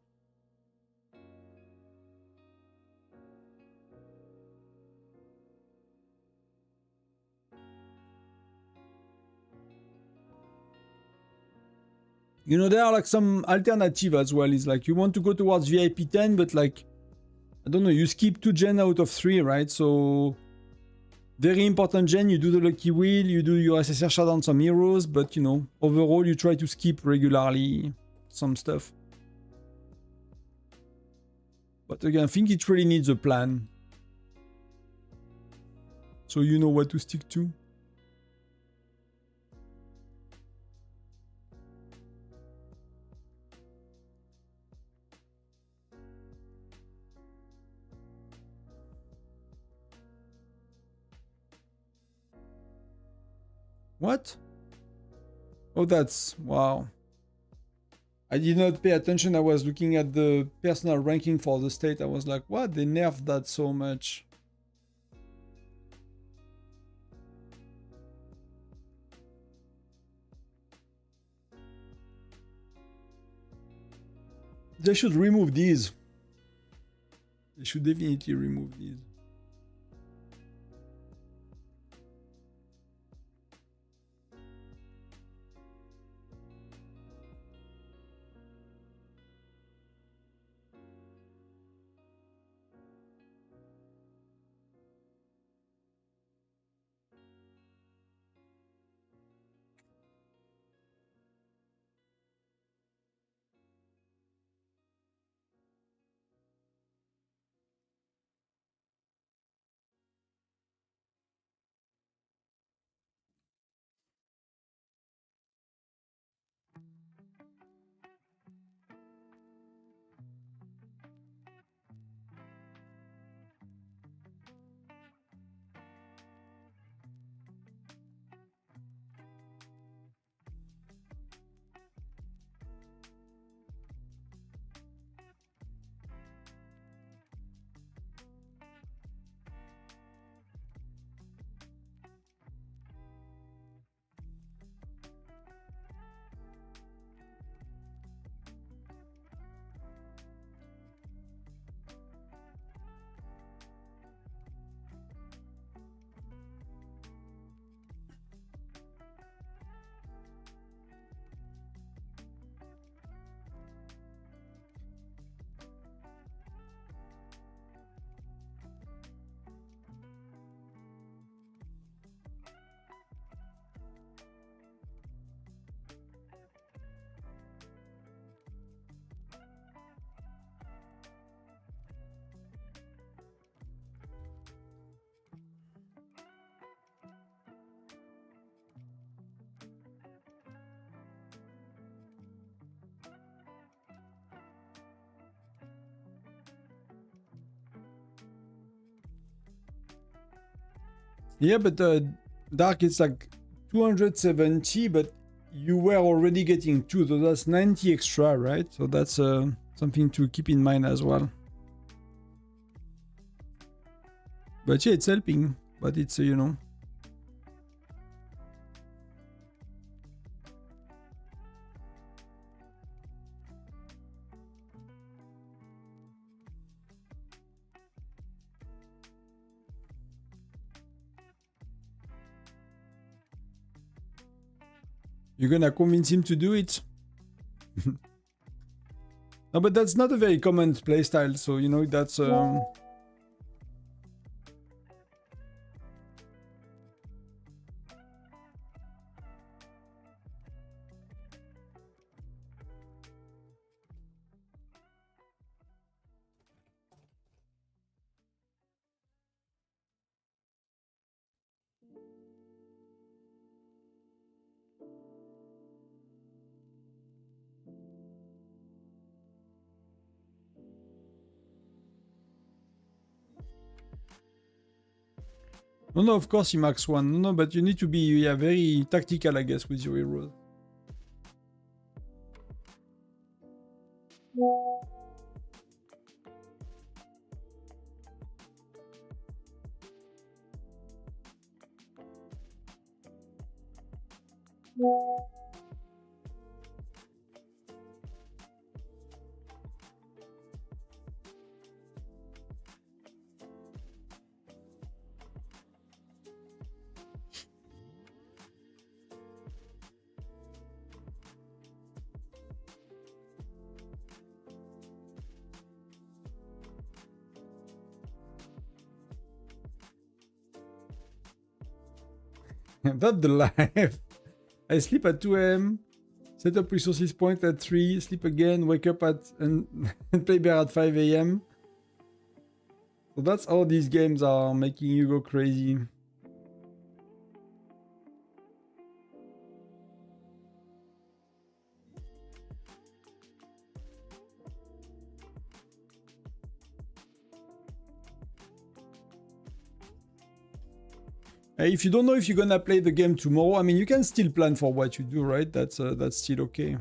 [SPEAKER 1] You know, there are like some alternative as well. It's like you want to go towards VIP 10, but like, I don't know, you skip 2 gen out of 3, right? So very important gen, you do the lucky wheel, you do your SSR shard on some heroes, but you know, overall you try to skip regularly some stuff. But again, I think it really needs a plan. So you know what to stick to. What? Oh, that's... Wow. I did not pay attention. I was looking at the personal ranking for the state. I was like, what? They nerfed that so much. They should remove these. They should definitely remove these. Yeah, but Dark is like 270, but you were already getting 2, so that's 90 extra, right? So that's something to keep in mind as well. But yeah, it's helping, but it's, you know. You're gonna convince him to do it? No, but that's not a very common playstyle, so you know, that's... No, no, of course he max 1. No, no, but you need to be, yeah, very tactical, I guess, with your heroes. That's the life. I sleep at 2 AM, set up resources point at 3, sleep again, wake up at and play bear at 5 AM. So that's how these games are making you go crazy. If you don't know if you're gonna play the game tomorrow, I mean, you can still plan for what you do, right? That's still okay.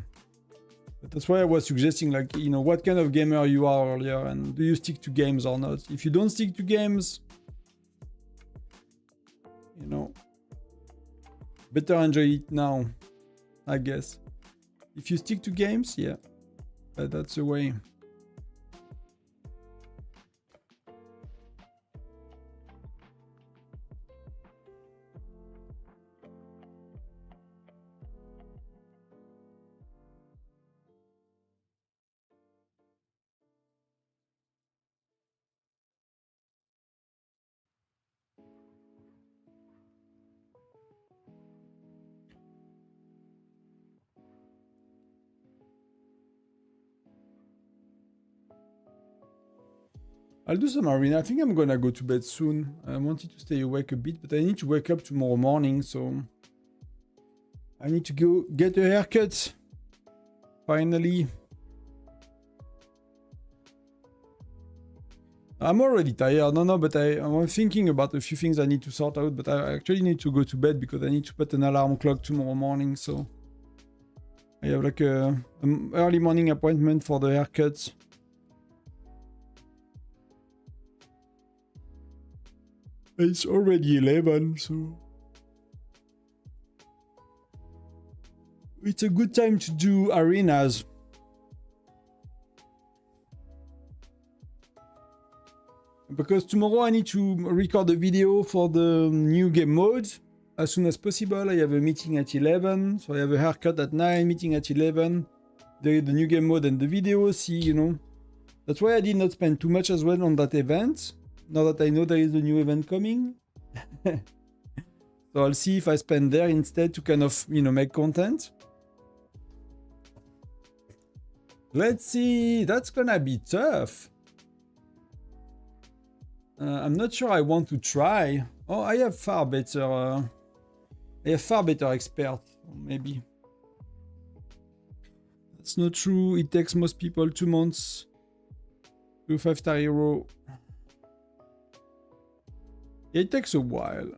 [SPEAKER 1] But that's why I was suggesting, like, you know, what kind of gamer you are earlier, and do you stick to games or not? If you don't stick to games, you know, better enjoy it now, I guess. If you stick to games, yeah, that's the way. I'll do some arena. I think I'm gonna go to bed soon. I wanted to stay awake a bit, but I need to wake up tomorrow morning, so I need to go get a haircut. Finally. I'm already tired. No, but I'm thinking about a few things I need to sort out, but I actually need to go to bed because I need to put an alarm clock tomorrow morning, so I have like an early morning appointment for the haircut. It's already 11, so it's a good time to do arenas. Because tomorrow I need to record a video for the new game mode as soon as possible. I have a meeting at 11, so I have a haircut at 9, meeting at 11. The new game mode and the video, see, you know. That's why I did not spend too much as well on that event. Now that I know there is a new event coming. So I'll see if I spend there instead to kind of, you know, make content. Let's see, that's gonna be tough. I'm not sure I want to try. Oh, I have far better expert, maybe. That's not true. It takes most people 2 months to 5-star hero. It takes a while.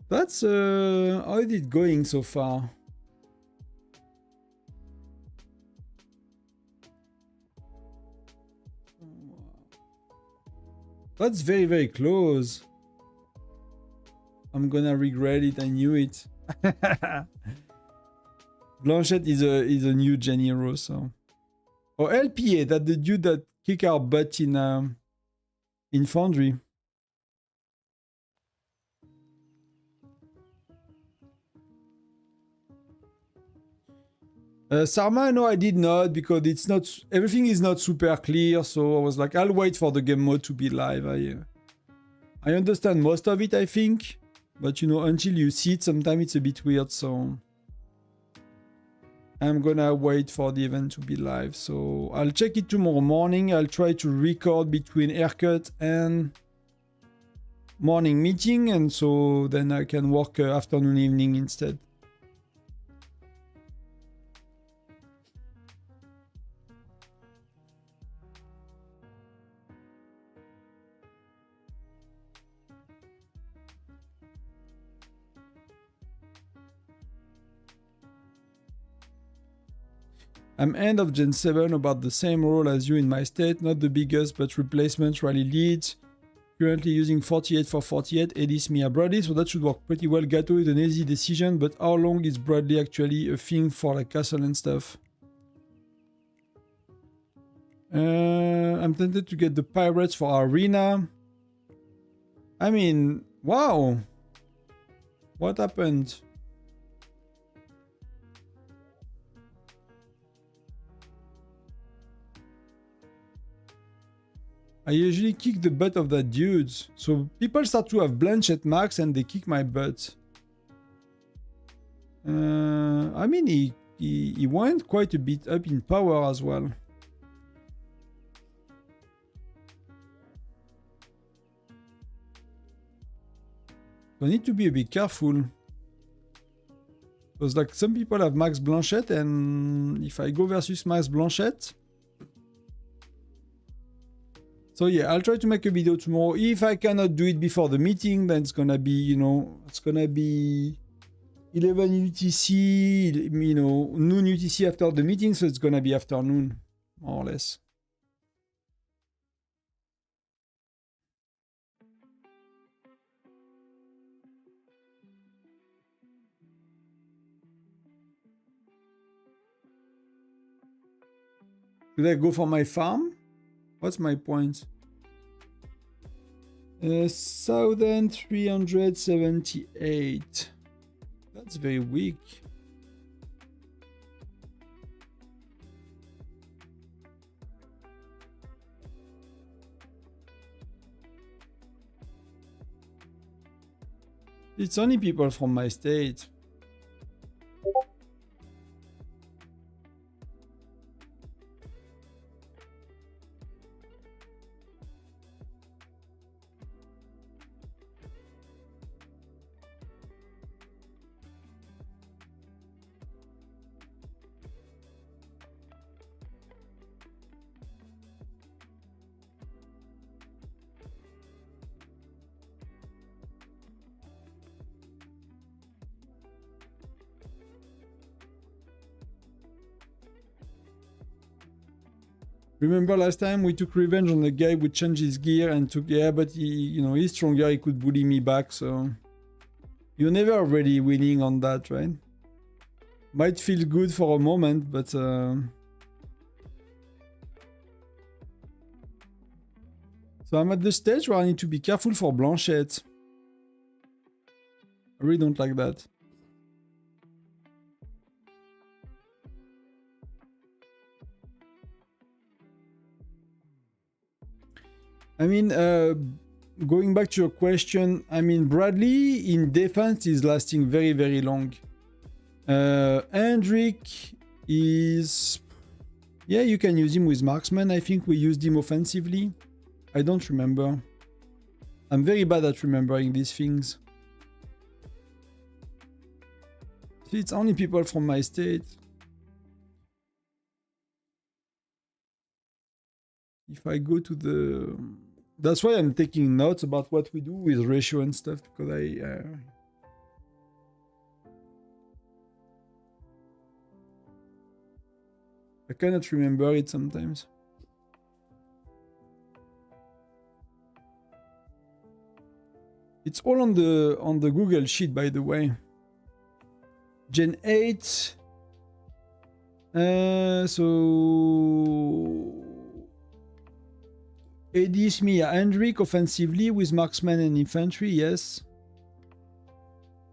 [SPEAKER 1] That's how is it going so far? That's very, very close. I'm gonna regret it. I knew it. Blanchette is a new gen hero, so. Oh, LPA, that the dude that kick our butt in Foundry. Sarma, no, I did not, because it's not, everything is not super clear, so I was like, I'll wait for the game mode to be live. I understand most of it, I think, but you know, until you see it, sometimes it's a bit weird, so I'm gonna wait for the event to be live. So I'll check it tomorrow morning. I'll try to record between haircut and morning meeting, and so then I can work afternoon, evening instead. I'm end of Gen 7, about the same role as you in my state, not the biggest, but replacement rally leads. Currently using 48 for 48, Edis Mia Bradley, so that should work pretty well. Gato is an easy decision, but how long is Bradley actually a thing for like castle and stuff? I'm tempted to get the pirates for arena. I mean, wow. What happened? I usually kick the butt of that dude. So people start to have Blanchette max and they kick my butt. I mean, he went quite a bit up in power as well. So I need to be a bit careful. Because like some people have max Blanchette, and if I go versus max Blanchette, So yeah, I'll try to make a video tomorrow. If I cannot do it before the meeting, then it's gonna be, you know, it's gonna be 11 UTC, you know, noon UTC after the meeting, so it's gonna be afternoon, more or less. Should I go for my farm? What's my point? 1,378. That's very weak. It's only people from my state. Remember last time we took revenge on the guy who changed his gear and took, yeah, but he, you know, he's stronger, he could bully me back, so you're never really winning on that, right? Might feel good for a moment, but so I'm at the stage where I need to be careful for Blanchette. I really don't like that. I mean, going back to your question, I mean, Bradley in defense is lasting very, very long. Hendrik is... Yeah, you can use him with marksman. I think we used him offensively. I don't remember. I'm very bad at remembering these things. See, it's only people from my state. If I go to the... That's why I'm taking notes about what we do with ratio and stuff, because I cannot remember it sometimes. It's all on the Google Sheet, by the way. Gen 8. So... AD Smia Hendrik offensively with marksman and infantry, yes.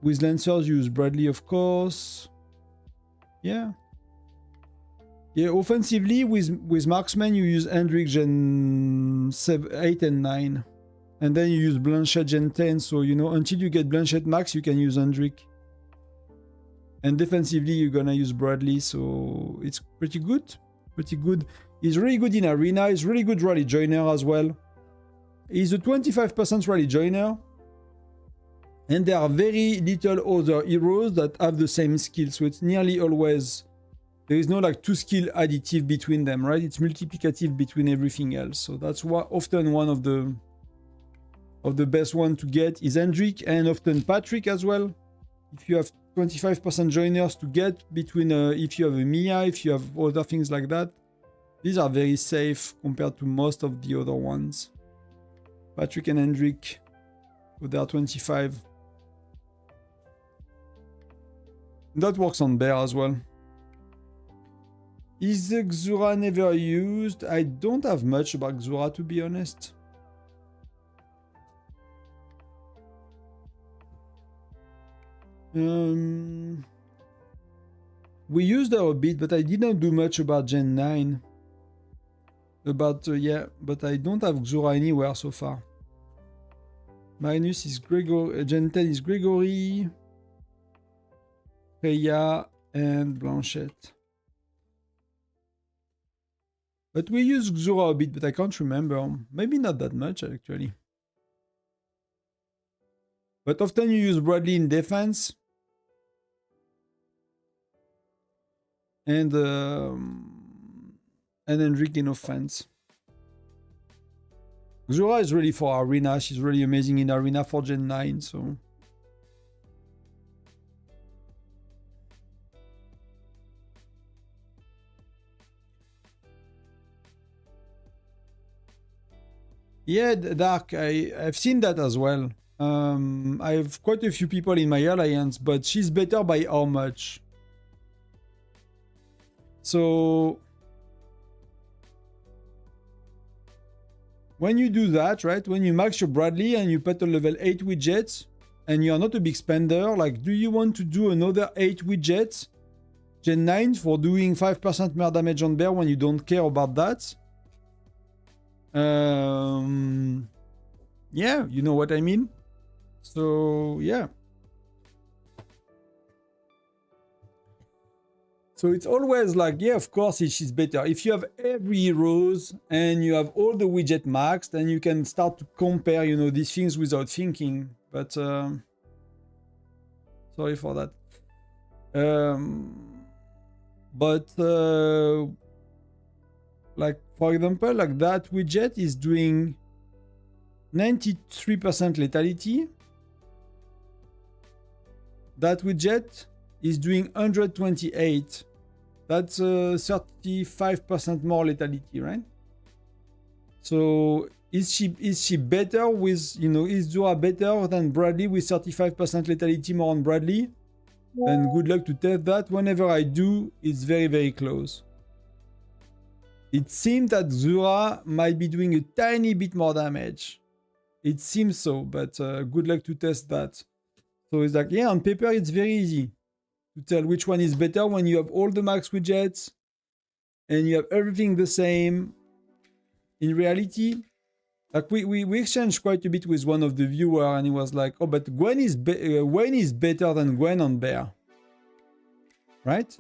[SPEAKER 1] With lancers, use Bradley, of course. Yeah. Yeah, offensively with marksman, you use Hendrik Gen 8 and 9. And then you use Blanchette Gen 10, so, you know, until you get Blanchette max, you can use Hendrik. And defensively, you're gonna use Bradley, so it's pretty good. Pretty good. He's really good in arena. He's really good rally joiner as well. He's a 25% rally joiner. And there are very little other heroes that have the same skill. So it's nearly always... There is no like two skill additive between them, right? It's multiplicative between everything else. So that's often one of the best one to get is Hendrik, and often Patrick as well. If you have 25% joiners to get between if you have a Mia, if you have other things like that. These are very safe compared to most of the other ones. Patrick and Hendrik, with their 25. That works on Bear as well. Is the Xura never used? I don't have much about Xura, to be honest. We used her a bit, but I didn't do much about Gen 9. Yeah, but I don't have Xura anywhere so far. Magnus is Gregory, Gen 10 is Gregory, Freya, and Blanchette. But we use Xura a bit, but I can't remember. Maybe not that much, actually. But often you use Bradley in defense. And Hendrik in offense. Zura is really for Arena. She's really amazing in Arena for Gen 9, so... Yeah, Dark, I've seen that as well. I have quite a few people in my alliance, but she's better by how much? So... when you do that, right? When you max your Bradley and you put a level 8 widget, and you're not a big spender, like, do you want to do another 8 widgets, Gen 9, for doing 5% more damage on bear when you don't care about that? Yeah, you know what I mean? So, yeah. So it's always like, yeah, of course, she's better. If you have every heroes and you have all the widget maxed, then you can start to compare, you know, these things without thinking. But, sorry for that. Like, for example, like that widget is doing 93% lethality. That widget is doing 128. That's 35% more lethality, right? So is she better with, you know, is Zura better than Bradley with 35% lethality more on Bradley? Then good luck to test that. Whenever I do, it's very, very close. It seems that Zura might be doing a tiny bit more damage. It seems so, but good luck to test that. So it's like, yeah, on paper, it's very easy to tell which one is better when you have all the max widgets and you have everything the same. In reality, like we exchanged quite a bit with one of the viewers, and he was like, oh, but Gwen is better than Gwen on bear, right?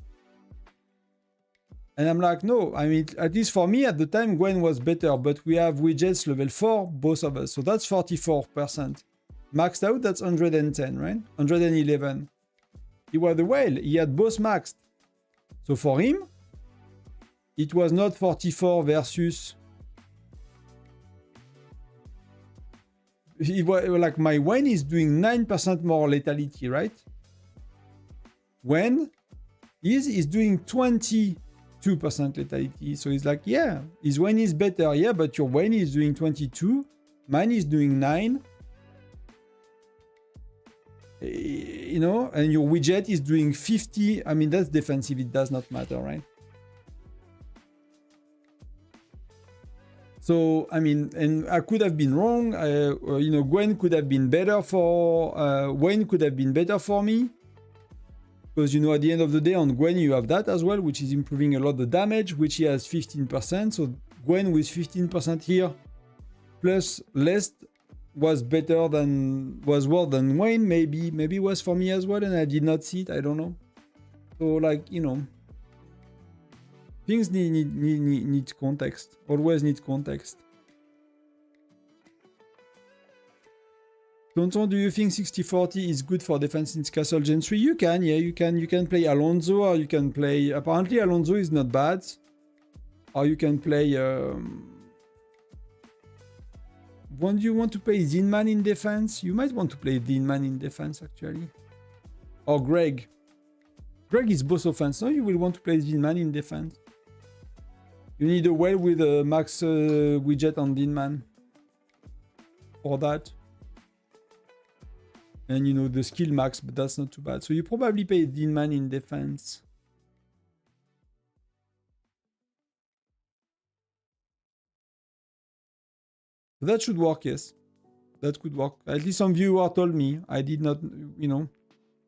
[SPEAKER 1] And I'm like, no, I mean, at least for me at the time, Gwen was better, but we have widgets level 4, both of us, so that's 44%. Maxed out, that's 110, right? 111. He was the whale. He had both maxed. So for him, it was not 44 versus... He was, like, my Wen is doing 9% more lethality, right? Wen is doing 22% lethality. So he's like, yeah, his Wen is better. Yeah, but your Wen is doing 22. Mine is doing 9. You know, and your widget is doing 50. I mean, that's defensive. It does not matter, right? So, I mean, and I could have been wrong. You know, Gwen could have been better for... Wayne could have been better for me. Because, you know, at the end of the day, on Gwen, you have that as well, which is improving a lot the damage, which he has 15%. So, Gwen with 15% here, plus less... was better than, was worse than Wayne, maybe was for me as well, and I did not see it, I don't know. So, like, you know, things need context, always need context. Tonton, do you think 60-40 is good for defense in Castle Gen 3? You can, yeah, you can play Alonso, or you can play, apparently Alonso is not bad, or you can play, when you want to play Zinman in defense, you might want to play Zinman in defense, actually. Or Greg. Greg is both offense, no? You will want to play Zinman in defense. You need a whale with a max widget on Zinman. For that. And, you know, the skill max, but that's not too bad. So you probably play Zinman in defense. That should work, yes. That could work. At least some viewer told me. I did not, you know.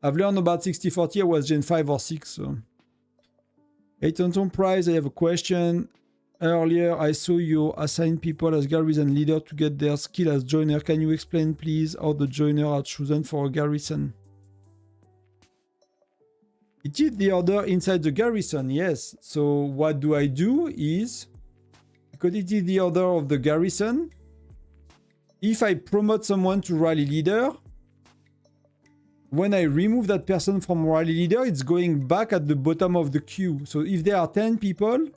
[SPEAKER 1] I've learned about 60-40. I was Gen 5 or 6, so. Hey, Tonton Prize, I have a question. Earlier, I saw you assign people as Garrison leader to get their skill as joiner. Can you explain, please, how the joiner are chosen for a Garrison? It is the order inside the Garrison, yes. So what do I do is, because it is the order of the Garrison, if I promote someone to rally leader, when I remove that person from rally leader, it's going back at the bottom of the queue. So if there are 10 people,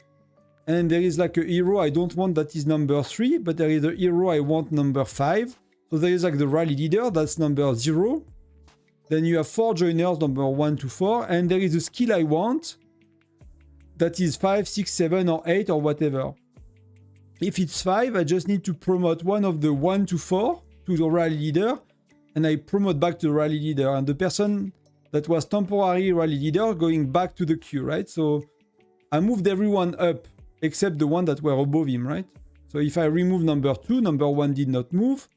[SPEAKER 1] and there is like a hero I don't want that is number 3, but there is a hero I want number 5. So there is like the rally leader, that's number 0. Then you have 4 joiners, number 1 to 4, and there is a skill I want that is 5, 6, 7, or 8, or whatever. If it's 5, I just need to promote one of the 1 to 4 to the rally leader, and I promote back to the rally leader, and the person that was temporary rally leader going back to the queue, right? So I moved everyone up except the one that were above him, right? So if I remove number 2, number 1 did not move.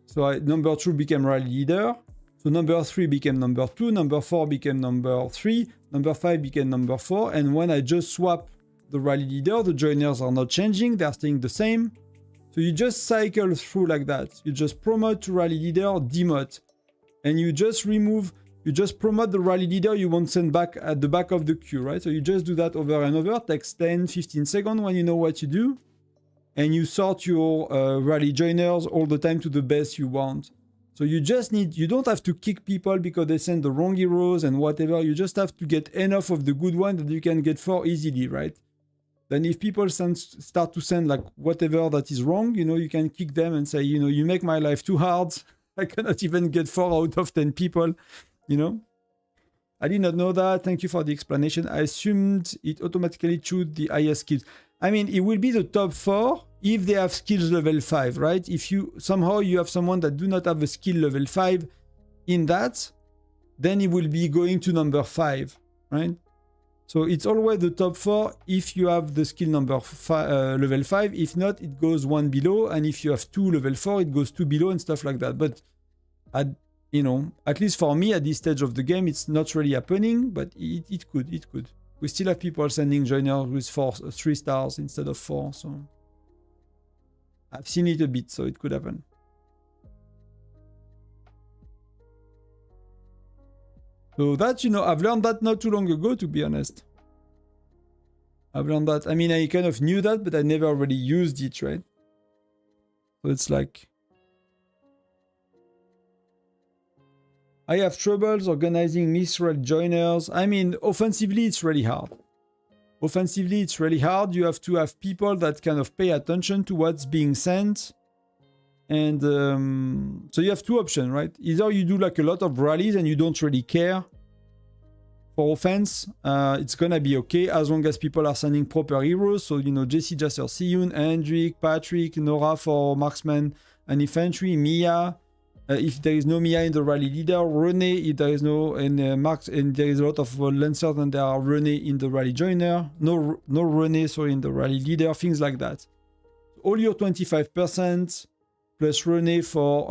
[SPEAKER 1] So number 2 became rally leader. So number 3 became number 2, number 4 became number 3, number 5 became number 4, and when I just swap the rally leader, the joiners are not changing, they are staying the same. So you just cycle through like that. You just promote to rally leader, demote, and you just promote the rally leader you want to send back at the back of the queue, right? So you just do that over and over, it takes 10, 15 seconds when you know what you do, and you sort your rally joiners all the time to the best you want. So you don't have to kick people because they send the wrong heroes and whatever. You just have to get enough of the good one that you can get 4 easily, right? Then if people start to send like whatever that is wrong, you can kick them and say, you make my life too hard. I cannot even get 4 out of 10 people, I did not know that. Thank you for the explanation. I assumed it automatically chose the highest skills. I mean, it will be the top 4 if they have skills level 5, right? If you have someone that do not have a skill level 5 in that, then it will be going to number 5, right? So it's always the top 4 if you have the skill number level 5. If not, it goes 1 below, and if you have 2 level 4, it goes 2 below and stuff like that. But at least for me at this stage of the game, it's not really happening, but it could. We still have people sending joiners with 3 stars instead of 4, so I've seen it a bit, so it could happen. So that, I've learned that not too long ago, to be honest. I've learned that. I mean, I kind of knew that, but I never really used it, right? So it's like, I have troubles organizing misread joiners. I mean, offensively, it's really hard. You have to have people that kind of pay attention to what's being sent. And so you have 2 options, right? Either you do like a lot of rallies and you don't really care for offense. It's gonna be okay as long as people are sending proper heroes. So, Jesse, Jasser, Siyun, Hendrik, Patrick, Nora for marksman and infantry, Mia. If there is no Mia in the rally leader, Rene, if there is no, and Marks, and there is a lot of Lancers and there are Rene in the rally joiner, no Rene, sorry, in the rally leader, things like that. All your 25%, plus Rene for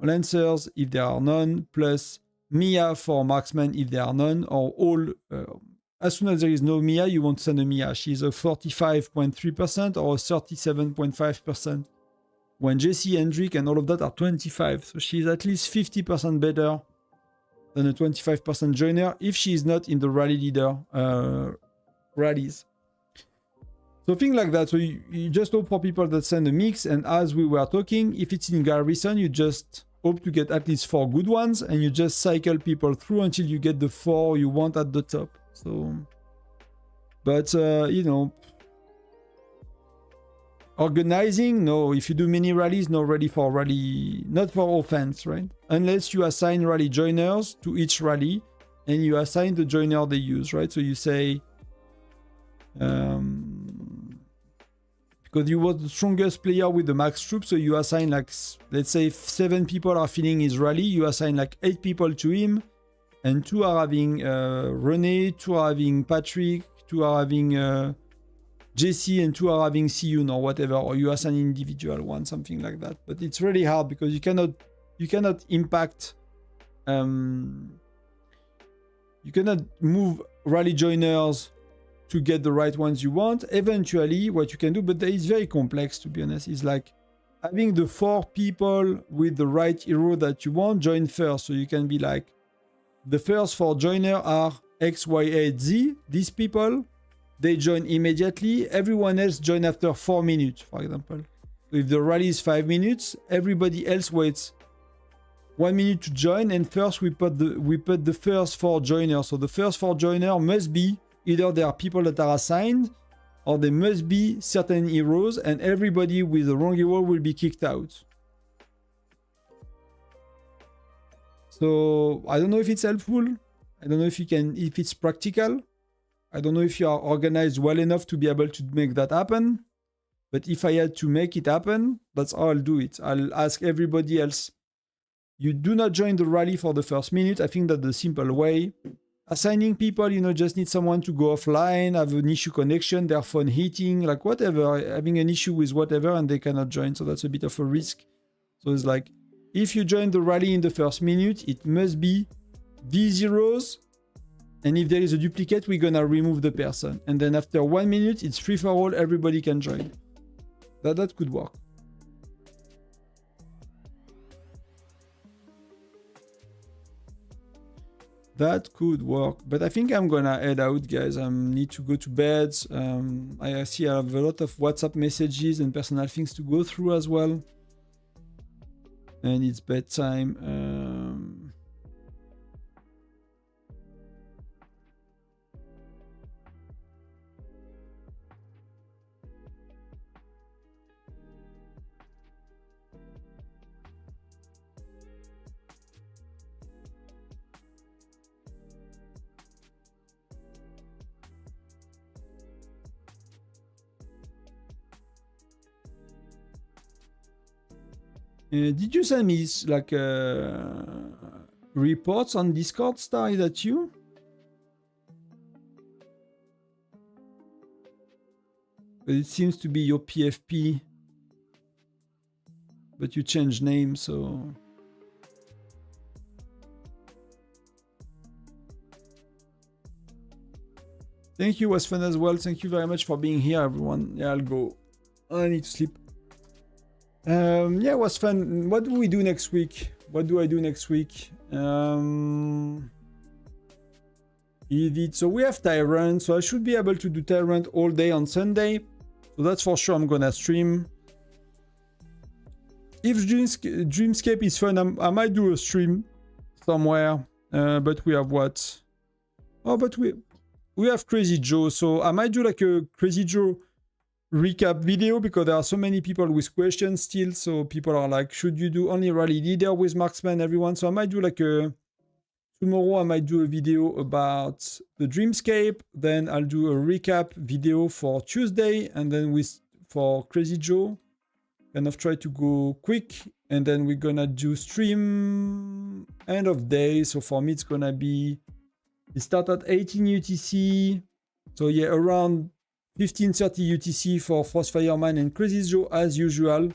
[SPEAKER 1] Lancers, if there are none, plus Mia for Marksman, if there are none, or all, as soon as there is no Mia, you want to send a Mia. She's a 45.3% or a 37.5%. When Jesse, Hendrik, and all of that are 25. So she's at least 50% better than a 25% joiner if she is not in the rally leader rallies. So things like that. So you just hope for people that send a mix. And as we were talking, if it's in Garrison, you just hope to get at least 4 good ones. And you just cycle people through until you get the 4 you want at the top. So, but, organizing, no. If you do mini rallies, no ready for rally, not for offense, right? Unless you assign rally joiners to each rally and you assign the joiner they use, right? So you say, because you were the strongest player with the max troops, so you assign like, let's say 7 people are filling his rally, you assign like 8 people to him, and 2 are having Rene, 2 are having Patrick, 2 are having Jesse, and 2 are having Siyun or whatever, or you assign an individual one, something like that. But it's really hard because you cannot impact, you cannot move rally joiners to get the right ones you want. Eventually, what you can do, but it's very complex, to be honest, is like having the 4 people with the right hero that you want join first. So you can be like, the first 4 joiner are X, Y, A, Z. These people, they join immediately. Everyone else join after 4 minutes, for example. So if the rally is 5 minutes, everybody else waits 1 minute to join. And first we put the first 4 joiners. So the first 4 joiner must be Either there are people that are assigned, or there must be certain heroes, and everybody with the wrong hero will be kicked out. So I don't know if it's helpful. I don't know if it's practical. I don't know if you are organized well enough to be able to make that happen. But if I had to make it happen, that's how I'll do it. I'll ask everybody else. You do not join the rally for the first minute. I think that's the simple way. Assigning people, just need someone to go offline, have an issue connection, their phone heating, like whatever, having an issue with whatever, and they cannot join. So that's a bit of a risk. So it's like, if you join the rally in the first minute, it must be these heroes. And if there is a duplicate, we're gonna remove the person. And then after 1 minute, it's free for all, everybody can join. That could work. That could work, but I think I'm gonna head out, guys. I need to go to bed. I see I have a lot of WhatsApp messages and personal things to go through as well. And it's bedtime. Did you send me like reports on Discord, Star? Is that you? But it seems to be your PFP, but you changed name, so. Thank you, was fun as well. Thank you very much for being here, everyone. Yeah, I'll go. I need to sleep. Yeah, it was fun. What do we do next week? What do I do next week? So we have Tyrant, so I should be able to do Tyrant all day on Sunday. So that's for sure. I'm gonna stream. If Dreamscape is fun, I might do a stream somewhere. But we have what? Oh, but we have Crazy Joe, so I might do like a Crazy Joe recap video because there are so many people with questions still. So people are like, should you do only rally leader with marksman, everyone? So I might do like tomorrow I might do a video about the Dreamscape. Then I'll do a recap video for Tuesday, and then for Crazy Joe, kind of try to go quick. And then we're gonna do stream end of day. So for me, it's gonna be, it start at 18 UTC. So yeah, around 15:30 UTC for Frostfireman and Crazy Joe as usual.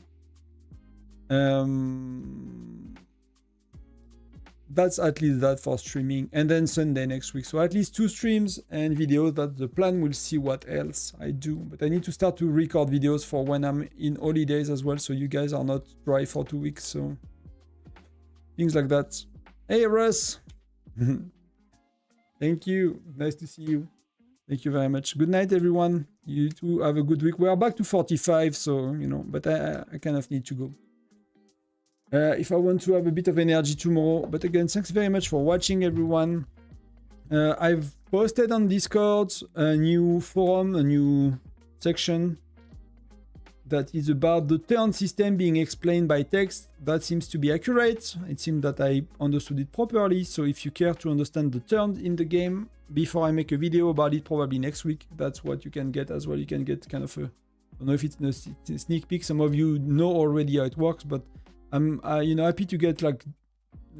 [SPEAKER 1] That's at least that for streaming. And then Sunday next week. So at least 2 streams and videos. That's the plan. We'll see what else I do. But I need to start to record videos for when I'm in holidays as well. So you guys are not dry for 2 weeks. So things like that. Hey, Russ. Thank you. Nice to see you. Thank you very much. Good night, everyone. You too have a good week. We are back to 45, so, but I kind of need to go. If I want to have a bit of energy tomorrow. But again, thanks very much for watching, everyone. I've posted on Discord a new forum, a new section that is about the turn system being explained by text. That seems to be accurate. It seems that I understood it properly. So if you care to understand the turn in the game, before I make a video about it, probably next week, that's what you can get as well. You can get kind of a, I don't know if it's a sneak peek. Some of you know already how it works, but I'm happy to get like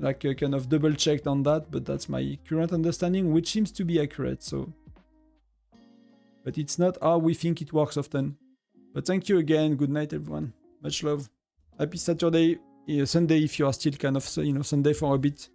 [SPEAKER 1] a kind of double checked on that. But that's my current understanding, which seems to be accurate. So, but it's not how we think it works often. But thank you again. Good night, everyone. Much love. Happy Saturday, Sunday if you are still kind of Sunday for a bit.